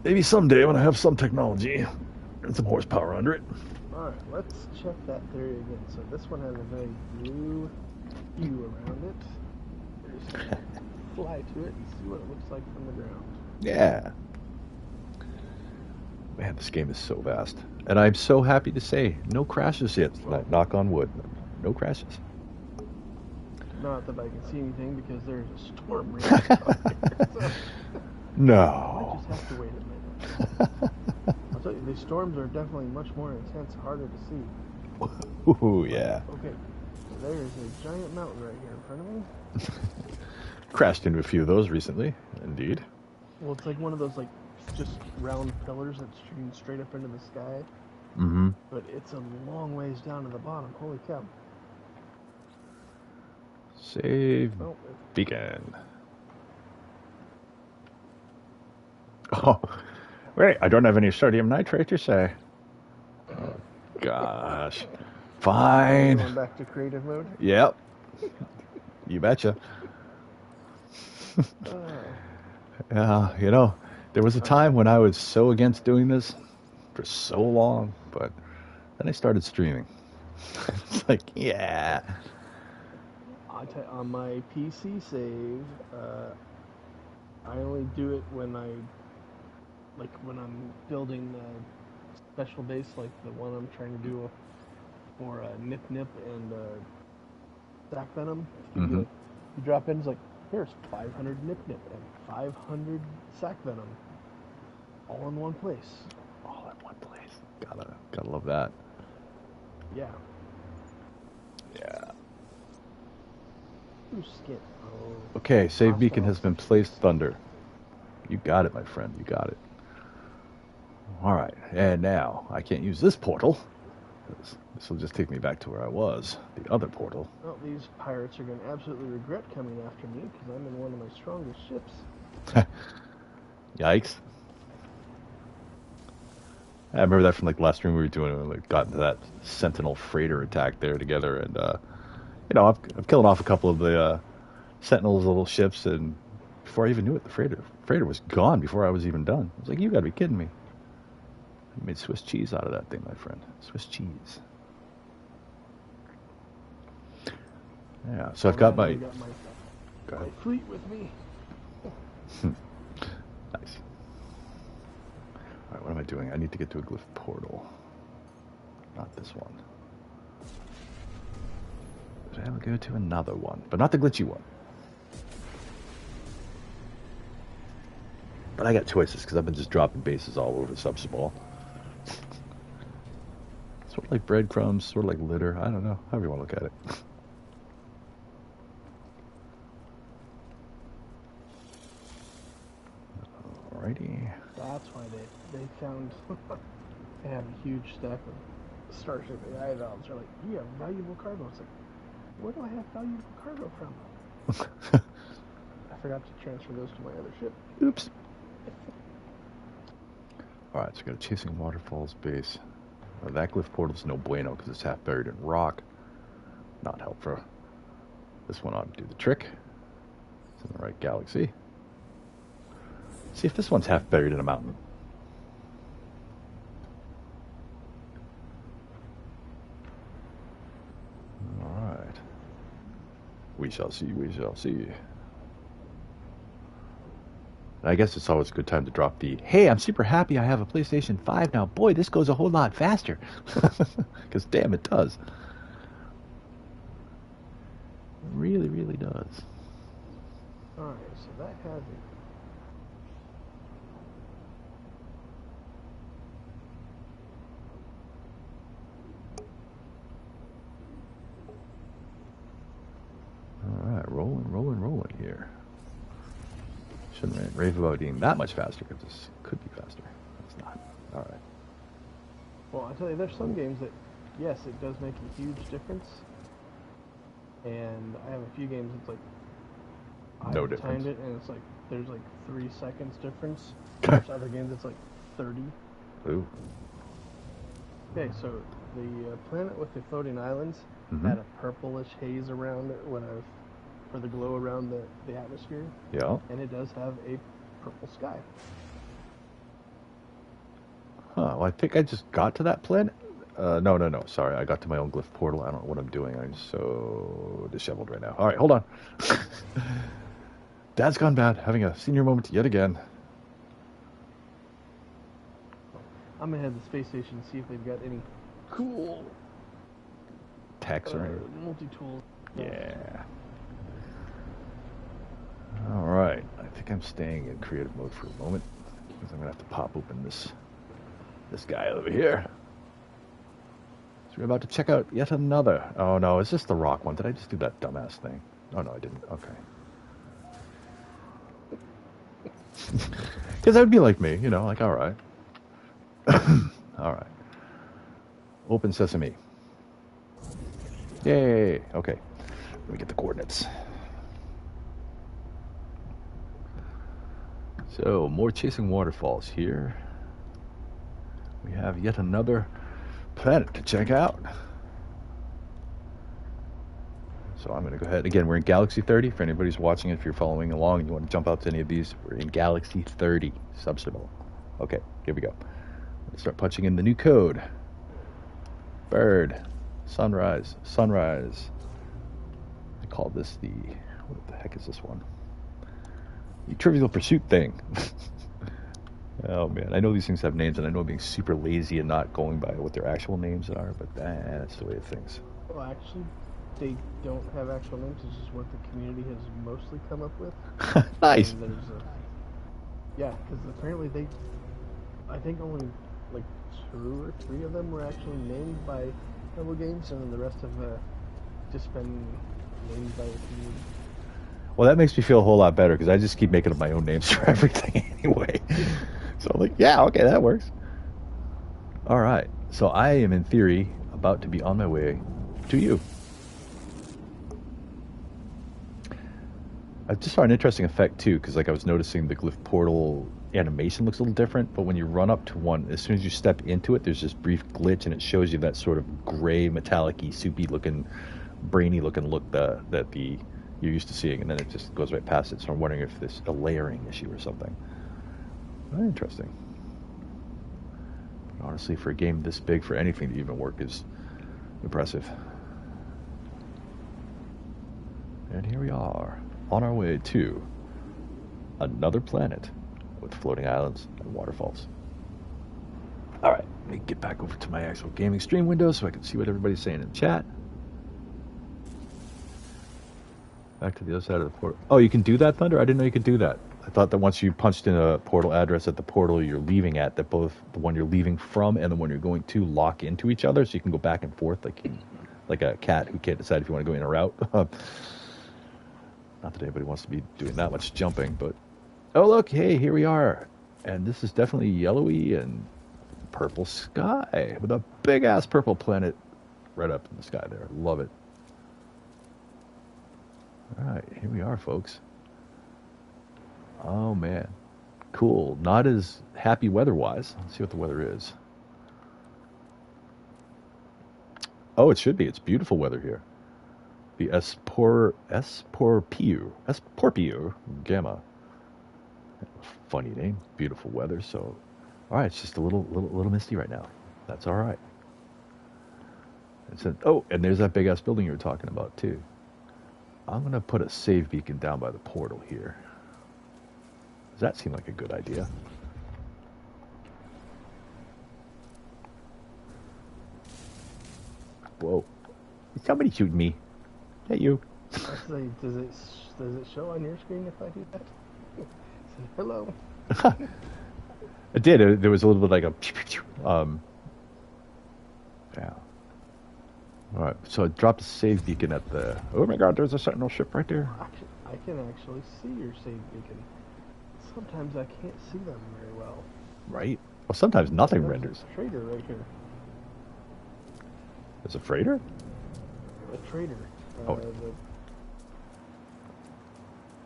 Maybe someday when I have some technology and some horsepower under it.
Alright, let's check that theory again. So this one has a very blue hue around it. Just fly to it and see what it looks like from the ground.
Yeah. Man, this game is so vast. And I'm so happy to say, no crashes yet. Knock on wood. No crashes.
Not that I can see anything because there's a storm raging out there. So
no.
I just have to wait a minute. I'll tell you, these storms are definitely much more intense, harder to see.
Ooh, yeah.
Okay, so there is a giant mountain right here in front of me.
Crashed into a few of those recently, indeed.
Well, it's like one of those like just round pillars that's shooting straight up into the sky.
Mm-hmm.
But it's a long ways down to the bottom. Holy cow.
Save beacon. Oh, wait, I don't have any sodium nitrate, you say? Oh, gosh. Fine.
Going back to creative mode?
Yep. You betcha. Yeah, you know, there was a time when I was so against doing this for so long, but then I started streaming. It's like, yeah.
On my PC save, I only do it when when I'm building a special base, like the one I'm trying to do for Nip Nip and Sack Venom. You drop in, it's like, here's 500 Nip Nip and 500 Sack Venom, all in one place.
All in one place. Gotta love that.
Yeah.
Yeah.
Skip. Oh.
Okay, save beacon has been placed, Thunder. You got it, my friend. You got it. All right, and now I can't use this portal. This will just take me back to where I was, the other portal.
Well, these pirates are going to absolutely regret coming after me because I'm in one of my strongest ships.
Yikes. I remember that from like last stream we were doing when we got into that Sentinel freighter attack there together, and you know, I've killed off a couple of the Sentinel's little ships, and before I even knew it, the freighter was gone before I was even done. I was like, you got to be kidding me. You made Swiss cheese out of that thing, my friend. Swiss cheese. Yeah, so I've got my
fleet with me.
Nice. All right, what am I doing? I need to get to a glyph portal. Not this one. Did I ever go to another one? But not the glitchy one. But I got choices because I've been just dropping bases all over Subsuball. Sort of like breadcrumbs, sort of like litter. I don't know. However you want to look at it. Alrighty.
That's why they found they have a huge stack of Starship AI valves. They're like, you have valuable cargo. It's like, where do I have valuable cargo from? I forgot to transfer those to my other ship.
Oops. Alright, so I got a Chasing Waterfalls base. That glyph portal's no bueno because it's half buried in rock. Not helpful. This one ought to do the trick. It's in the right galaxy. See if this one's half buried in a mountain. We shall see, we shall see. I guess it's always a good time to drop the, hey, I'm super happy I have a PlayStation 5 now. Boy, this goes a whole lot faster. Because damn, it does. It really, really does.
Alright, so that has it.
Alright, rolling here. Shouldn't rave about being that much faster, because this could be faster. It's not. Alright.
Well, I tell you, there's some games that, yes, it does make a huge difference. And I have a few games that's like,
No
I've
difference.
timed it, and it's like, there's like 3 seconds difference. There's other games that's like 30.
Ooh.
Okay, so the planet with the floating islands had a purplish haze around it when I was, for the glow around the atmosphere.
Yeah.
And it does have a purple sky.
Huh, well, I think I just got to that planet. No. Sorry, I got to my own glyph portal. I don't know what I'm doing. I'm so disheveled right now. All right, hold on. Dad's gone bad. Having a senior moment yet again.
I'm gonna head to the space station and see if they've got any cool
Techs or anything.
multi-tool.
Yeah. All right. I think I'm staying in creative mode for a moment because I'm gonna have to pop open this guy over here. So we're about to check out yet another. Oh no, is this the rock one? Did I just do that dumbass thing? Oh no, I didn't. Okay. Because that would be like me, you know, like all right. All right. Open sesame. Yay. Okay. Let me get the coordinates. So, more chasing waterfalls here. We have yet another planet to check out. So I'm going to go ahead. Again, we're in Galaxy 30. For anybody's watching, if you're following along and you want to jump out to any of these, we're in Galaxy 30. Subsymbol. Okay, here we go. Let's start punching in the new code. Bird. Sunrise. Sunrise. I call this the... What the heck is this one? The Trivial Pursuit thing. Oh man, I know these things have names, and I know I'm being super lazy and not going by what their actual names are, but that's the way of things.
Well, actually, they don't have actual names. It's just what the community has mostly come up with.
Nice.
And there's yeah, because apparently I think only like 2 or 3 of them were actually named by Rebel Games, and then the rest have just been named by the community.
Well, that makes me feel a whole lot better because I just keep making up my own names for everything anyway. So I'm like, yeah, okay, that works. All right. So I am, in theory, about to be on my way to you. I just saw an interesting effect, too, because like I was noticing the glyph portal animation looks a little different, but when you run up to one, as soon as you step into it, there's this brief glitch, and it shows you that sort of gray, metallic-y, soupy-looking, brainy-looking look that you're used to seeing, and then it just goes right past it. So I'm wondering if this is a layering issue or something. Very interesting. But honestly, for a game this big, for anything to even work is impressive. And here we are, on our way to another planet with floating islands and waterfalls. All right, let me get back over to my actual gaming stream window so I can see what everybody's saying in the chat. Back to the other side of the portal. Oh, you can do that, Thunder? I didn't know you could do that. I thought that once you punched in a portal address at the portal you're leaving at, that both the one you're leaving from and the one you're going to lock into each other, so you can go back and forth like a cat who can't decide if you want to go in or out. Not that anybody wants to be doing that much jumping, but... Oh, look, hey, here we are. And this is definitely yellowy and purple sky with a big-ass purple planet right up in the sky there. Love it. All right, here we are, folks. Oh, man. Cool. Not as happy weather-wise. Let's see what the weather is. Oh, it should be. It's beautiful weather here. The Esporpiu Gamma. Funny name. Beautiful weather. So, all right, it's just a little misty right now. That's all right. It's oh, and there's that big-ass building you were talking about, too. I'm going to put a save beacon down by the portal here. Does that seem like a good idea? Whoa. Is somebody shooting me? Is that you?
Actually, does it show on your screen if I do that? Say hello.
It did. There was a little bit like a... yeah. All right, so I dropped a save beacon at the... Oh my god, there's a sentinel ship right there.
I can actually see your save beacon. Sometimes I can't see them very well.
Right? Well, sometimes nothing
There's
renders.
a trader right here.
There's a freighter?
A trader.
Oh.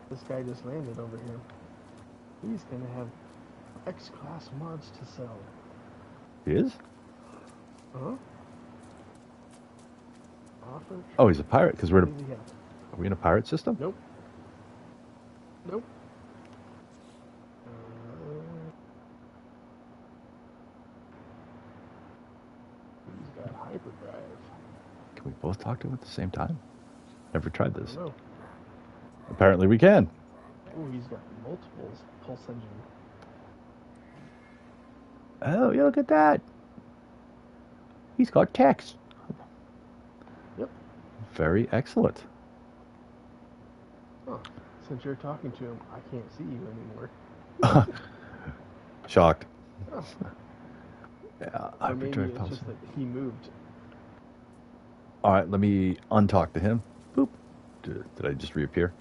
This guy just landed over here. He's going to have X-class mods to sell.
He is?
Huh? Offer.
Oh, he's a pirate, because we're in
Crazy hat.
Are we in a pirate system?
Nope. Nope. He's got hyperdrive.
Can we both talk to him at the same time? Never tried
I
this.
don't know.
Apparently we can.
Oh, he's got multiple pulse engine.
Oh, yeah, look at that. He's got text.
Yep.
Very excellent.
Huh. Since you're talking to him, I can't see you anymore.
Shocked.
Oh.
Yeah,
Or maybe it's just that he moved.
All right, let me untalk to him. Boop. Did I just reappear?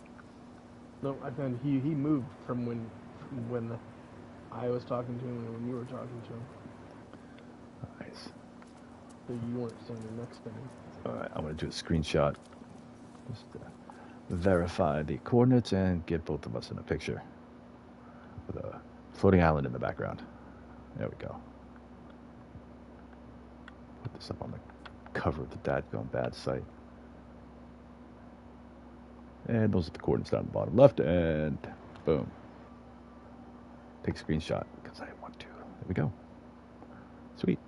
No, I found he moved from when I was talking to him and when you were talking to him.
Nice.
So you weren't standing next to him.
All right, I'm going to do a screenshot. Just verify the coordinates and get both of us in a picture with a floating island in the background. There we go. Put this up on the cover of the Dadgone Bad site. And those are the coordinates down the bottom left, and boom. Take a screenshot because I want to. There we go. Sweet.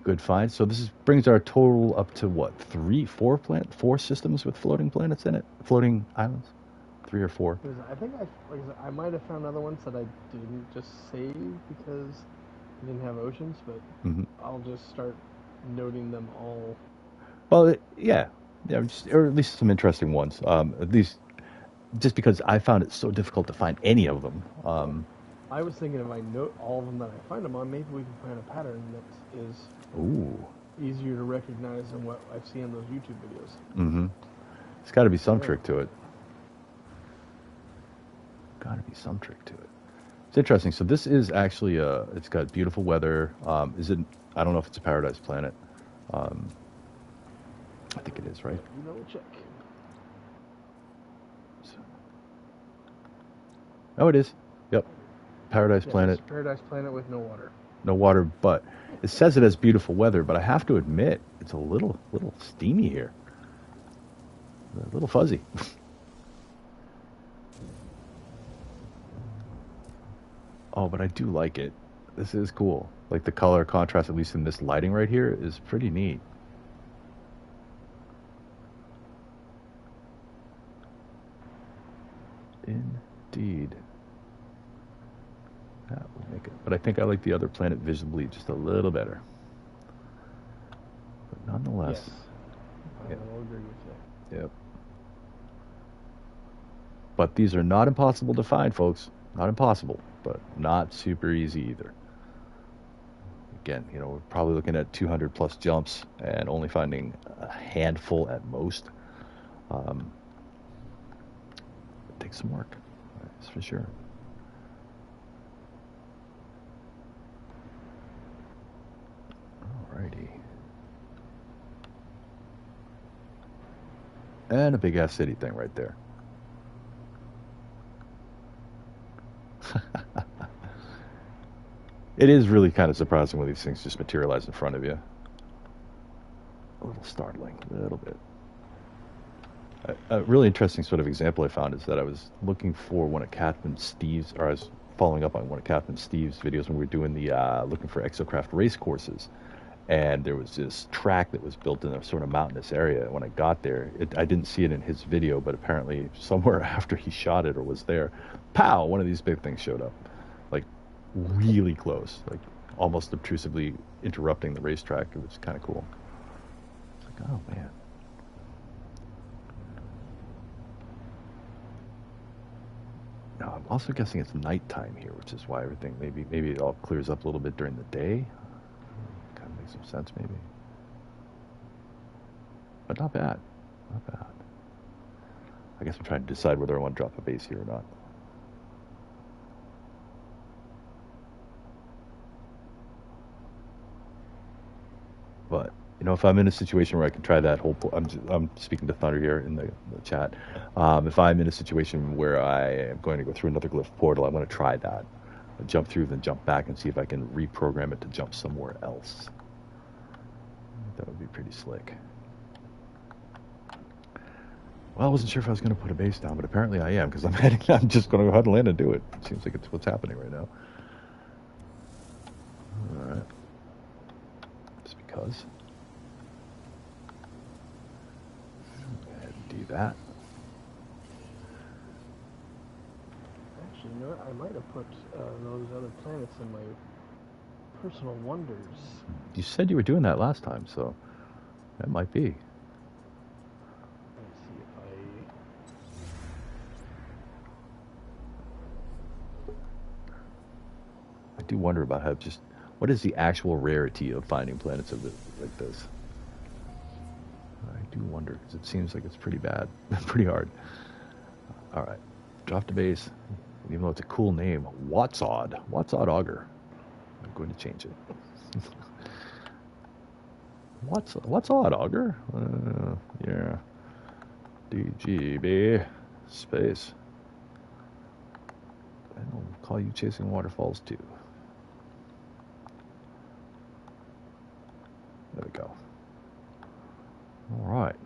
Good find. So this brings our total up to what? 4 systems with floating planets in it? Floating islands? 3 or 4?
I think I might have found other ones that I didn't just save because I didn't have oceans, but I'll just start noting them all.
Well, yeah, or at least some interesting ones. At least just because I found it so difficult to find any of them.
I was thinking if I note all of them that I find them on, maybe we can find a pattern that is easier to recognize than what I've seen in those YouTube videos.
It's got to be some trick to it. Got to be some trick to it. It's interesting. So this is actually it's got beautiful weather. Is it? I don't know if it's a paradise planet. I think it is, right?
You know, check.
Oh, it is. Yep. Paradise planet.
It's paradise planet with no water.
No water, but it says it has beautiful weather, but I have to admit, it's a little steamy here. A little fuzzy. Oh, but I do like it. This is cool. Like the color contrast, at least in this lighting right here, is pretty neat. Indeed. That will make it. But I think I like the other planet visibly just a little better. But nonetheless.
Yes. I will agree with you.
Yep. But these are not impossible to find, folks. Not impossible, but not super easy either. Again, you know, we're probably looking at 200 plus jumps and only finding a handful at most. It takes some work, that's for sure. Alrighty. And a big ass city thing right there. It is really kind of surprising when these things just materialize in front of you. A little startling, a little bit. A really interesting sort of example I found is that I was looking for one of Captain Steve's, or I was following up on one of Captain Steve's videos when we were doing the looking for exocraft race courses. and there was this track that was built in a sort of mountainous area. When I got there, I didn't see it in his video, but apparently somewhere after he shot it or was there, pow, one of these big things showed up, like really close, like almost obtrusively interrupting the racetrack. It was kind of cool. It's like, oh man. Now, I'm also guessing it's nighttime here, which is why everything, maybe it all clears up a little bit during the day. Kind of makes some sense, maybe. But not bad. Not bad. I guess I'm trying to decide whether I want to drop a base here or not. But, you know, if I'm in a situation where I can try that whole... I'm speaking to Thunder here in the chat. If I'm in a situation where I am going to go through another glyph portal, I'm going to try that. I'll jump through, then jump back and see if I can reprogram it to jump somewhere else. That would be pretty slick. Well, I wasn't sure if I was going to put a base down, but apparently I am, because I'm just going to go ahead and land and do it. It seems like it's what's happening right now. All right. Just because. Go ahead and do that.
Actually, you know what? I might have put those other planets in my personal wonders.
You said you were doing that last time, so that might be.
Let me see if
I do wonder about how just what is the actual rarity of finding planets of like this. I do wonder because it seems like it's pretty bad, pretty hard. All right, drop the base. Even though it's a cool name, Watsod Auger. I'm going to change it. What's odd, Auger? Yeah. DGB space. And I'll call you Chasing Waterfalls too. There we go. All right.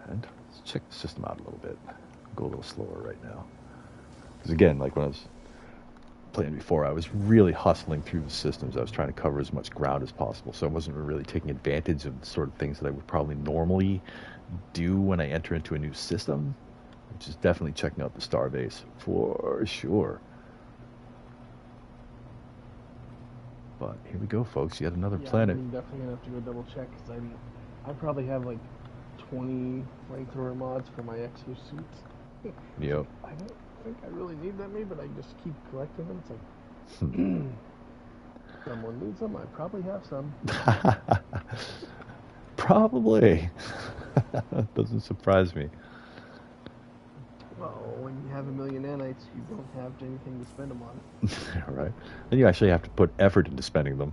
And let's check the system out a little bit. Go a little slower right now. Because again, like when I was playing before, I was really hustling through the systems. I was trying to cover as much ground as possible, so I wasn't really taking advantage of the sort of things that I would probably normally do when I enter into a new system, which is definitely checking out the starbase for sure. But here we go, folks. Yet another planet.
I'm definitely gonna have to go double check because I probably have like 20 flamethrower mods for my exosuits.
Yep.
I don't think I really need that many, but I just keep collecting them. It's like, someone needs them. I probably have some.
Probably. Doesn't surprise me.
Well, when you have a million nanites, you don't have anything to spend them on.
Right. Then you actually have to put effort into spending them.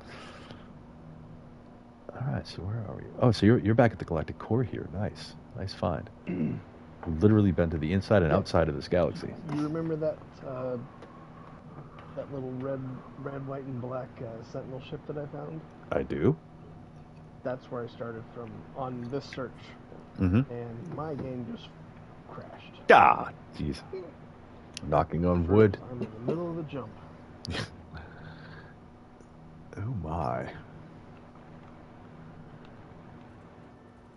All right, so where are we? Oh, so you're back at the Galactic core here. Nice. Nice find. Literally been to the inside and outside of this galaxy.
You remember that that little red, white, and black Sentinel ship that I found?
I do.
That's where I started from on this search.
Mm-hmm.
And my game just crashed.
Ah, jeez. Knocking on wood.
I'm in the middle of the jump.
Oh my.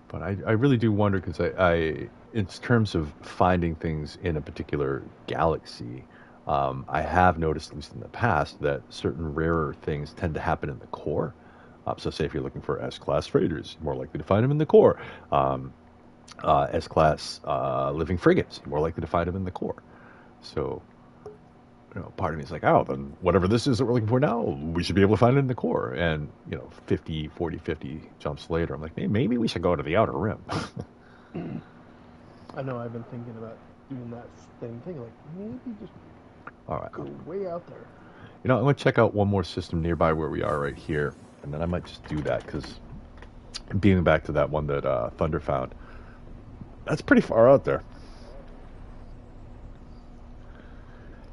But I really do wonder because I in terms of finding things in a particular galaxy, I have noticed, at least in the past, that certain rarer things tend to happen in the core. So say if you're looking for S-class freighters, you're more likely to find them in the core. S-class living frigates, you're more likely to find them in the core. So, you know, part of me is like, oh, then whatever this is that we're looking for now, we should be able to find it in the core. And, you know, 50 jumps later, I'm like, hey, maybe we should go to the outer rim.
I know, I've been thinking about doing that same thing, like, maybe just
All right.
go way out there.
You know, I'm going to check out one more system nearby where we are right here, and then I might just do that, because being back to that one that Thunder found, that's pretty far out there.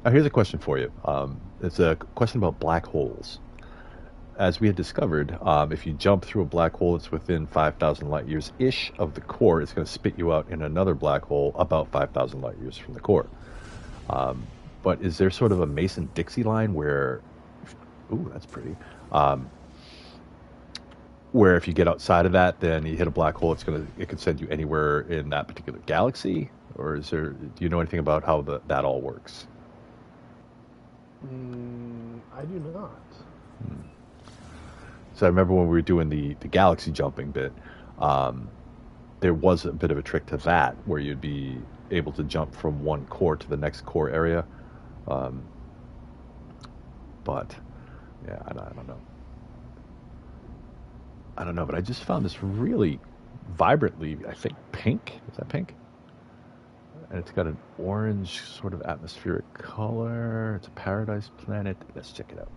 Now, here's a question for you. It's a question about black holes. As we had discovered, if you jump through a black hole that's within 5,000 light years-ish of the core, it's going to spit you out in another black hole about 5,000 light years from the core. but is there sort of a Mason-Dixie line where, ooh, that's pretty, um, where if you get outside of that, then you hit a black hole, it could send you anywhere in that particular galaxy? Or do you know anything about how that all works?
I do not.
So I remember when we were doing the galaxy jumping bit, there was a bit of a trick to that where you'd be able to jump from one core to the next core area. Um, but yeah, I don't know. I don't know, but I just found this really vibrantly, I think, pink. Is that pink? And it's got an orange sort of atmospheric color. It's a paradise planet. Let's check it out.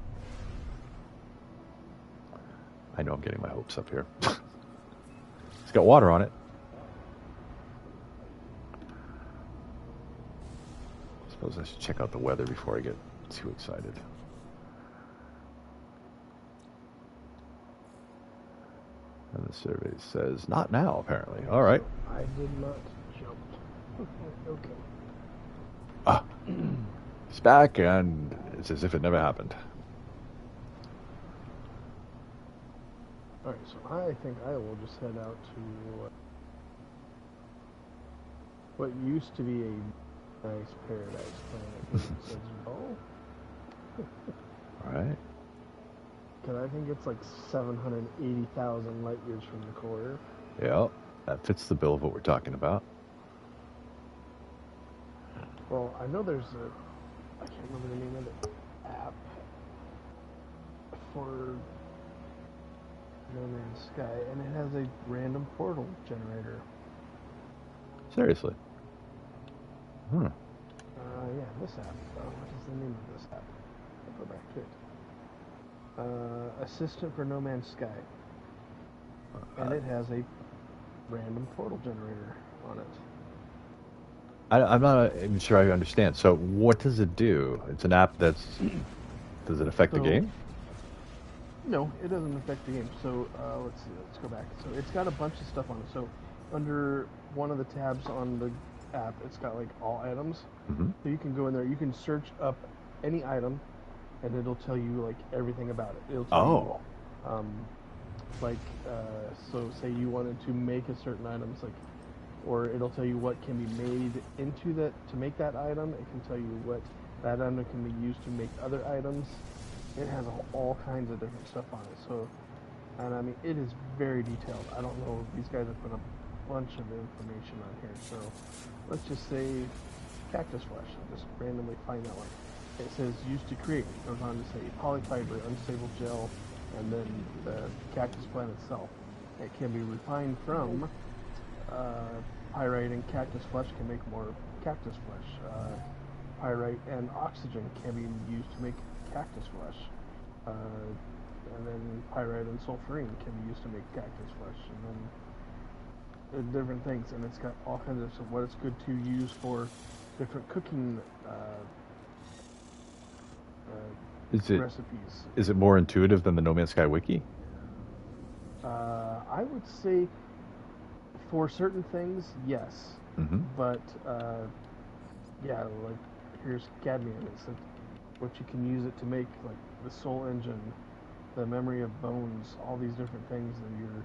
I know I'm getting my hopes up here. It's got water on it. I suppose I should check out the weather before I get too excited. And the survey says, not now, apparently. All right.
I did not jump. Okay.
Ah, it's back, and it's as if it never happened.
Alright, so I think I will just head out to what used to be a nice paradise planet. It says,
All right.
because I think it's like 780,000 light years from the core.
Yeah, that fits the bill of what we're talking about.
Well, I know there's I can't remember the name of the app for No Man's Sky, and it has a random portal generator.
Seriously.
Yeah, this app. What is the name of this app? I'll go back to it. Assistant for No Man's Sky. And it has a random portal generator on it.
I'm not even sure I understand. So what does it do? It's an app does it affect the game?
No, it doesn't affect the game. So let's see, let's go back. So it's got a bunch of stuff on it. So under one of the tabs on the app, it's got like all items.
Mm-hmm.
So you can go in there, you can search up any item, and it'll tell you like everything about it. It'll tell you, so say you wanted to make a certain item, it's like, or it'll tell you what can be made into that to make that item. It can tell you what that item can be used to make other items. It has all kinds of different stuff on it. So, and I mean, it is very detailed. I don't know if these guys have put a bunch of information on here. So, let's just say cactus flesh. I'll just randomly find that one. It says used to create. It goes on to say polyfiber, unstable gel, and then the cactus plant itself. It can be refined from pyrite and cactus flesh can make more cactus flesh. Pyrite and oxygen can be used to make cactus flesh. And then pyrite and sulfurine can be used to make cactus flesh. And then different things. And it's got all kinds of stuff. What it's good to use for different cooking recipes.
Is it more intuitive than the No Man's Sky wiki?
I would say for certain things, yes.
Mm-hmm.
But yeah, like here's cadmium. It's like what you can use it to make, like the soul engine, the memory of bones, all these different things that you're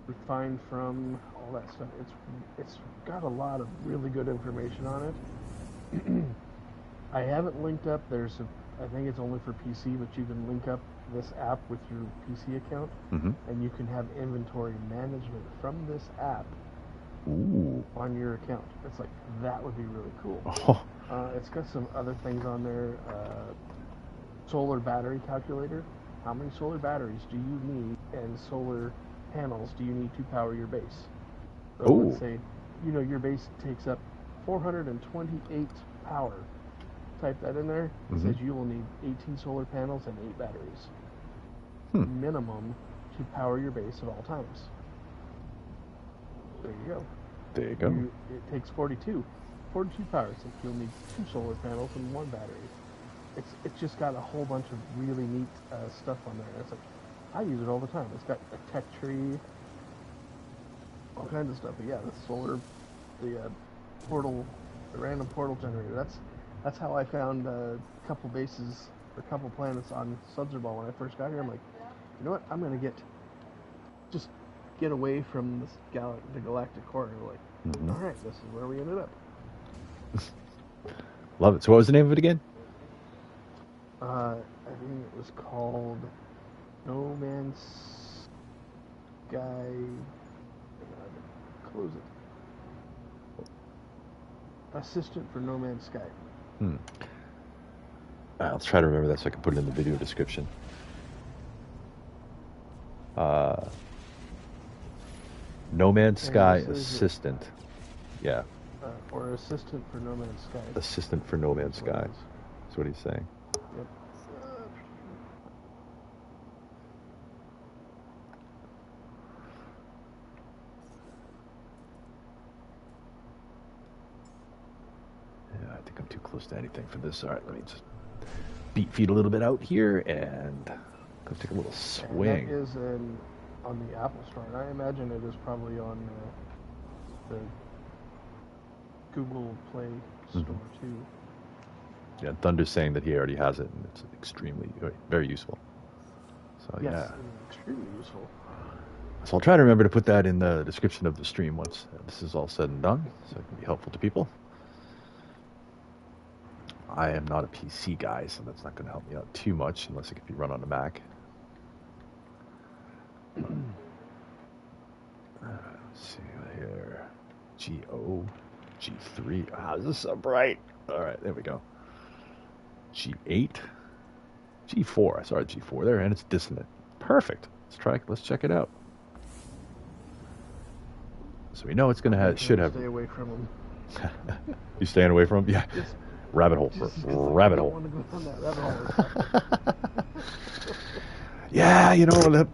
refined from, all that stuff. It's got a lot of really good information on it. I haven't linked up. I think it's only for PC, but you can link up this app with your PC account,
mm-hmm.
and you can have inventory management from this app on your account. It's like, that would be really cool.
Oh.
It's got some other things on there. Solar battery calculator. How many solar batteries do you need, and solar panels do you need to power your base? So let's say, your base takes up 428 power. Type that in there. It
Mm-hmm.
says you will need 18 solar panels and 8 batteries. Minimum to power your base at all times. There you go.
There you go.
It takes 42 power. So you'll need 2 solar panels and 1 battery. It's just got a whole bunch of really neat stuff on there. It's like, I use it all the time. It's got a tech tree, all kinds of stuff. But yeah, the random portal generator. That's how I found a couple bases, a couple planets on Subzerbal when I first got here. I'm like, you know what? I'm gonna just get away from the galactic core. Like,
Mm-hmm.
all right, this is where we ended up.
Love it. So what was the name of it again?
I think it was called No Man's Sky. Close it. Assistant for No Man's Sky.
Hmm. Let's try to remember that so I can put it in the video description. No Man's Sky Assistant. Yeah.
Or Assistant for No Man's Sky.
Assistant for No Man's Sky. That's what he's saying.
Yep.
Yeah, I think I'm too close to anything for this. All right, let me just beat feet a little bit out here and go take a little swing.
And that is on the Apple Store. And I imagine it is probably on the Google Play Store too.
Yeah, Thunder's saying that he already has it, and it's extremely, very useful. So
yes,
yeah,
extremely useful.
So I'll try to remember to put that in the description of the stream once this is all said and done, so it can be helpful to people. I am not a PC guy, so that's not going to help me out too much unless it can be run on a Mac. Let's see here. G0, G3. Ah, this is so bright. All right, there we go. G8, G4. I saw a G4 there, and it's dissonant. Perfect. Let's check it out. So we know it's going to have. Should have.
Stay away from them.
You staying away from them? Yeah. Rabbit hole. Rabbit hole.
I don't want to go down that rabbit hole.
Yeah,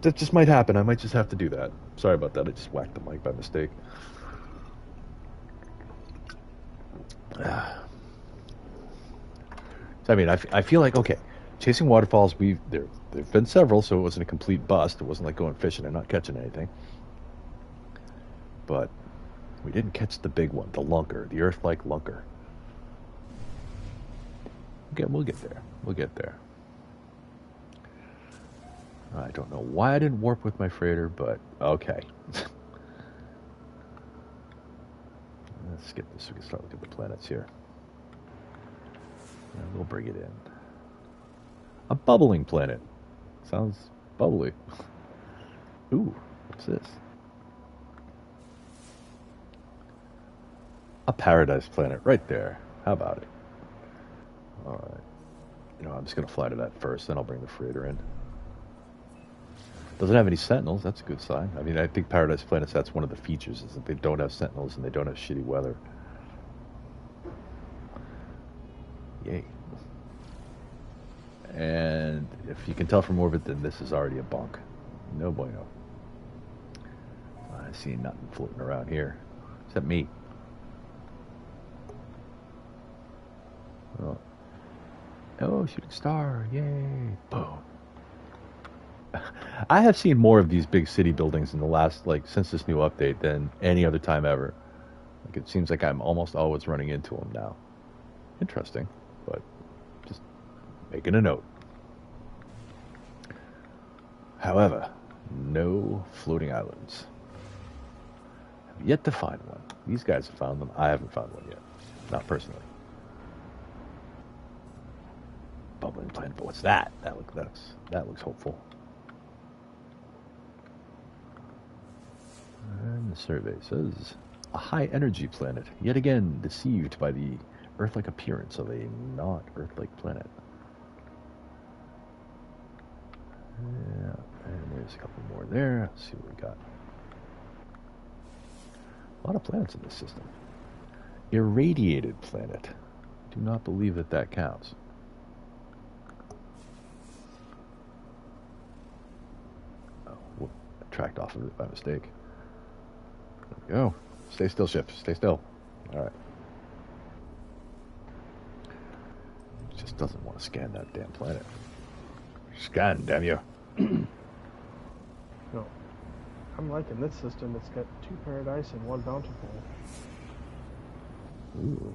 that just might happen. I might just have to do that. Sorry about that. I just whacked the mic by mistake. So, I mean, I feel like, okay, chasing waterfalls, there've been several, so it wasn't a complete bust. It wasn't like going fishing and not catching anything. But we didn't catch the big one, the lunker, the Earth-like lunker. Okay, we'll get there. We'll get there. I don't know why I didn't warp with my freighter, but okay. Let's skip this so we can start looking at the planets here. And we'll bring it in. A bubbling planet. Sounds bubbly. Ooh, what's this? A paradise planet right there. How about it? All right. I'm just going to fly to that first, then I'll bring the freighter in. Doesn't have any sentinels. That's a good sign. I mean, I think paradise planets, that's one of the features, is that they don't have sentinels and they don't have shitty weather. Yay. And if you can tell from orbit, then this is already a bunk. No bueno. I see nothing floating around here, except me. Oh, shooting star. Yay. Boom. I have seen more of these big city buildings in the last, since this new update than any other time ever. It seems like I'm almost always running into them now. Interesting, but just making a note. However, no floating islands. Have yet to find one. These guys have found them. I haven't found one yet. Not personally. Bubbling planet, but what's that? That looks hopeful. And the survey says, a high-energy planet, yet again deceived by the Earth-like appearance of a not Earth-like planet. Yeah, and there's a couple more there. Let's see what we got. A lot of planets in this system. Irradiated planet. Do not believe that counts. Oh, whoop, I tracked off of it by mistake. There we go. Stay still, ship. Stay still. All right. It just doesn't want to scan that damn planet. Scan, damn you.
No. I'm liking this system. It's got 2 paradise and 1 bountiful.
Ooh.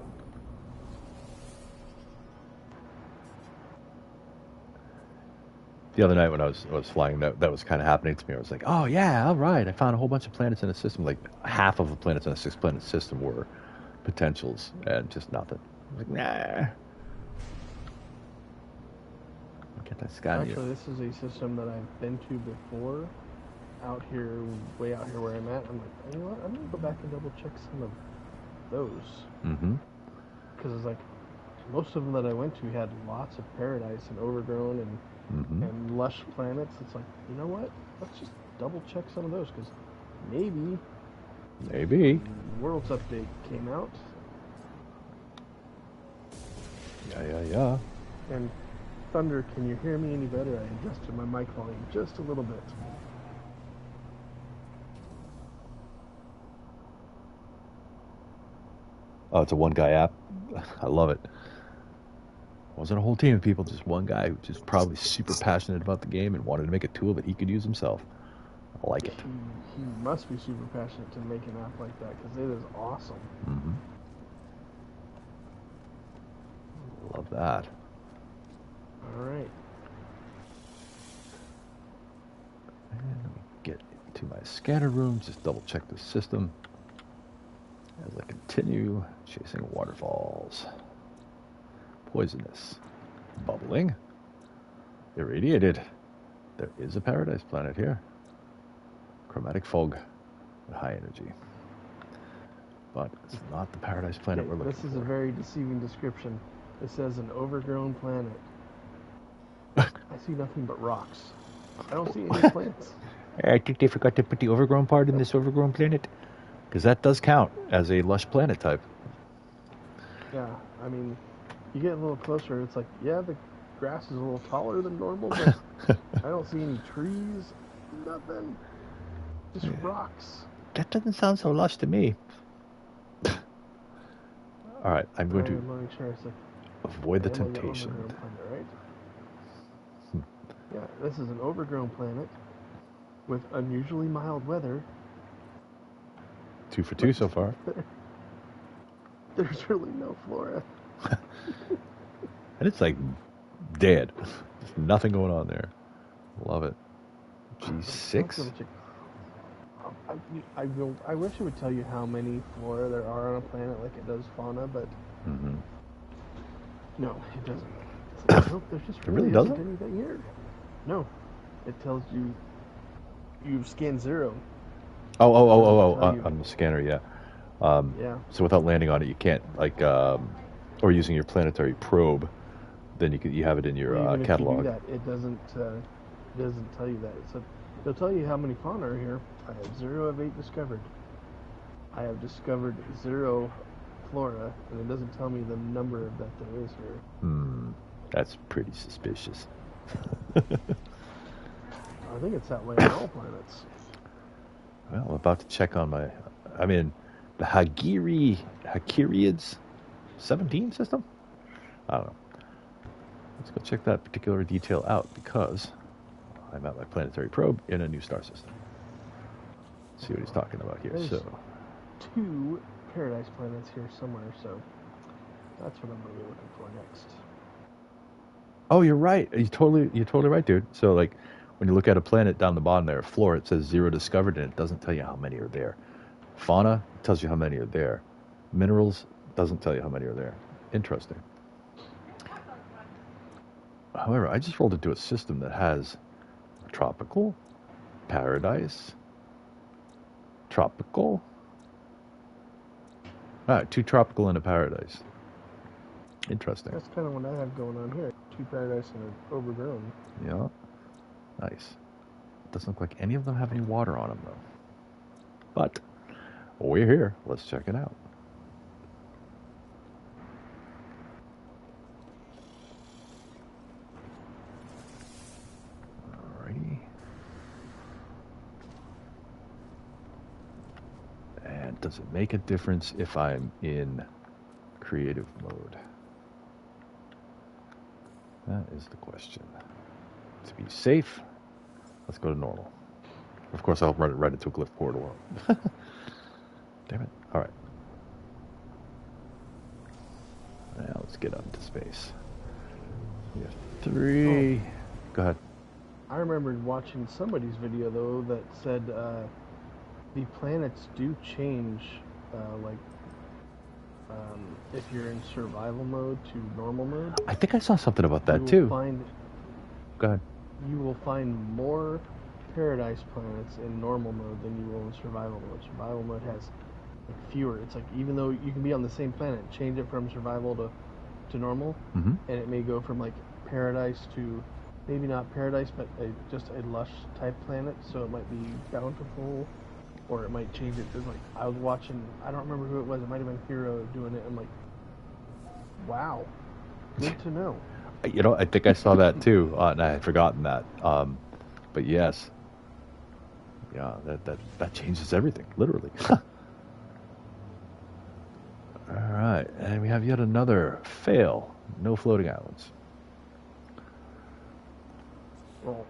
The other night when I was flying, that was kind of happening to me. I was like, oh yeah, all right, I found a whole bunch of planets in a system. Like half of the planets in a 6-planet system were potentials, and just nothing. I was like, nah. Get that sky.
Actually, this is a system that I've been to before. Out here, way out here where I'm at. I'm like, you know what? I'm gonna go back and double check some of those.
Mm-hmm.
Because it's like most of them that I went to had lots of paradise and overgrown and lush planets. It's like, you know what? Let's just double check some of those because maybe Worlds Update came out.
Yeah.
And Thunder, can you hear me any better? I adjusted my mic volume just a little bit.
Oh, it's a one-guy app. I love it. Wasn't a whole team of people, just one guy who just probably super passionate about the game and wanted to make a tool that he could use himself. I like it.
He must be super passionate to make an app like that because it is awesome.
Mm-hmm. Love that.
All right.
And let me get to my scanner room, just double check the system as I continue chasing waterfalls. Poisonous. Bubbling. Irradiated. There is a paradise planet here. Chromatic fog at high energy. But it's not the paradise planet we're looking for.
This is a very deceiving description. It says an overgrown planet. I see nothing but rocks. I don't see any plants.
I think they forgot to put the overgrown part in this overgrown planet. Because that does count as a lush planet type.
Yeah, I mean, you get a little closer, it's like, yeah, the grass is a little taller than normal, but I don't see any trees, nothing. Just rocks.
That doesn't sound so lush to me. All right, I'm going to avoid the temptation.
Planet, right? Yeah, this is an overgrown planet with unusually mild weather.
2 for 2 so far.
There's really no flora.
And it's like dead. There's nothing going on there. Love it. G6?
I wish it would tell you how many flora there are on a planet like it does fauna, but no, it doesn't. Nope, there's just really isn't anything here. No, it tells you you've scanned 0.
On the scanner, yeah.
Yeah.
So without landing on it, you can't, like, or using your planetary probe, then you have it in your catalog.
If you do that, it doesn't tell you that. It'll tell you how many fauna are here. I have 0 of 8 discovered. I have discovered 0 flora, and it doesn't tell me the number that there is here.
That's pretty suspicious.
I think it's that way on all planets.
Well, I'm about to check on the Hagirids 17 system? I don't know. Let's go check that particular detail out because I'm at my planetary probe in a new star system. Let's see what he's talking about here.
There's 2 paradise planets here somewhere, so that's what I'm going to be looking for next.
Oh, you're right. You're totally right, dude. So, like, when you look at a planet down the bottom there, flora, it says 0 discovered, and it doesn't tell you how many are there. Fauna tells you how many are there. Minerals doesn't tell you how many are there. Interesting. However, I just rolled into a system that has tropical, paradise, tropical. 2 tropical and a paradise. Interesting.
That's kind of what I have going on here. 2 paradise and an overgrown.
Yeah. Nice. Doesn't look like any of them have any water on them, though. But we're here. Let's check it out. Alrighty. And does it make a difference if I'm in creative mode? That is the question. To be safe, let's go to normal. Of course, I'll run it right into a glyph portal. Damn it. All right. Now let's get up into space. We have 3. Go ahead.
remembered watching somebody's video though that said the planets do change, like if you're in survival mode to normal mode.
I think I saw something about that too. Go ahead.
You will find more paradise planets in normal mode than you will in survival mode. Survival mode has like fewer. It's like even though you can be on the same planet, change it from survival to normal,
Mm-hmm.
and it may go from like paradise to maybe not paradise, but just a lush type planet. So it might be bountiful, or it might change it to like I was watching. I don't remember who it was. It might have been Hero doing it. I'm like, wow, good to know.
You know, I think I saw that too, and I had forgotten that. But yes, yeah, that changes everything, literally. All right, and we have yet another fail. No floating islands.
Well,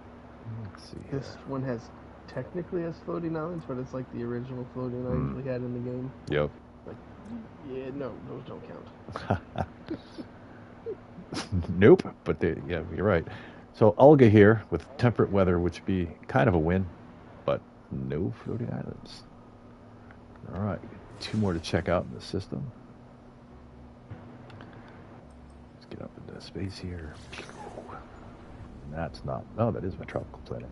Let's see.
this one technically has floating islands, but it's like the original floating islands we had in the game.
Yep.
Like, yeah, no, those don't count.
Nope, but yeah, you're right. So Ulga here with temperate weather, which would be kind of a win, but no floating islands. All right, 2 more to check out in the system. Let's get up into space here. That's not. Oh, that is my tropical planet.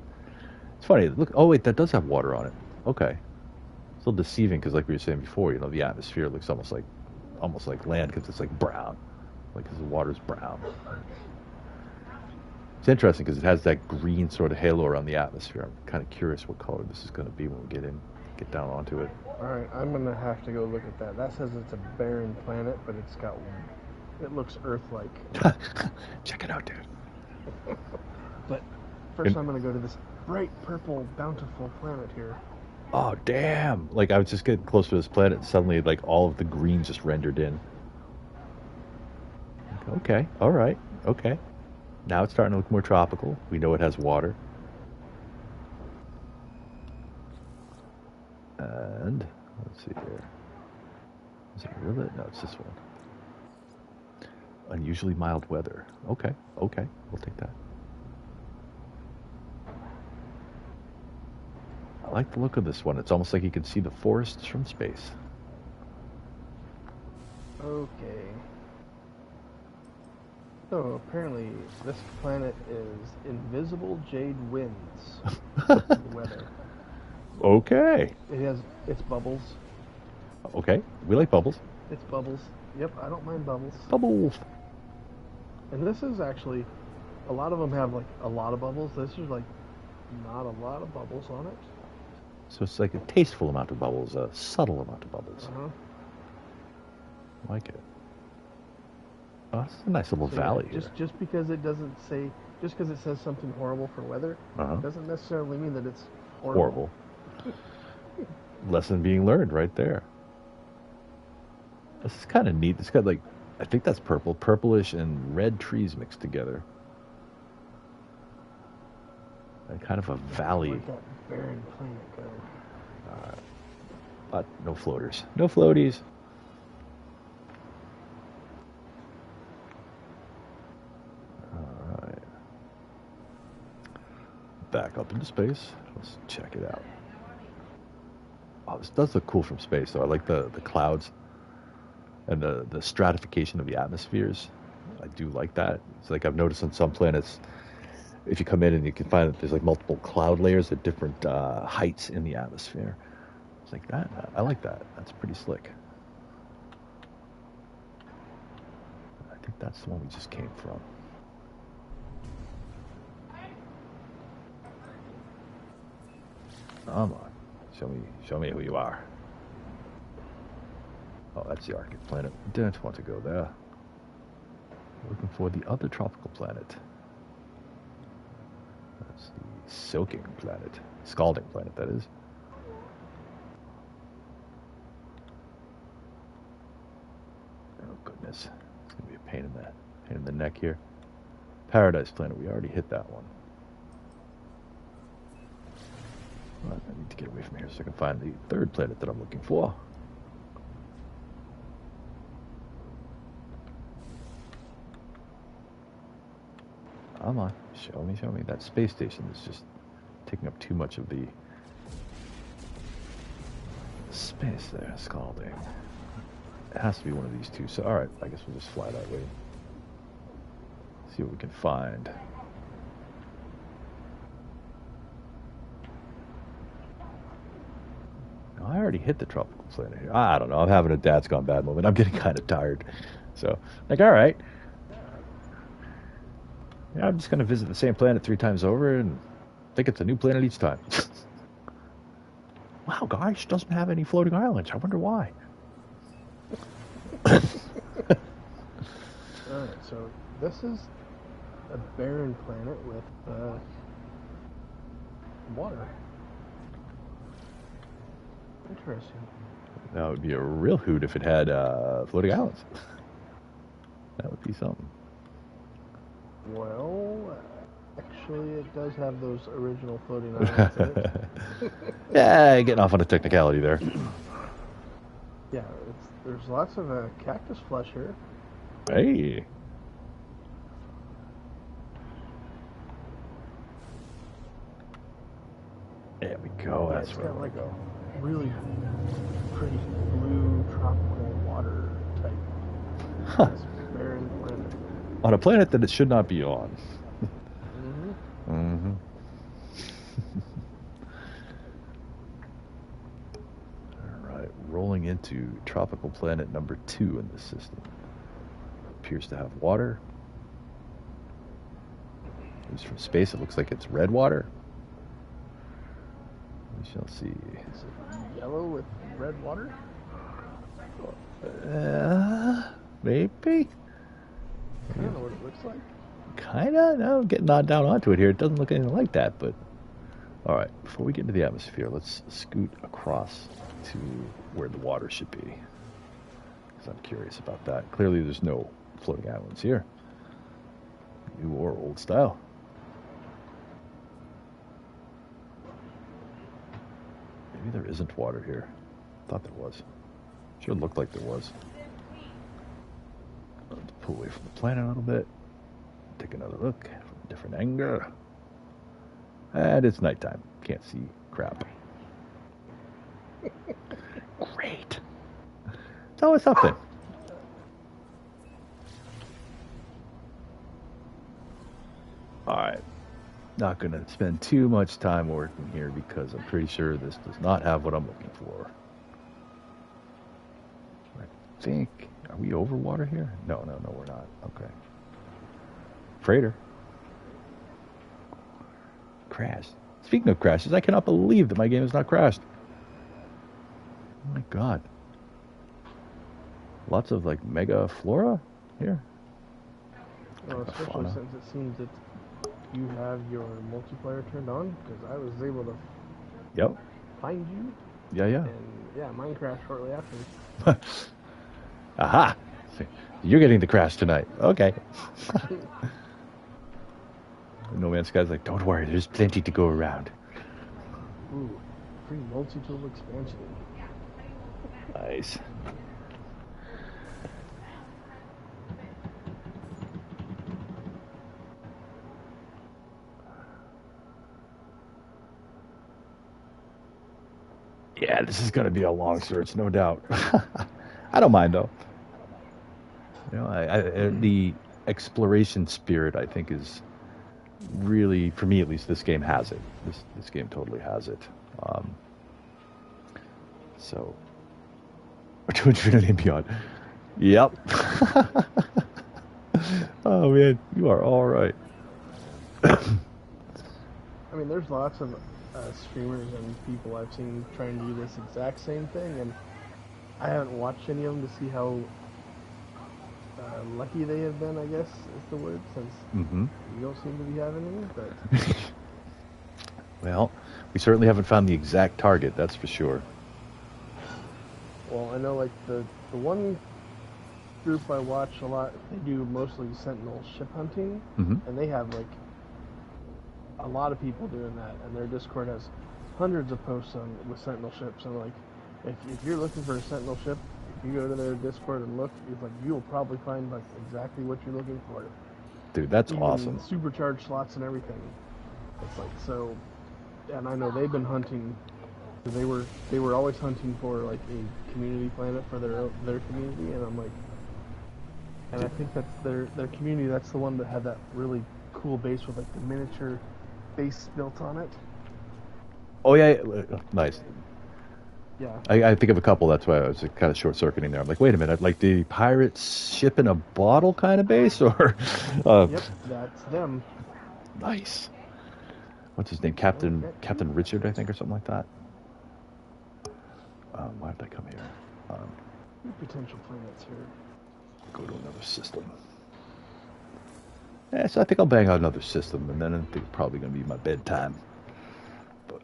It's funny. Look. Oh wait, that does have water on it. Okay. It's a little deceiving because, like we were saying before, you know, the atmosphere looks almost like land because it's like brown, like because the water's brown. It's interesting because it has that green sort of halo around the atmosphere. I'm kind of curious what color this is going to be when we get down onto it.
All right, I'm gonna have to go look at that. That says it's a barren planet, but it looks Earth-like.
Check it out, dude.
But first, I'm gonna go to this bright purple, bountiful planet here.
Oh damn! Like I was just getting close to this planet, and suddenly like all of the green just rendered in. Okay, all right, okay. Now it's starting to look more tropical. We know it has water. And let's see here. Is it really? No, it's this one. Unusually mild weather. Okay, okay, we'll take that. I like the look of this one. It's almost like you can see the forests from space.
Okay. So apparently this planet is invisible jade winds. Weather.
Okay.
It's bubbles.
Okay, we like bubbles.
It's bubbles. Yep, I don't mind bubbles.
Bubbles.
And this is actually, a lot of them have like a lot of bubbles. This is like not a lot of bubbles on it.
So it's like a tasteful amount of bubbles, a subtle amount of bubbles.
Uh-huh.
I like it. Oh, it's a nice little valley here.
Just because it doesn't say, just because it says something horrible for weather, doesn't necessarily mean that it's horrible.
Lesson being learned right there. This is kind of neat. It's got like, I think that's purplish and red trees mixed together. And kind of a valley.
Where'd that barren planet go?
But no floaters. No floaties. Alright. Back up into space. Let's check it out. Oh, this does look cool from space, though. I like the clouds and the stratification of the atmospheres. I do like that. It's like I've noticed on some planets, if you come in and you can find that there's like multiple cloud layers at different heights in the atmosphere. It's like that. I like that. That's pretty slick. I think that's the one we just came from. Come on. Show me who you are. Oh, that's the Arctic planet. Don't want to go there. Looking for the other tropical planet. That's the soaking planet. Scalding planet, that is. Oh, goodness. It's going to be a pain in the neck here. Paradise planet. We already hit that one. Well, I need to get away from here so I can find the third planet that I'm looking for. Come on, show me, show me. That space station is just taking up too much of the space there, Scalding. It has to be one of these two. So, alright, I guess we'll just fly that way. See what we can find. Now, I already hit the tropical planet here. I don't know. I'm having a dad's gone bad moment. I'm getting kind of tired. So, like, alright. Yeah, I'm just going to visit the same planet 3 times over and think it's a new planet each time. Wow, gosh, doesn't have any floating islands. I wonder why.
Alright, so this is a barren planet with water. Interesting.
That would be a real hoot if it had floating islands. That would be something.
Well, actually, it does have those original floating islands in it.
Yeah, getting off on a technicality there.
Yeah, there's lots of cactus flesh here.
Hey. There we go. That's where I want to go.
Really pretty blue tropical water type.
Huh.
This barren planet.
On a planet that it should not be on.
Mm-hmm.
Mm-hmm. All right, rolling into tropical planet number 2 in the system. Appears to have water. At least from space, it looks like it's red water. We shall see.
Is it yellow with red water?
Maybe.
I don't know what it looks like.
Kinda. No, getting down onto it here. It doesn't look anything like that, but all right. Before we get into the atmosphere, let's scoot across to where the water should be, because I'm curious about that. Clearly, there's no floating islands here, new or old style. Maybe there isn't water here. Thought there was. Sure looked like there was. Let's pull away from the planet a little bit. Take another look from a different angle. And it's nighttime. Can't see crap. Great. It's always something. Alright. Not going to spend too much time working here because I'm pretty sure this does not have what I'm looking for. I think... Are we over water here? No, we're not. Okay. Freighter. Crashed. Speaking of crashes, I cannot believe that my game has not crashed. Oh my god. Lots of, like, mega flora here.
Well, especially since it seems that you have your multiplayer turned on, because I was able to find you.
Yeah.
And yeah, mine crashed shortly after.
Aha! You're getting the crash tonight. Okay. No Man's Sky's like, don't worry, there's plenty to go around.
Ooh, free multi-tool expansion.
Nice. Yeah, this is going to be a long search, no doubt. I don't mind, though. You know, the exploration spirit, I think, is really, for me at least, this game has it. This game totally has it. So, 200 million beyond. Yep. Oh, man, you are all right.
I mean, there's lots of streamers and people I've seen trying to do this exact same thing, and I haven't watched any of them to see how lucky they have been, I guess is the word, since you don't seem to be having any, but...
Well, we certainly haven't found the exact target, that's for sure.
Well, I know, like, the one group I watch a lot, they do mostly Sentinel ship hunting, and they have, like, a lot of people doing that, and their Discord has hundreds of posts on with Sentinel ships, and, like, if you're looking for a Sentinel ship, if you go to their Discord and look, it's like, you'll probably find, like, exactly what you're looking for.
Dude, that's
even
awesome.
supercharged slots and everything. It's like so, and I know they've been hunting. They were always hunting for like a community planet for their community, and I'm like, and I think that's their community. That's the one that had that really cool base with like the miniature base built on it.
Oh yeah, nice.
Yeah.
I think of a couple. That's why I was kind of short circuiting there. I'm like, wait a minute, like the pirates ship in a bottle kind of base, or
Yep, that's them.
nice. What's his name?
Okay.
Captain Richard, I think, or something like that. Why did I come here?
Potential planets here.
Go to another system. Yeah, so I think I'll bang out another system, and then I think it's probably going to be my bedtime. But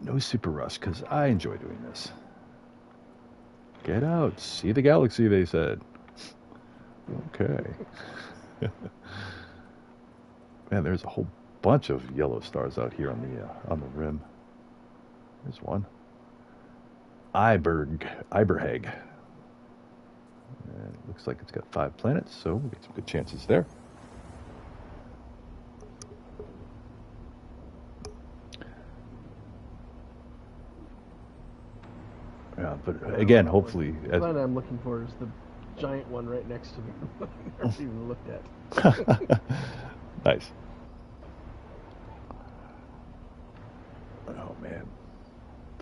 no super rush, because I enjoy doing this. Get out, see the galaxy, they said. Okay. Man, there's a whole bunch of yellow stars out here on the rim. There's one. Iberheg. And it looks like it's got 5 planets, so we'll get some good chances there. Yeah, but again, hopefully...
The planet I'm looking for is the giant one right next to me. I've never even looked at.
Nice. Oh, man.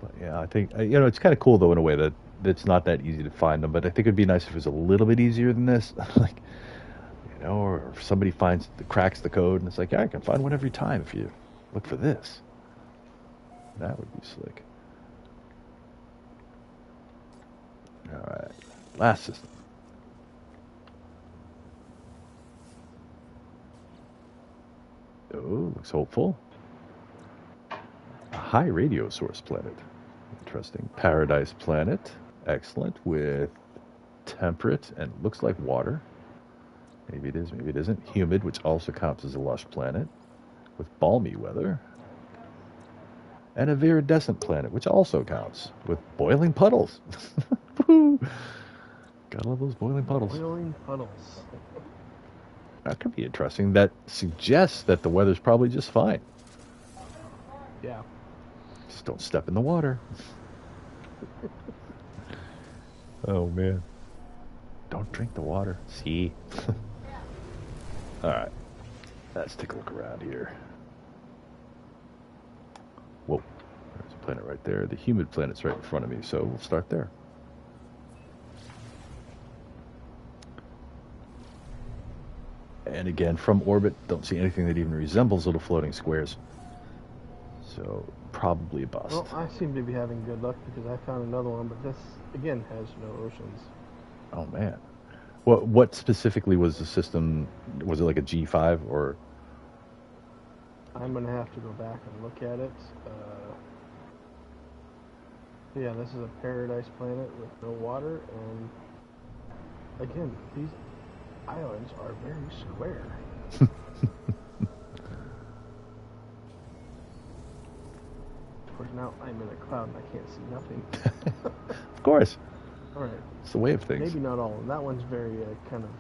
But yeah, I think, it's kind of cool, though, in a way that it's not that easy to find them, but I think it'd be nice if it was a little bit easier than this. Like, or if somebody cracks the code, and it's like, yeah, I can find one every time if you look for this. That would be slick. All right, last system. Oh, looks hopeful. A high radio source planet. Interesting. Paradise planet. Excellent. With temperate and looks like water. Maybe it is, maybe it isn't. Humid, which also counts as a lush planet. With balmy weather. And a viridescent planet, which also counts. With boiling puddles. Gotta love those boiling puddles.
Boiling puddles.
That could be interesting. That suggests that the weather's probably just fine.
Yeah.
Just don't step in the water. Oh, man. Don't drink the water. See? All right. Let's take a look around here. Whoa. There's a planet right there. The humid planet's right in front of me, so we'll start there. And again, from orbit, don't see anything that even resembles little floating squares. So, probably a bust.
Well, I seem to be having good luck because I found another one, but this, again, has no oceans.
Oh, man. What specifically was the system? Was it like a G5 or?
I'm going to have to go back and look at it. Yeah, this is a paradise planet with no water, and again, these islands are very square. Of course, now I'm in a cloud and I can't see nothing.
Of course.
All right.
It's the way of things.
Maybe not all of them. That one's very kind of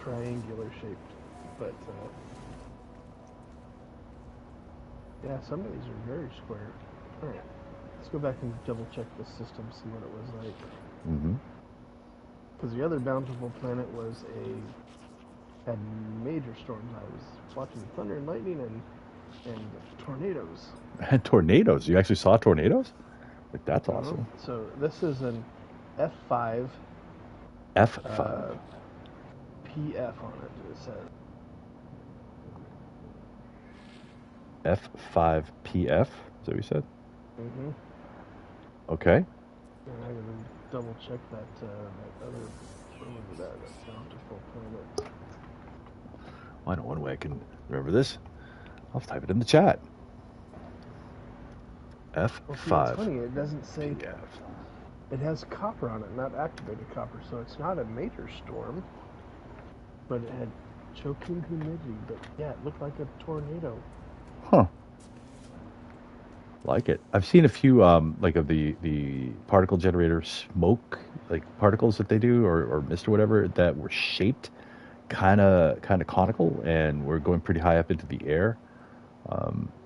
triangular shaped, but yeah, some of these are very square. All right. Let's go back and double check the system, see what it was like.
Mm-hmm.
Because the other bountiful planet had major storms. I was watching thunder and lightning and tornadoes.
And tornadoes? You actually saw tornadoes? Like, that's awesome.
So this is an F5.
F5.
PF on it. It says
F5PF? Is that what you said?
Mm-hmm.
Okay.
And I gotta double check that other that bountiful planet.
Well, I know one way I can remember this. I'll type it in the chat. F5.
Well, see, it's funny. It doesn't say.
PF.
It has copper on it, not activated copper, so it's not a major storm. But it had choking humidity. But yeah, it looked like a tornado.
Huh. Like it. I've seen a few like of the particle generator smoke, like particles that they do, or mist or whatever, that were shaped kind of conical, and we're going pretty high up into the air.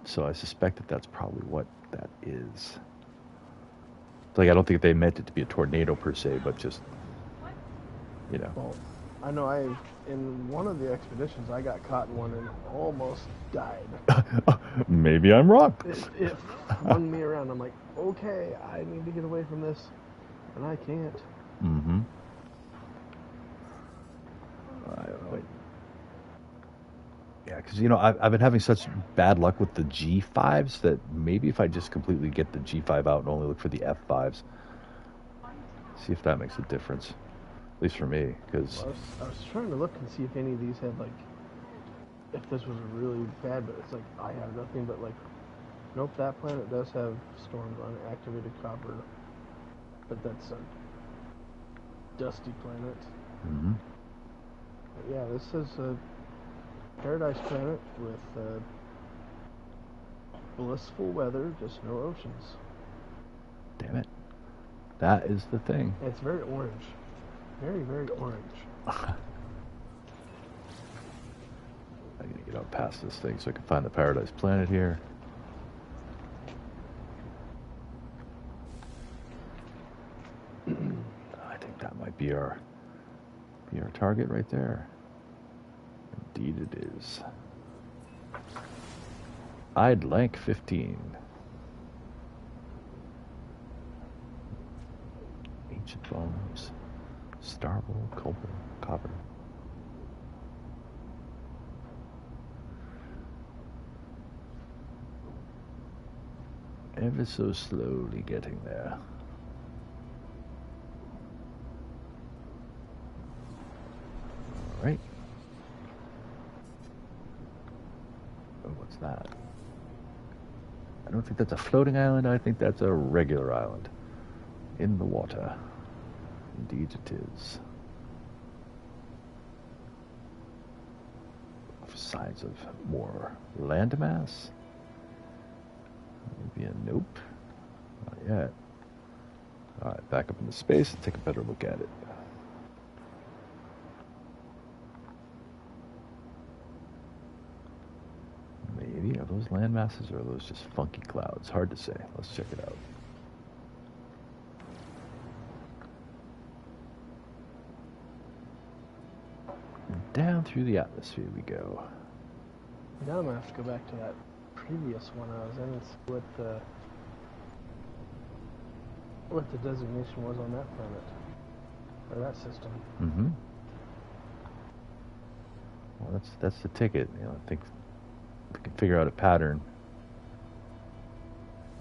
So I suspect that that's probably what that is. Like, I don't think they meant it to be a tornado per se, but just, you know.
Well, I know in one of the expeditions, I got caught in one and almost died.
Maybe I'm wrong.
It flung me around. I'm like, okay, I need to get away from this, and I can't.
Mm-hmm. Yeah, because, I've been having such bad luck with the G5s that maybe if I just completely get the G5 out and only look for the F5s, see if that makes a difference. At least for me, because...
Well, I was trying to look and see if any of these had, like, if this was really bad, but it's like, I have nothing but, like, nope, that planet does have storms on it, activated copper, but that's a dusty planet.
Mm-hmm.
But yeah, this is a paradise planet with blissful weather, just no oceans.
Damn it. That is the thing.
It's very orange. Very, very orange.
I'm going to get out past this thing so I can find the paradise planet here. I think that might be our target right there. Indeed it is. I'd like 15. Ancient bones. Starbowl, copper. Ever so slowly getting there. All right. Oh, what's that? I don't think that's a floating island. I think that's a regular island in the water. Indeed it is. Signs of more landmass. Maybe a nope. Not yet. Alright, back up into space and take a better look at it. Maybe. Are those landmasses or are those just funky clouds? Hard to say. Let's check it out. Down through the atmosphere we go.
Now I'm going to have to go back to that previous one I was in and see what the designation was on that planet. Or that system.
Mm-hmm. Well, that's the ticket. I think if we can figure out a pattern,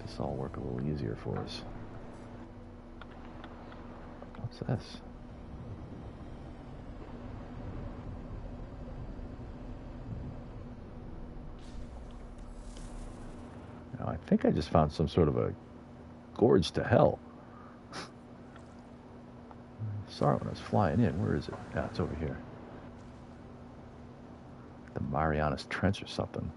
this will all work a little easier for us. What's this? Now, I think I just found some sort of a gorge to hell. Saw it when I was flying in. Where is it? Yeah, it's over here. The Marianas Trench or something.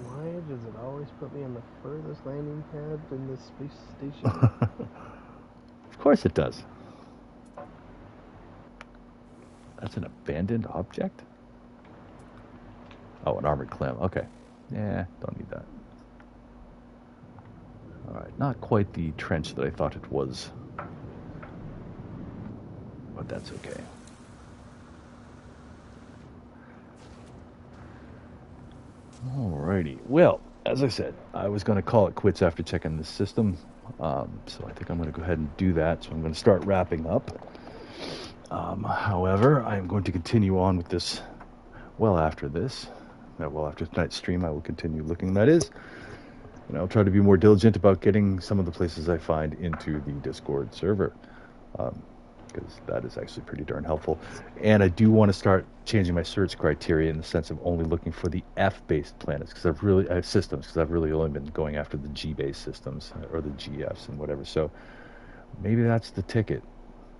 Why does it always put me on the furthest landing pad in this space station?
Of course it does. That's an abandoned object? Oh, an armored clam. Okay. Yeah, don't need that. Alright, not quite the trench that I thought it was. But that's okay. Alrighty. Well, as I said, I was going to call it quits after checking the system. So I think I'm going to go ahead and do that. So I'm going to start wrapping up. However, I'm going to continue on with this well after this. Well, after tonight's stream, I will continue looking, that is. And I'll try to be more diligent about getting some of the places I find into the Discord server. Because that is actually pretty darn helpful. And I do want to start changing my search criteria in the sense of only looking for the F-based planets, because I've really only been going after the G-based systems, or the GFs and whatever. So maybe that's the ticket,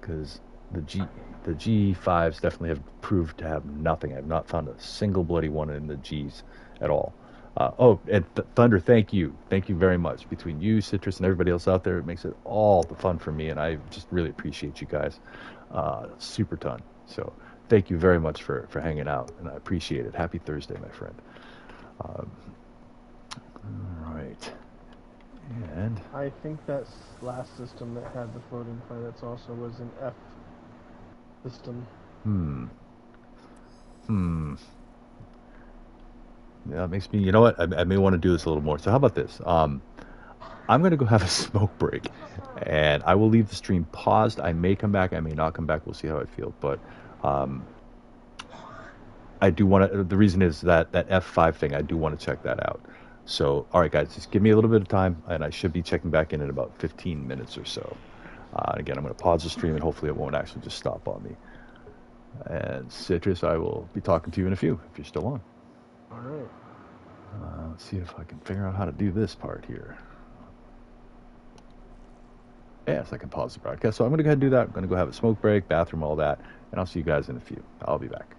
because the G5s definitely have proved to have nothing. I've not found a single bloody one in the Gs at all. Oh, and Thunder, thank you very much. Between you, Citrus, and everybody else out there, it makes it all the fun for me, and I just really appreciate you guys, super ton. So thank you very much for hanging out, and I appreciate it. Happy Thursday, my friend. Um, all right, and
I think that last system that had the floating planets also was an F system.
hmm, hmm. Yeah, it makes me. You know what? I may want to do this a little more. So how about this? I'm gonna go have a smoke break, and I will leave the stream paused. I may come back. I may not come back. We'll see how I feel. But um, I do want to. The reason is that F5 thing. I do want to check that out. So, all right, guys, just give me a little bit of time, and I should be checking back in about 15 minutes or so. Again, I'm going to pause the stream, and hopefully, it won't actually just stop on me. And Citrus, I will be talking to you in a few if you're still on.
All right.
Let's see if I can figure out how to do this part here. Yes, I can pause the broadcast. So I'm going to go ahead and do that. I'm going to go have a smoke break, bathroom, all that, and I'll see you guys in a few. I'll be back.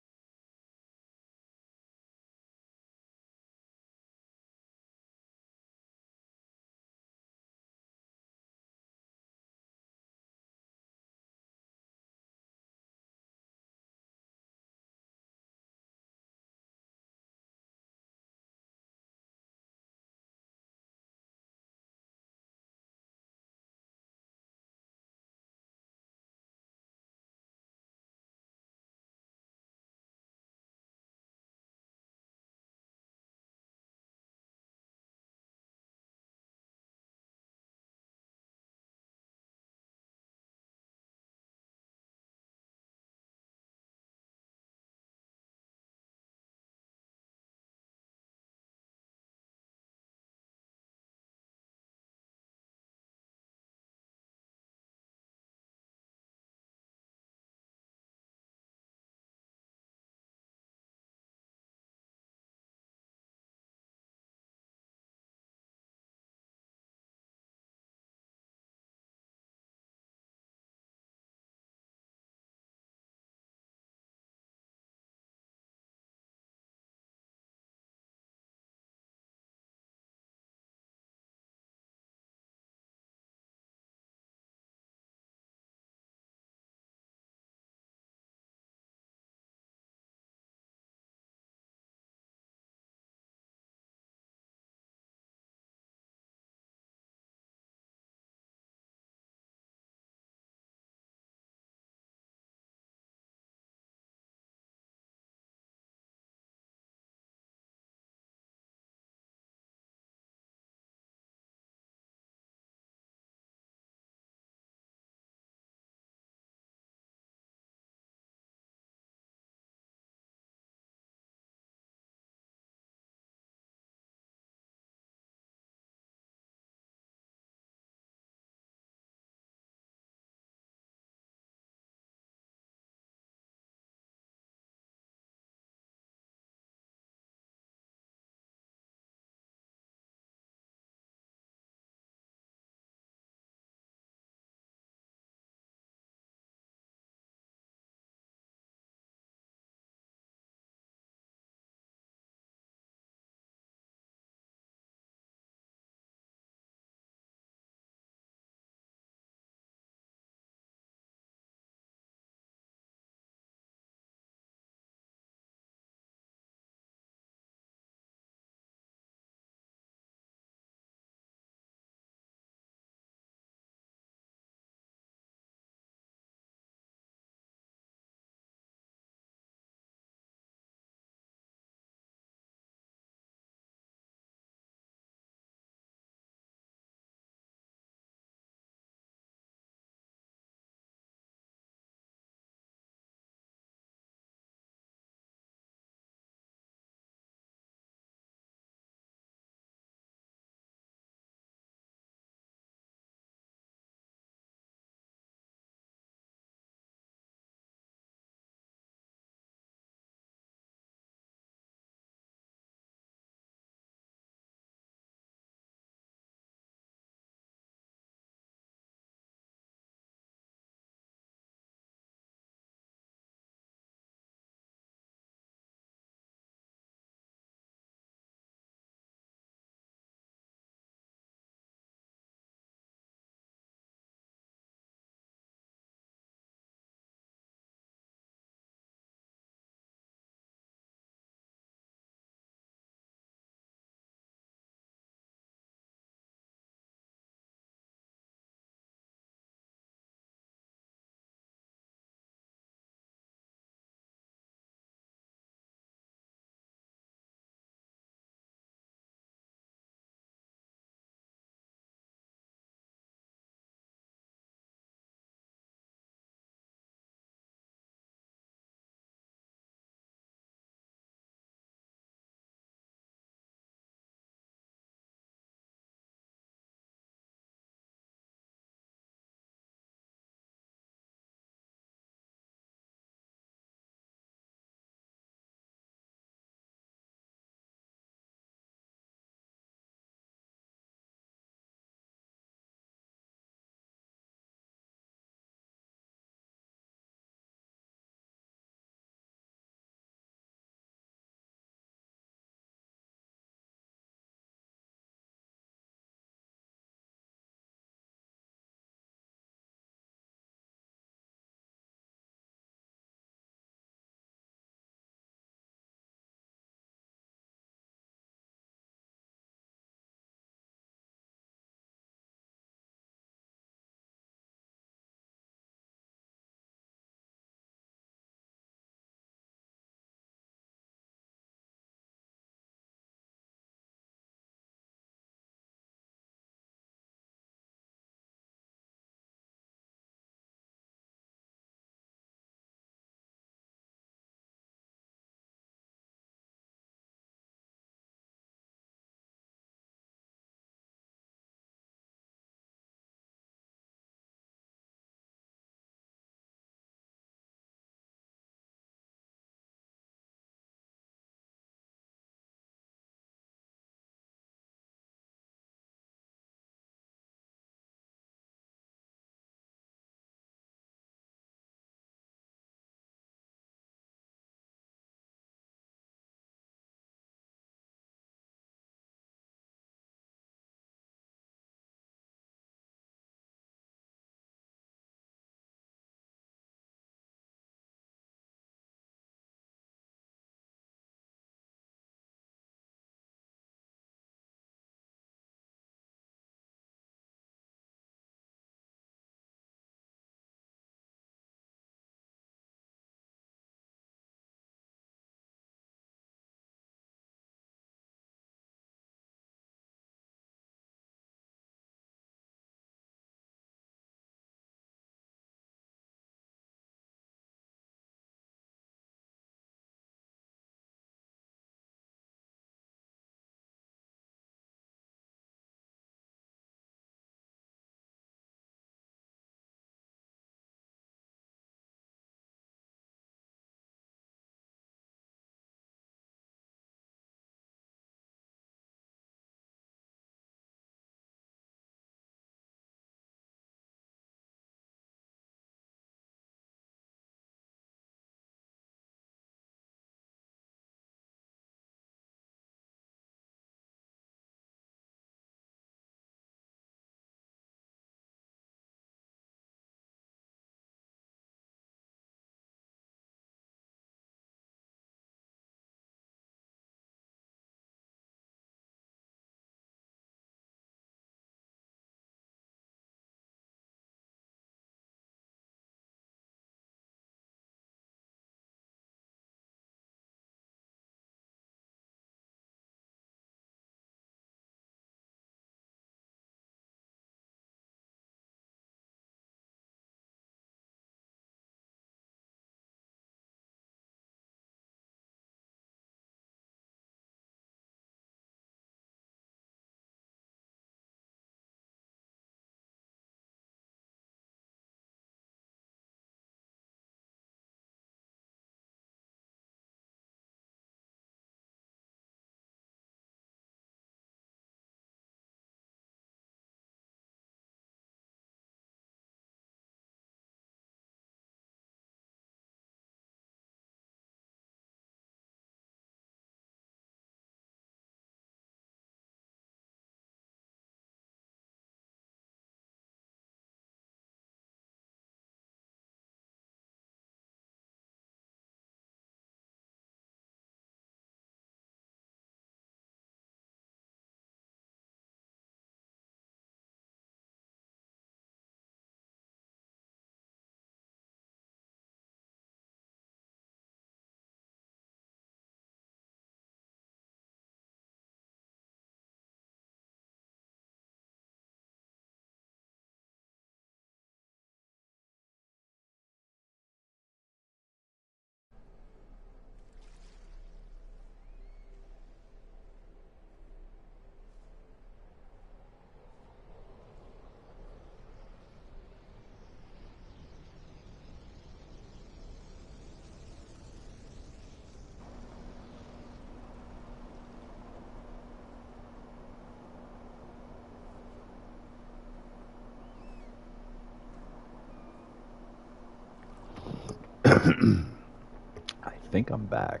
I think I'm back.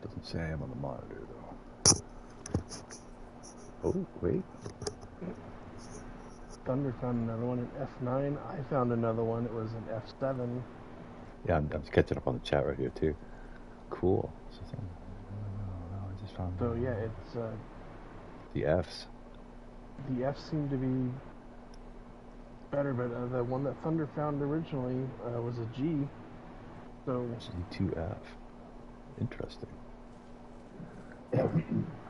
Doesn't say I am on the monitor though. Oh, wait.
Thunder found another one in F9. I found another one. It was in F7.
Yeah, I'm catching up on the chat right here too. Cool. I just found
So yeah, it's
the Fs.
the F seemed to be better, but the one that Thunder found originally was a G. So
G2F. Interesting.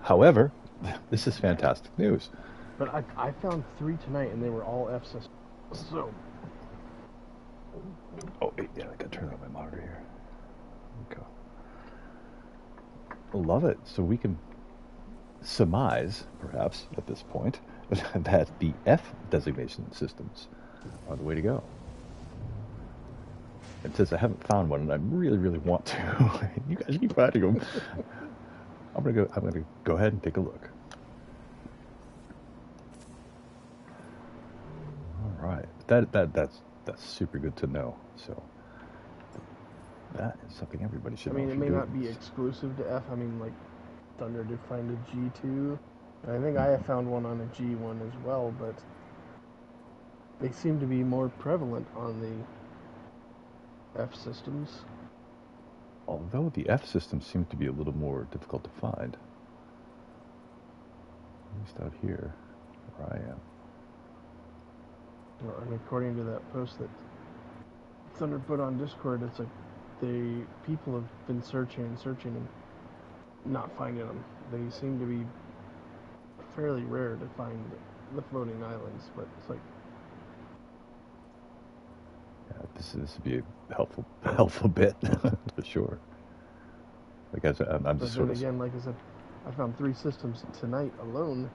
However, this is fantastic news.
But I found 3 tonight, and they were all F systems. So.
Oh, wait, yeah, I gotta turn on my monitor here. There we go. Love it. So we can surmise, perhaps, at this point, that the F designation systems are the way to go. And since I haven't found one, and I really, really want to, you guys keep finding them. I'm gonna go ahead and take a look. All right, that's super good to know. So that is something everybody should know.
I mean, it may not be exclusive to F. I mean, like Thunder did find a G2. I think I have found one on a G1 as well, but they seem to be more prevalent on the F systems.
Although the F systems seem to be a little more difficult to find. At least out here, where I am.
Well, and according to that post that Thunder put on Discord, it's like people have been searching and not finding them. They seem to be fairly rare to find the floating islands, but it's like,
yeah, this would be a helpful bit for sure. Like I'm just sort of.
Again, like I said, I found 3 systems tonight alone.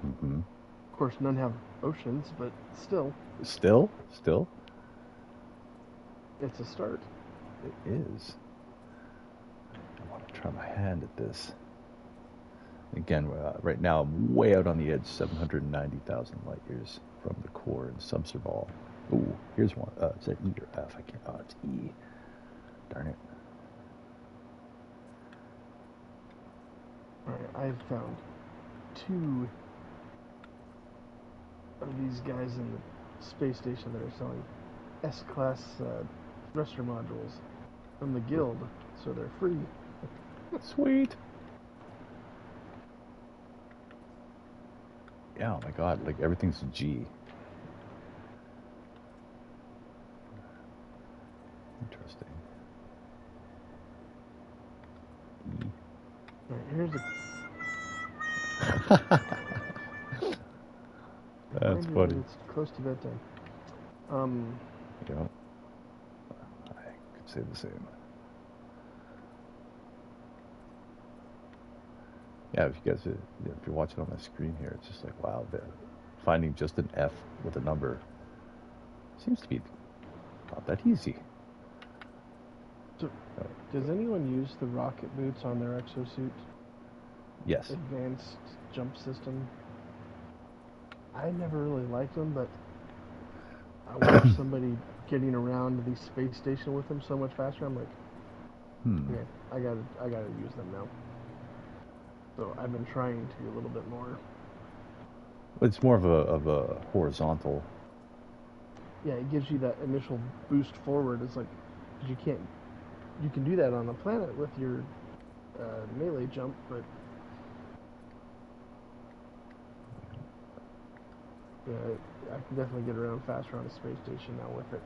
Mm-hmm.
Of course, none have oceans, but still.
Still.
It's a start.
It is. I want to try my hand at this. Again, right now I'm way out on the edge, 790,000 light years from the core in Subserball. Ooh, here's one. Is that E or F? I can't. Oh, it's E. Darn it.
Alright, I've found 2 of these guys in the space station that are selling S-class thruster modules from the guild, so they're free.
Sweet. Yeah, oh my god, like everything's G. Interesting. E.
Alright, here's a...
That's funny.
It's close to bedtime.
You know, I could say the same. Yeah, if you guys, if you're watching on my screen here, it's just like, wow, finding just an F with a number seems to be not that easy.
So, does anyone use the rocket boots on their exosuit?
Yes.
Advanced jump system. I never really liked them, but I watched somebody getting around the space station with them so much faster. I'm like, okay, I gotta use them now. So I've been trying to a little bit more.
It's more of a horizontal.
Yeah, it gives you that initial boost forward. It's like, you can do that on a planet with your melee jump, but yeah, I can definitely get around faster on a space station now with it.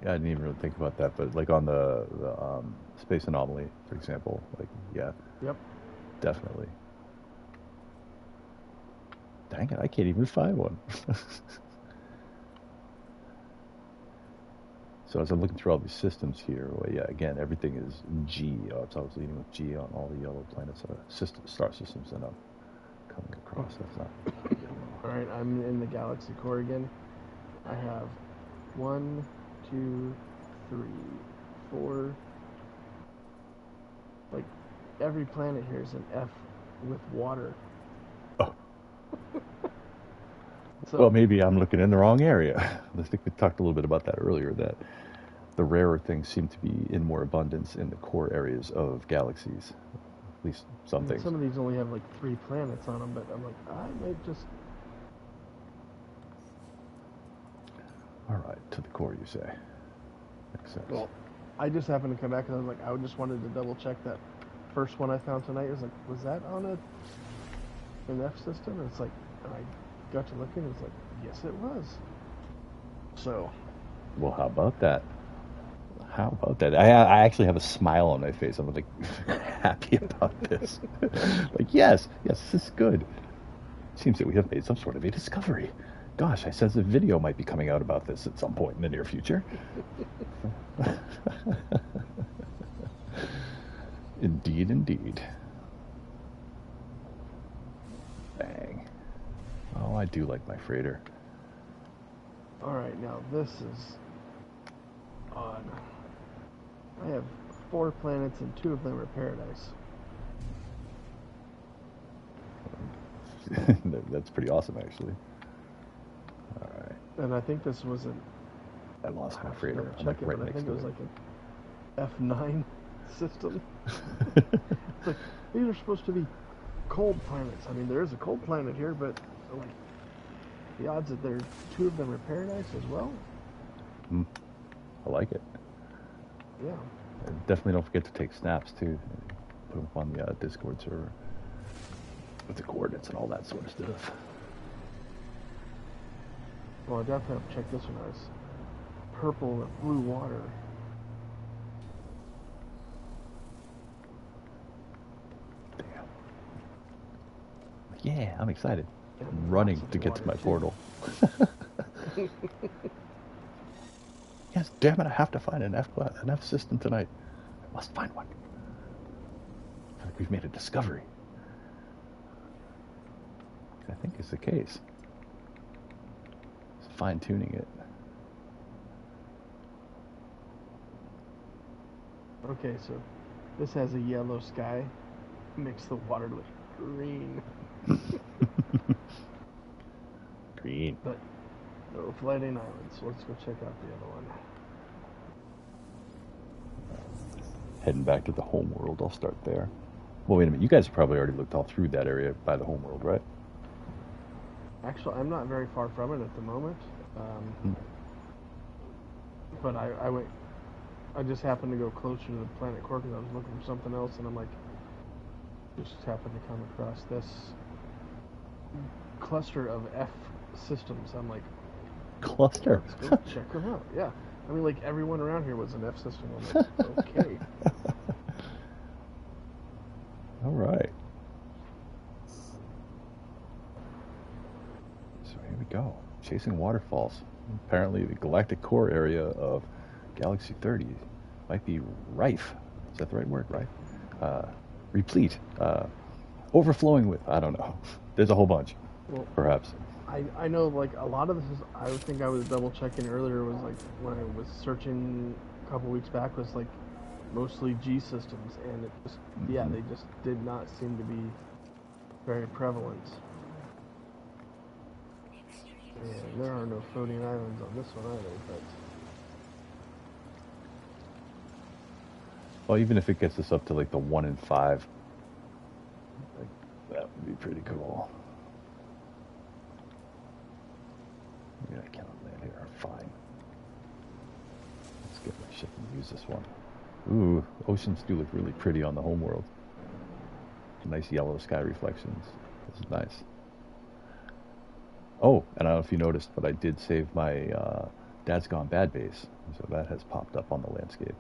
Yeah, I didn't even really think about that, but like on the space anomaly, for example, like yeah,
Yep.
Definitely. Dang it, I can't even find one. So as I'm looking through all these systems here, well, yeah, again, everything is G. It's always leading with G on all the yellow planets, star systems that I'm coming across. That's not yellow.
All right, I'm in the galaxy core again. I have 1, 2, 3, 4. Like every planet here is an F with water.
Oh.
So,
Well, maybe I'm looking in the wrong area. I think we talked a little bit about that earlier, that the rarer things seem to be in more abundance in the core areas of galaxies. At least some things.
some of these only have like 3 planets on them, but I'm like, I might just...
All right, to the core, you say. Makes sense.
Well, I just happened to come back and I was like, I just wanted to double check that first one I found tonight. I was like, was that on an F system? And it's like, and I got to looking and it's like, yes, it was. So.
Well, how about that? How about that? I actually have a smile on my face. I'm like happy about this. Like, yes, this is good. Seems that we have made some sort of a discovery. Gosh, I sense a video might be coming out about this at some point in the near future. Indeed. Bang. Oh, I do like my freighter.
Alright, now this is odd. I have 4 planets and 2 of them are paradise.
That's pretty awesome, actually. All right.
And I think this was
I lost my freighter. I'm like right next to it.
I think it was like an F9 system. It's like, these are supposed to be cold planets. I mean, there is a cold planet here, but like the odds that there 2 of them are paradise as well.
I like it.
Yeah.
And definitely don't forget to take snaps too. Put them up on the Discord server with the coordinates and all that sort of stuff.
Well, I definitely have to check this one out. It's purple with blue water.
Damn. Yeah, I'm excited.
Yeah,
I'm running
lots of
to get to my
water,
portal. Yes, damn it, I have to find an F system tonight. I must find one. I think we've made a discovery. I think it's the case. Just fine-tuning it.
Okay, so this has a yellow sky. Makes the water look green.
Green.
But no floating islands, so let's go check out the other one.
Heading back to the home world, I'll start there. Well, wait a minute. You guys have probably already looked all through that area by the home world, right?
Actually, I'm not very far from it at the moment. But I just happened to go closer to the planet core because I was looking for something else, and I'm like, just happened to come across this cluster of F systems. I'm like,
Cluster.
let's go check them out. Yeah, I mean, like everyone around here was an F system. I'm like, okay.
All right. So here we go. Chasing waterfalls. Apparently the galactic core area of Galaxy 30 might be rife. Is that the right word, right? Replete. Overflowing with, I don't know. There's a whole bunch,
Well,
perhaps.
I know, like, a lot of this is, I think I was double checking earlier, was like, when I was searching a couple weeks back, was like, mostly G systems, and it just, yeah, they just did not seem to be very prevalent. And there are no floating islands on this one either, but...
Well, even if it gets us up to like the 1 in 5, like, that would be pretty cool. Yeah, I cannot land here. Fine. Let's get my ship and use this one. Ooh, oceans do look really pretty on the homeworld. Nice yellow sky reflections. This is nice. Oh, and I don't know if you noticed, but I did save my Dad's Gone Bad base, so that has popped up on the landscape.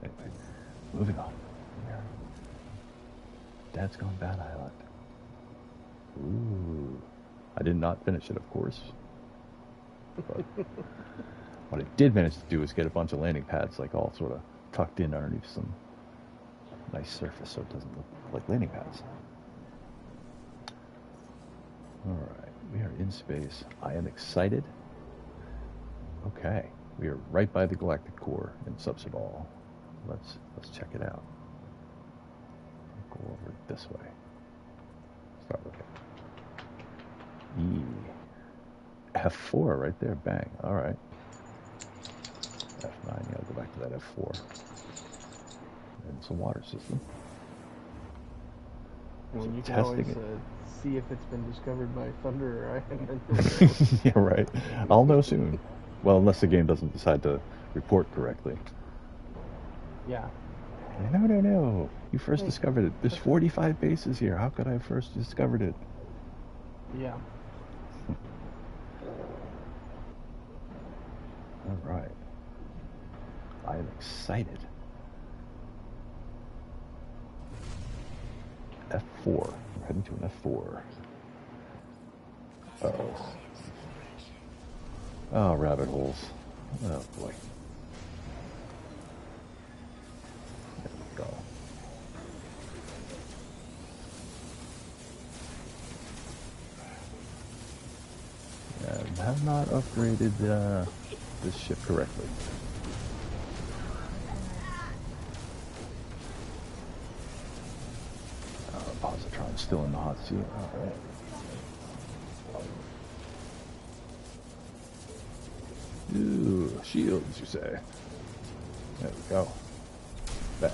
Anyway, moving on. Dad's Gone Bad Island. Ooh. I did not finish it, of course. But what I did manage to do is get a bunch of landing pads, like all sort of tucked in underneath some nice surface, so it doesn't look like landing pads. All right, we are in space. I am excited. Okay, we are right by the Galactic core in Subsidal. Let's check it out. Go over this way. Start looking. F4 right there, bang. All right. F9, yeah, I'll go back to that F4. And it's a water system.
Well,
So
you can
testing
always
it.
see if it's been discovered by Thunder or Iron.
Yeah, right. I'll know soon. Well, unless the game doesn't decide to report correctly.
Yeah.
No. You first discovered it. There's 45 bases here. How could I have first discovered it?
Yeah.
All right. I am excited. F4. We're heading to an F4. Uh-oh. Oh, rabbit holes. Oh, boy. There we go. I have not upgraded this ship correctly. Positron's still in the hot seat. All right. Ooh, shields, you say? There we go. Bang.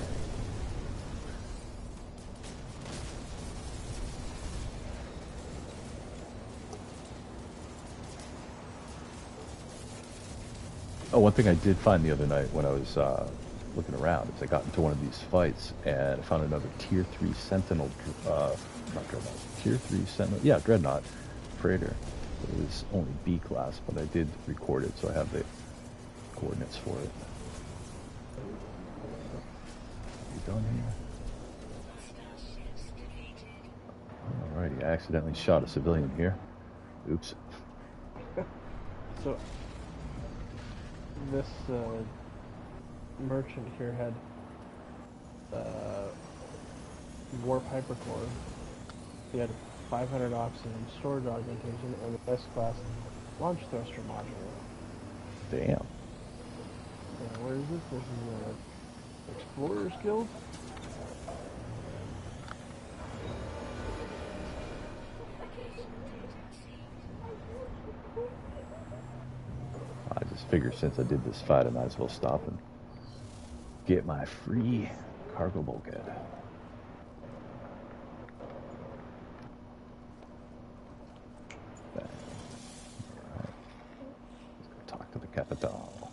Oh, one thing I did find the other night when I was looking around is I got into one of these fights and I found another Tier 3 Sentinel, not Dreadnought, Tier 3 Sentinel, yeah, Dreadnought freighter. It was only B class, but I did record it, so I have the coordinates for it. You done here? Alrighty, I accidentally shot a civilian here. Oops.
So, this merchant here had warp hypercore. He had 500 oxygen storage augmentation and the S-class launch thruster module.
Damn.
Where is this? This is Explorers Guild?
I just figured since I did this fight, I might as well stop and get my free cargo bulkhead. Bang. All right. Let's go talk to the Capital.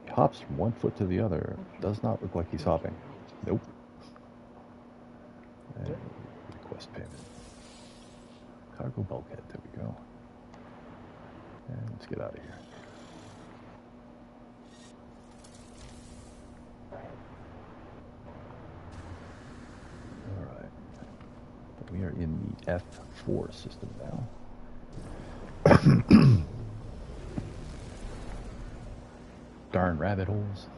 He hops from one foot to the other. Does not look like he's hopping. Nope. And request payment. Cargo bulkhead, there we go. And let's get out of here. Alright. We are in the F4 system now. Darn rabbit holes.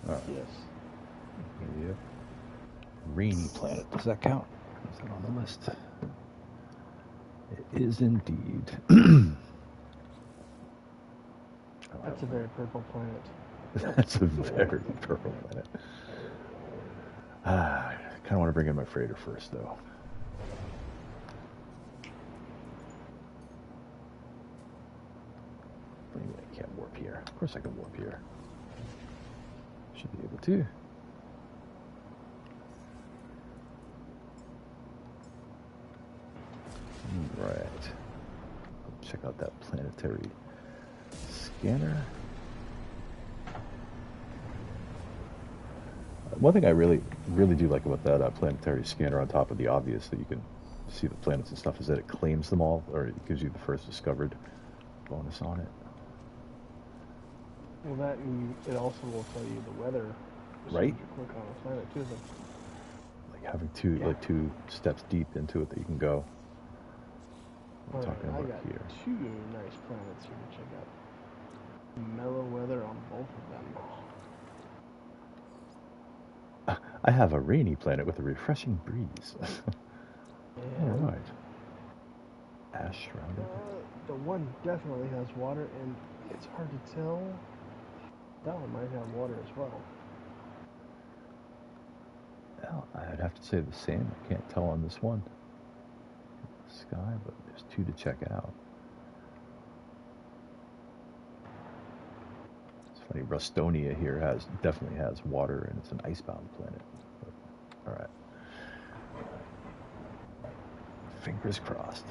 Alright.
Yes.
Yep. Rainy planet. Does that count? Is that on the list? It is indeed.
That's a very purple planet.
That's a very purple planet. I kind of want to bring in my freighter first, though. I can't warp here. Of course I can warp here. Should be able to. Right. Check out that planetary scanner. One thing I really do like about that planetary scanner on top of the obvious that you can see the planets and stuff is that it claims them all, or it gives you the first discovered bonus on it.
Well, that and it also will tell you the weather.
Right.
You click on a planet too.
Like having two
Yeah.
like 2 steps deep into it that you can go. We're
Alright,
talking
I
about
got
here.
2 nice planets here to check out. Mellow weather on both of them.
I have a rainy planet with a refreshing breeze. All
And
right. Ash shrouded.
the one definitely has water, and it's hard to tell. That one might have water as well.
Well, I'd have to say the same. I can't tell on this one. Sky, but there's 2 to check out. It's funny. Rustonia here definitely has water, and it's an icebound planet. But, all right. Fingers crossed.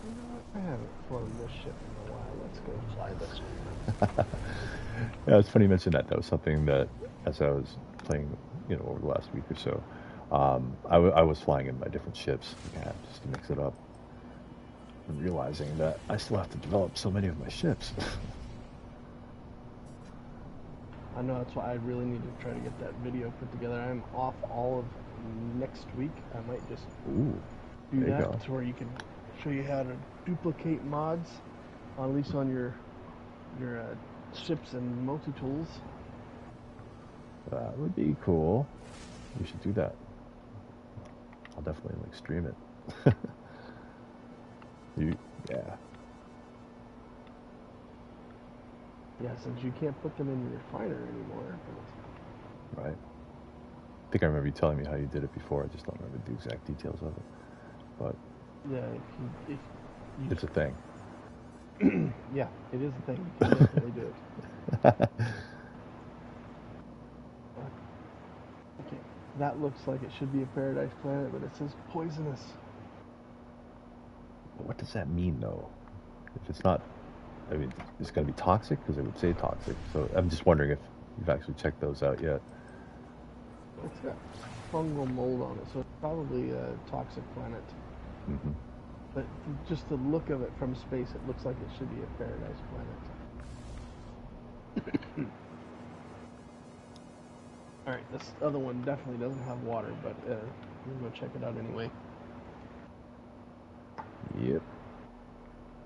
You know what? I haven't flown this ship in a while. Let's go fly this one.
Yeah, it's funny you mentioned that. That was something that, as I was playing, over the last week or so, I was flying in my different ships, just to mix it up, and realizing that I still have to develop so many of my ships.
I know that's why I really need to try to get that video put together. I'm off all of next week. I might just
Ooh,
do
there you
that
go.
to where you can show you how to duplicate mods, at least on your ships and multi-tools.
That would be cool. We should do that. I'll definitely stream it. Yeah.
Yeah, since you can't put them in your refiner anymore.
Right. I think I remember you telling me how you did it before. I just don't remember the exact details of it. But
Yeah, if you
it's a thing.
yeah, it is a thing. You can definitely do it. Okay, that looks like it should be a paradise planet, but it says poisonous.
What does that mean, though? If it's not, I mean, it's going to be toxic because it would say toxic. So I'm just wondering if you've actually checked those out yet.
It's got fungal mold on it, so it's probably a toxic planet.
Mm-hmm.
But just the look of it from space, it looks like it should be a paradise planet. Alright, this other one definitely doesn't have water, but we'll go check it out anyway.
Yep.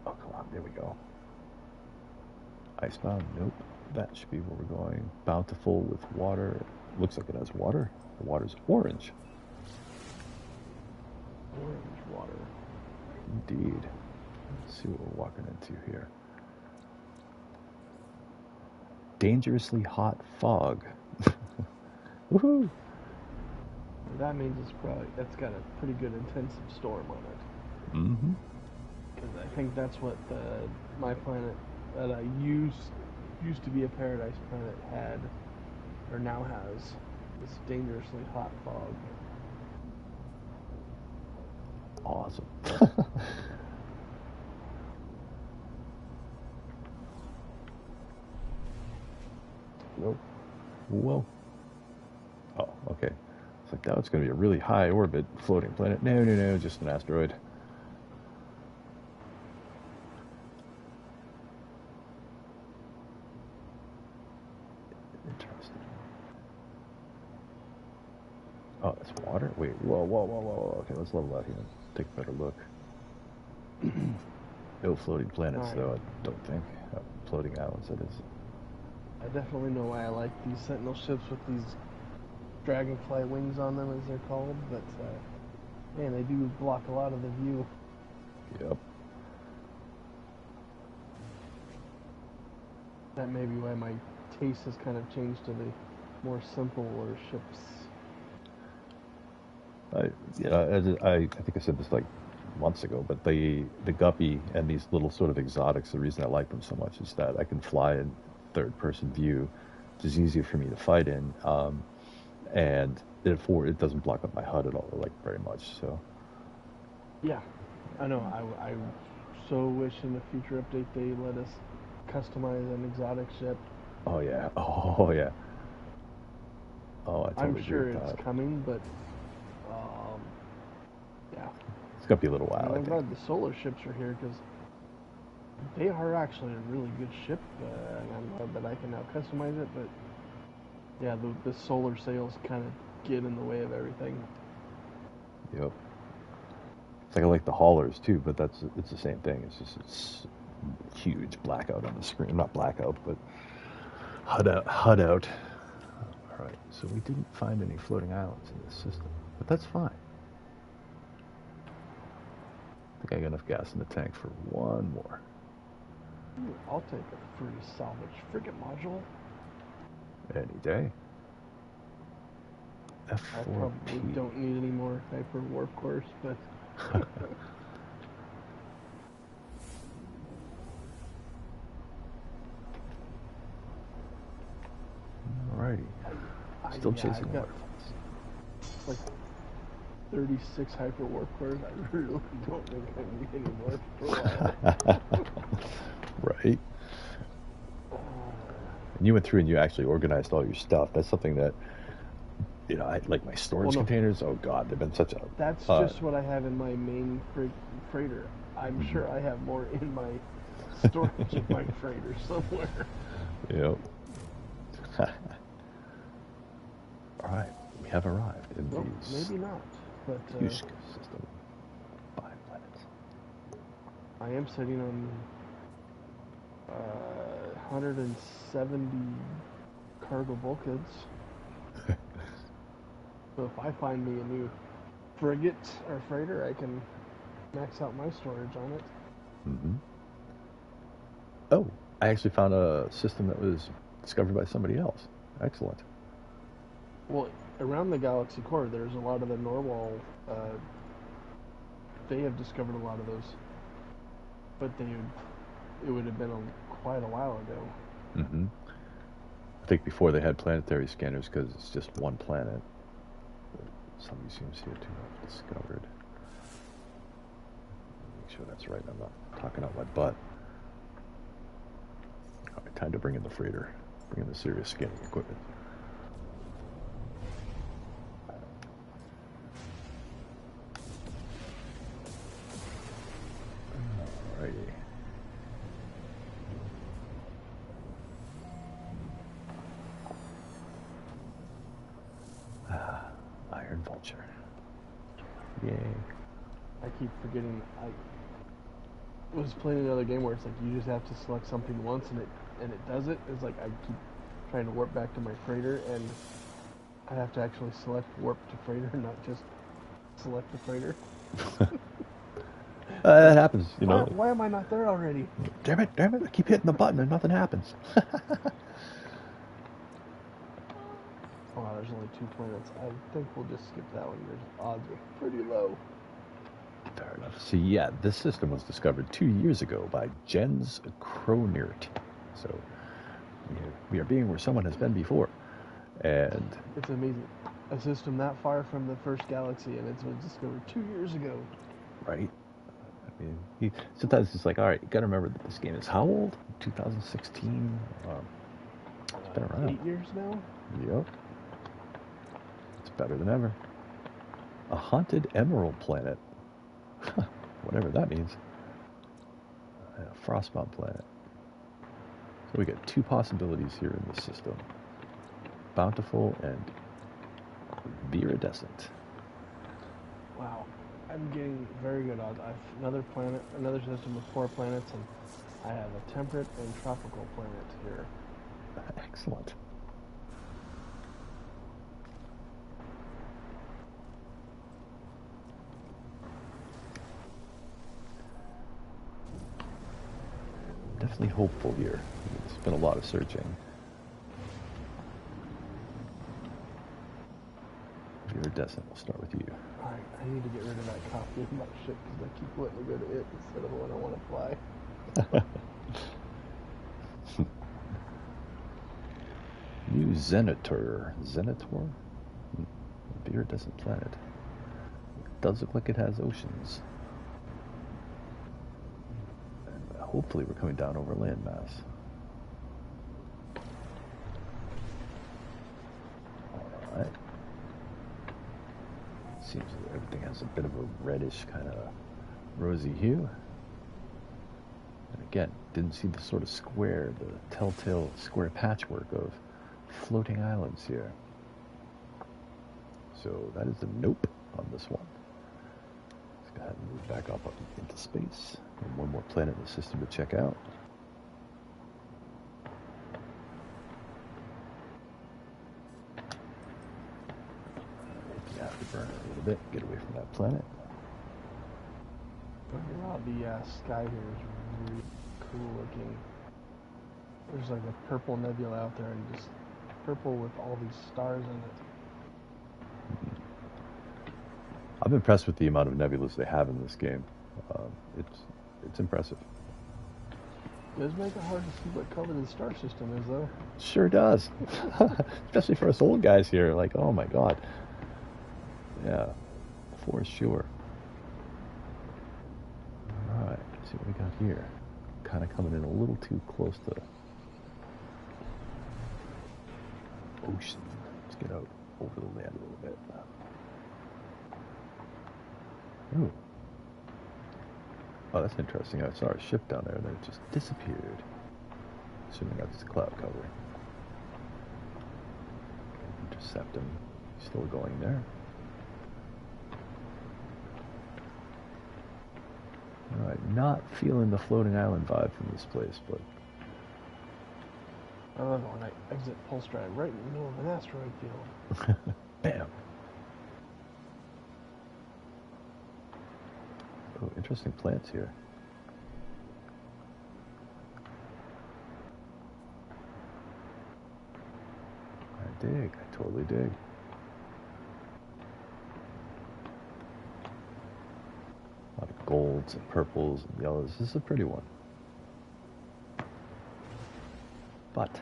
Oh, come on. There we go. Icebound? Nope. That should be where we're going. Bountiful with water. Looks like it has water. The water's orange.
Orange water.
Indeed. Let's see what we're walking into here. Dangerously hot fog. Woohoo!
That means that's got a pretty good intensive storm on it.
Mm-hmm.
Because I think that's what my planet that I used to be a paradise planet had, or now has, this dangerously hot fog.
Awesome. Whoa. Whoa. Oh, okay. It's like, now it's going to be a really high orbit floating planet. No, just an asteroid. Interesting. Oh, that's water? Wait, whoa. Okay, let's level out here and take a better look. No floating planets,
Right.
though, I don't think. Floating islands, that is.
I definitely know why I like these Sentinel ships with these dragonfly wings on them, as they're called, but man, they do block a lot of the view.
Yep.
That may be why my taste has kind of changed to the more simpler ships.
I think I said this like months ago, but the guppy and these little sort of exotics, the reason I like them so much is that I can fly in third-person view, which is easier for me to fight in, and it doesn't block up my HUD at all, like very much. So
Yeah, I know. I so wish in the future update they let us customize an exotic ship.
oh yeah, oh yeah, oh I totally
I'm
agree
sure
with
it's
that.
coming, but yeah.
It's gonna be a little
I
while,
mean,
I
I'm
think.
glad the solar ships are here because They are actually a really good ship, and I'm glad that I can now customize it. But yeah, the solar sails kind of get in the way of everything.
Yep. It's like I like the haulers too, but it's the same thing. It's just it's huge blackout on the screen. Not blackout, but HUD out. All right. So we didn't find any floating islands in this system, but that's fine. I think I got enough gas in the tank for one more.
Ooh, I'll take a free salvage frigate module.
Any day.
I
F4P.
probably don't need any more hyper warp cores, but
Alrighty. Still
yeah,
chasing
I've got
waterfalls.
like 36 hyper warp cores. I really don't think I need any more for a while.
Right. And you went through and you actually organized all your stuff. That's something that, you know, I like my storage containers. Oh God, they've been such a.
That's just what I have in my main freighter. I'm sure I have more in my storage of my freighter somewhere.
Yep. All right, we have arrived in these.
Maybe not, but
system. 5 planets.
I am sitting on 170 cargo bulkheads. So if I find me a new frigate or freighter, I can max out my storage on it.
Mm-hmm. Oh, I actually found a system that was discovered by somebody else. Excellent.
Well, around the galaxy core, there's a lot of the Norwal. They have discovered a lot of those, but it would have been quite a while ago.
Mm-hmm. I think before they had planetary scanners because it's just one planet. Some museums here too have discovered. Make sure that's right. I'm not talking out my butt. All right, time to bring in the freighter. Bring in the serious scanning equipment. Alrighty. Iron Vulture. Yay.
I keep forgetting. I was playing another game where it's like you just have to select something once and it does it. It's like I keep trying to warp back to my freighter and I have to actually select warp to freighter, not just select the freighter.
That happens, you know.
Why am I not there already?
Damn it, I keep hitting the button and nothing happens.
Oh, there's only 2 planets. I think we'll just skip that one. There's odds are pretty low.
Fair enough. See, yeah, this system was discovered 2 years ago by Jens Kronert. So we are being where someone has been before. And
it's amazing. A system that far from the first galaxy and it was discovered 2 years ago.
Right. I mean, sometimes it's like, all right, you got to remember that this game is how old? 2016. It's been around
8 years now.
Yep. It's better than ever. A haunted emerald planet. Whatever that means. A frostbound planet. So we got 2 possibilities here in the system. Bountiful and Viridescent.
Wow. I'm getting very good odds. I have another system with 4 planets, and I have a temperate and tropical planet here.
Excellent. Definitely hopeful here. There's been a lot of searching. Viridescent, we'll start with you.
Alright, I need to get rid of that copy of my ship because I keep letting it go to it instead of the one I want to fly.
New Zenitor. Viridescent planet. It does look like it has oceans. And hopefully we're coming down over landmass. Alright. Seems like everything has a bit of a reddish kind of rosy hue. And Again, didn't see the sort of square, the telltale square patchwork of floating islands here. So that is a nope on this one. Let's go ahead and move back up into space. And one more planet in the system to check out. Hit the afterburner a little bit, get away from that planet.
Wow, the sky here is really cool looking. There's like a purple nebula out there, and just purple with all these stars in it.
I'm impressed with the amount of nebulas they have in this game. It's impressive.
It does make it hard to see what color the star system is, though.
Sure does. Especially for us old guys here. Like, oh my god. Yeah, for sure. Alright, let's see what we got here. Kind of coming in a little too close to ocean. Let's get out over the land a little bit. Ooh. Oh, that's interesting. I saw a ship down there and then it just disappeared. Assuming that's a cloud cover. Intercept him. Still going there. Alright, not feeling the floating island vibe from this place, but...
I love it when I exit Pulse Drive right in the middle of an asteroid field.
Bam! Oh, interesting plants here. I dig. I totally dig. A lot of golds and purples and yellows. This is a pretty one. But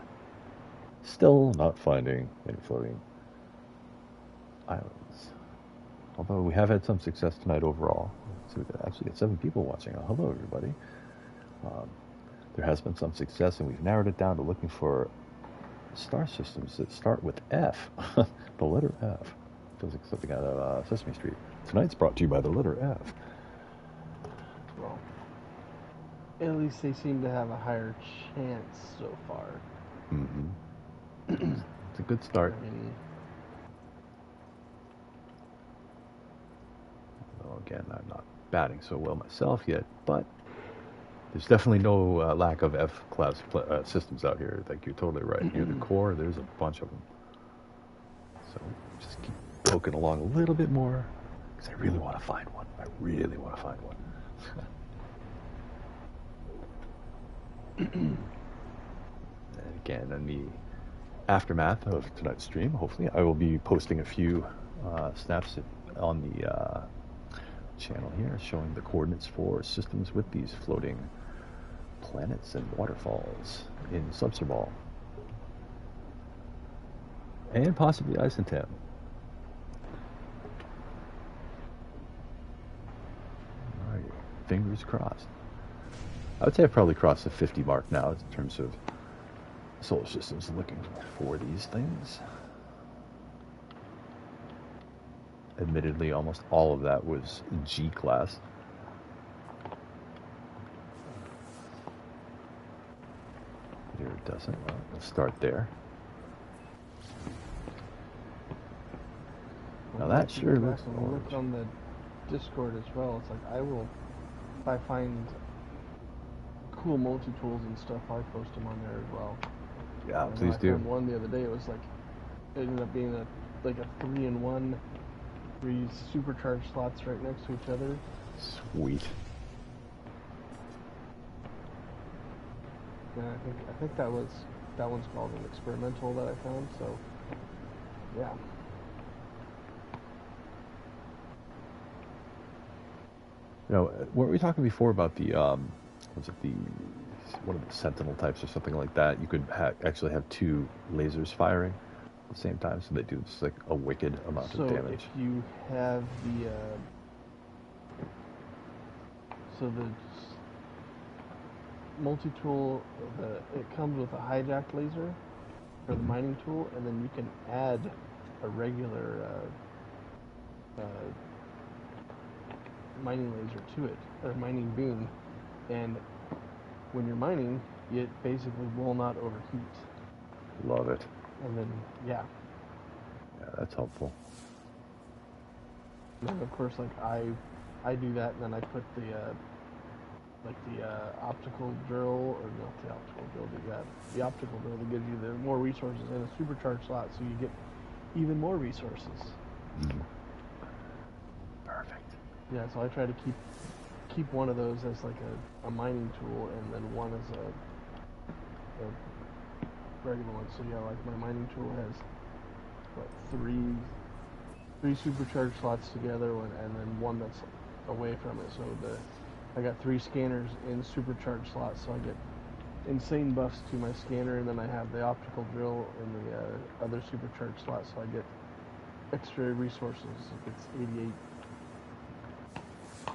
still not finding any floating islands. Although we have had some success tonight overall. So we've actually got 7 people watching. Hello, everybody. There has been some success, and we've narrowed it down to looking for star systems that start with F. The letter F. Feels like something out of Sesame Street. Tonight's brought to you by the letter F.
Well, at least they seem to have a higher chance so far.
Mm-hmm. It's a good start.
I mean,
Well, again, I'm not batting so well myself yet, but there's definitely no lack of F-class systems out here. Like, you're totally right. Near the core, there's a bunch of them. So just keep poking along a little bit more, because I really want to find one. I really want to find one. And again, in the aftermath of tonight's stream, hopefully, I will be posting a few snaps on the channel here, showing the coordinates for systems with these floating planets and waterfalls in Subserball. And possibly Eissentam. Alright, fingers crossed. I would say I've probably crossed the 50 mark now in terms of solar systems looking for these things. Admittedly, almost all of that was G-class. Here it doesn't. Well, we'll start there. Now that sure looks orange.
Look on the Discord as well. It's like if I find cool multi-tools and stuff, I post them on there as well.
Yeah, please do.
I found one the other day. It was like, it ended up being a 3-in-1, 3 supercharged slots right next to each other.
Sweet.
Yeah, I think that one's called an experimental that I found. So, yeah.
You know, weren't we talking before about the was it one of the sentinel types or something like that? You could actually have 2 lasers firing at the same time, so they do just like a wicked amount of damage.
So if you have the multi-tool, it comes with a hijacked laser for the mining tool, and then you can add a regular mining laser to it, or mining boom, and when you're mining, it basically will not overheat.
Love it.
And then, yeah.
Yeah, that's helpful.
And then, of course, like I do that, and then I put the optical drill, or not the optical drill, the optical drill that gives you the more resources in a supercharged slot, so you get even more resources.
Mm. Perfect.
Yeah, so I try to keep one of those as like a mining tool, and then one as a regular one. So yeah, like my mining tool has what three supercharged slots together, and then one that's away from it. So I got 3 scanners in supercharged slots, so I get insane buffs to my scanner, and then I have the optical drill in the other supercharged slot, so I get extra resources. It's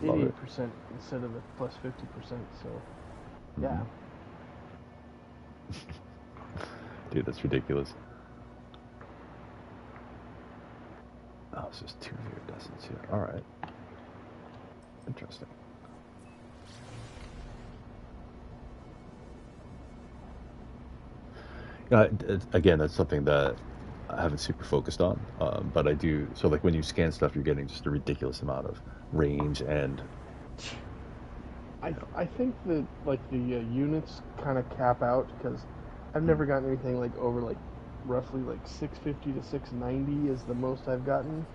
88% instead of the plus 50%. So yeah.
Dude, that's ridiculous. Oh, it's just 2 iridescents here. All right. Interesting. Again, that's something that I haven't super focused on, but I do. So, like when you scan stuff, you're getting just a ridiculous amount of range, and
I think that like the units kind of cap out, because I've never gotten anything like over like roughly like 650 to 690 is the most I've gotten,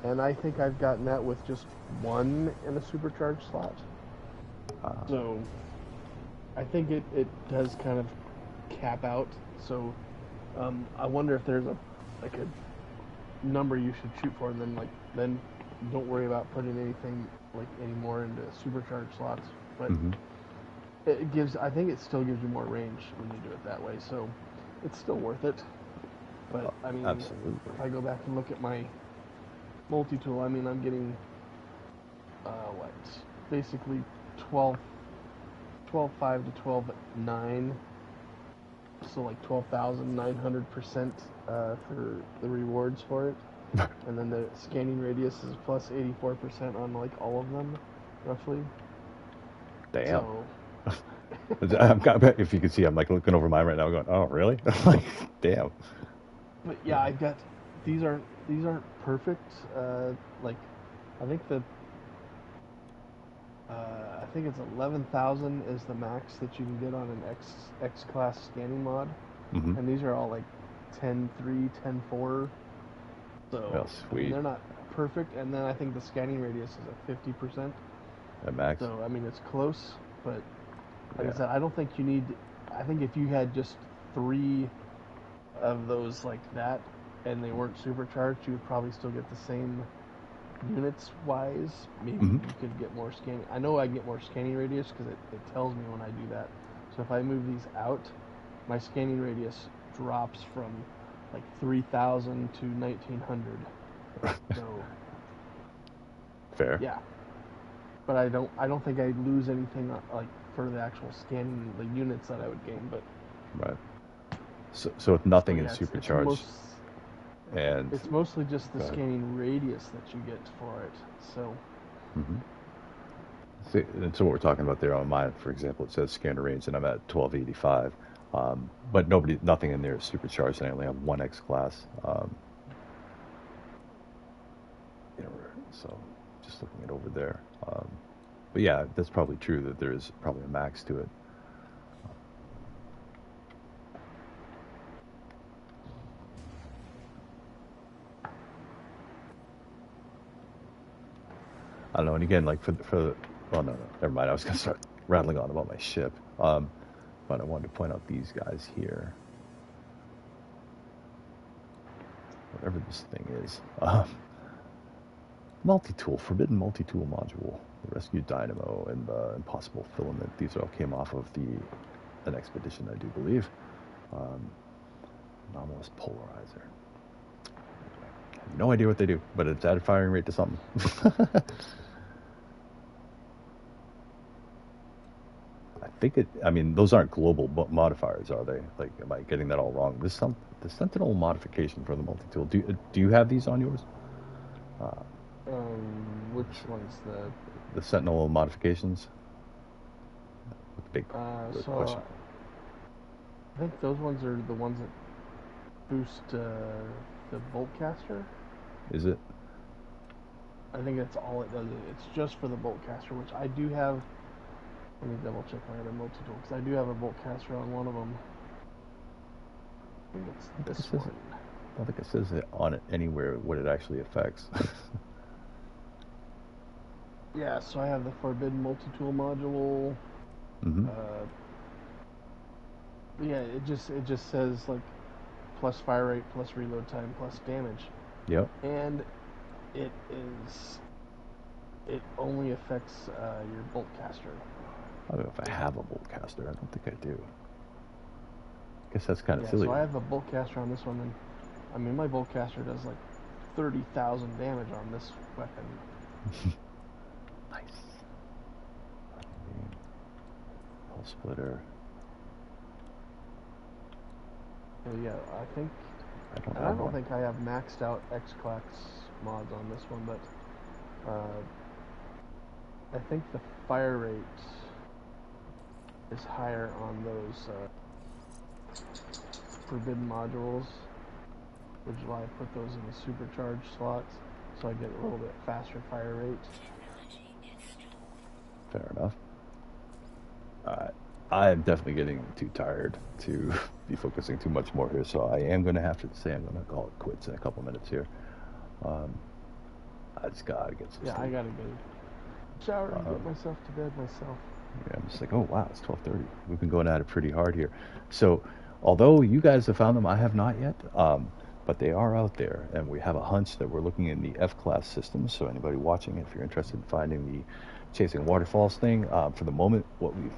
and I think I've gotten that with just one in a supercharged slot. So I think it does kind of cap out. So I wonder if there's a number you should shoot for, and then don't worry about putting anything like anymore into supercharged slots. But I think it still gives you more range when you do it that way. So it's still worth it. But I mean,
absolutely.
if I go back and look at my multi-tool, I mean, I'm getting basically 12.5 to 12.9. So like 12,900% for the rewards for it. And then the scanning radius is plus 84% on like all of them, roughly.
Damn.
So,
if you can see, I'm like looking over mine right now, going, "Oh, really?" Like, damn.
but yeah, I've got these aren't perfect. Like, I think I think it's 11,000 is the max that you can get on an X class scanning mod, and these are all like 10.3, 10.4. So
Well, sweet.
I mean, they're not perfect, and then I think the scanning radius is at 50%.
At max.
So I mean, it's close, but like I said, I don't think you need. I think if you had just 3 of those like that, and they weren't supercharged, you would probably still get the same units wise. Maybe you could get more scanning. I know I get more scanning radius because it tells me when I do that. So if I move these out, my scanning radius drops from like 3,000 to 1,900. So
fair.
Yeah, but I don't think I'd lose anything like for the actual scanning the units that I would gain. But
right. So with nothing in supercharged, and
it's mostly just the scanning radius that you get for it. So.
See, and so what we're talking about there on mine, for example, it says scanner range, and I'm at 1285. But nothing in there is supercharged, and I only have 1 X class. So just looking it over there. But yeah, that's probably true that there is probably a max to it. I don't know, and again, like well, no, never mind. I was gonna start rattling on about my ship, but I wanted to point out these guys here. Whatever this thing is, multi-tool, forbidden multi-tool module, the rescue dynamo, and the impossible filament. These all came off of an expedition, I do believe. Anomalous polarizer. I have no idea what they do, but it's added firing rate to something. I mean, those aren't global modifiers, are they? Like, am I getting that all wrong? The Sentinel modification for the multi-tool. Do you have these on yours?
Which one's
the Sentinel modifications? Big
So
question.
I think those ones are the ones that boost the bolt caster.
Is it?
I think that's all it does. It's just for the bolt caster, which I do have. Let me double check my other multi-tool because I do have a bolt caster on one of them. I think it's this one.
I don't think it says it on it anywhere what it actually affects.
Yeah, so I have the forbidden multi-tool module.
Mm-hmm.
Yeah, it just says like plus fire rate, plus reload time, plus damage,
Yep.
and it only affects your bolt caster.
I don't know if I have a bolt caster. I don't think I do. Guess that's kind of
Yeah,
silly.
so I have a bolt caster on this one, and I mean my bolt caster does like 30,000 damage on this weapon.
Nice. Pulse splitter.
So yeah, I don't think I have maxed out X-Clax mods on this one, but I think the fire rate is higher on those forbidden modules, which is why I put those in the supercharged slots, so I get a little bit faster fire rate.
Fair enough. I am definitely getting too tired to be focusing too much more here, so I am going to have to say I'm going to call it quits in a couple minutes here. I just got to get some sleep.
I got to go shower and get myself to bed myself.
Yeah, I'm just like, oh wow, it's 12:30. We've been going at it pretty hard here. So, although you guys have found them, I have not yet. But they are out there, and we have a hunch that we're looking in the F-class systems. So anybody watching, if you're interested in finding the Chasing Waterfalls thing, for the moment, what we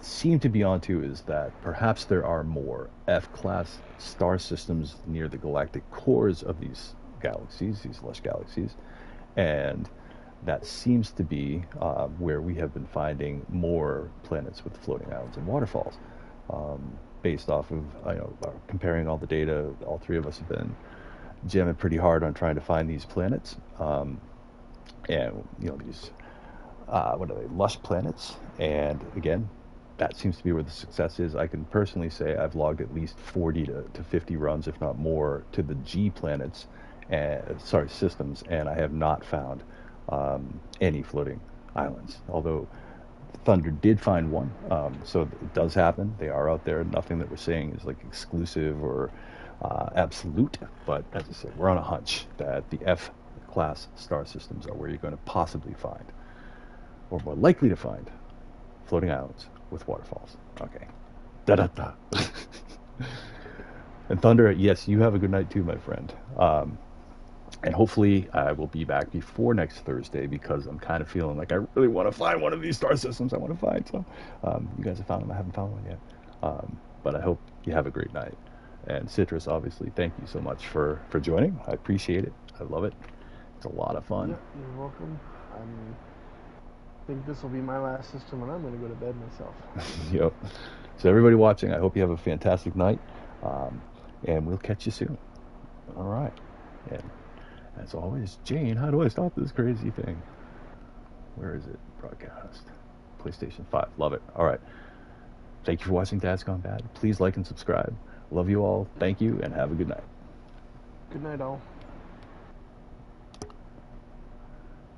seem to be onto is that perhaps there are more F-class star systems near the galactic cores of these galaxies, these lush galaxies, and that seems to be where we have been finding more planets with floating islands and waterfalls. Based off of comparing all the data, all three of us have been jamming pretty hard on trying to find these planets, and these what are they, lush planets. And again, that seems to be where the success is. I can personally say I've logged at least 40 to 50 runs, if not more, to the G planets, systems, and I have not found any floating islands. Although Thunder did find one, so it does happen. They are out there. Nothing that we're saying is like exclusive or absolute, but as I said, we're on a hunch that the F-class star systems are where you're going to possibly find, or more likely to find, floating islands with waterfalls. Okay. Da-da-da. And Thunder, yes, you have a good night too, my friend. And hopefully I will be back before next Thursday, because I'm kind of feeling like I really want to find one of these star systems I want to find. So you guys have found them. I haven't found one yet. But I hope you have a great night. And Citrus, obviously, thank you so much for joining. I appreciate it. I love it. It's a lot of fun.
Yeah, you're welcome. I think this will be my last system, and I'm going to go to bed myself.
Yep. So everybody watching, I hope you have a fantastic night. And we'll catch you soon. All right. And as always, Jane, how do I stop this crazy thing? Where is it? Broadcast. PlayStation 5. Love it. All right. Thank you for watching Dad's Gone Bad. Please like and subscribe. Love you all. Thank you, and have a good night.
Good night, all.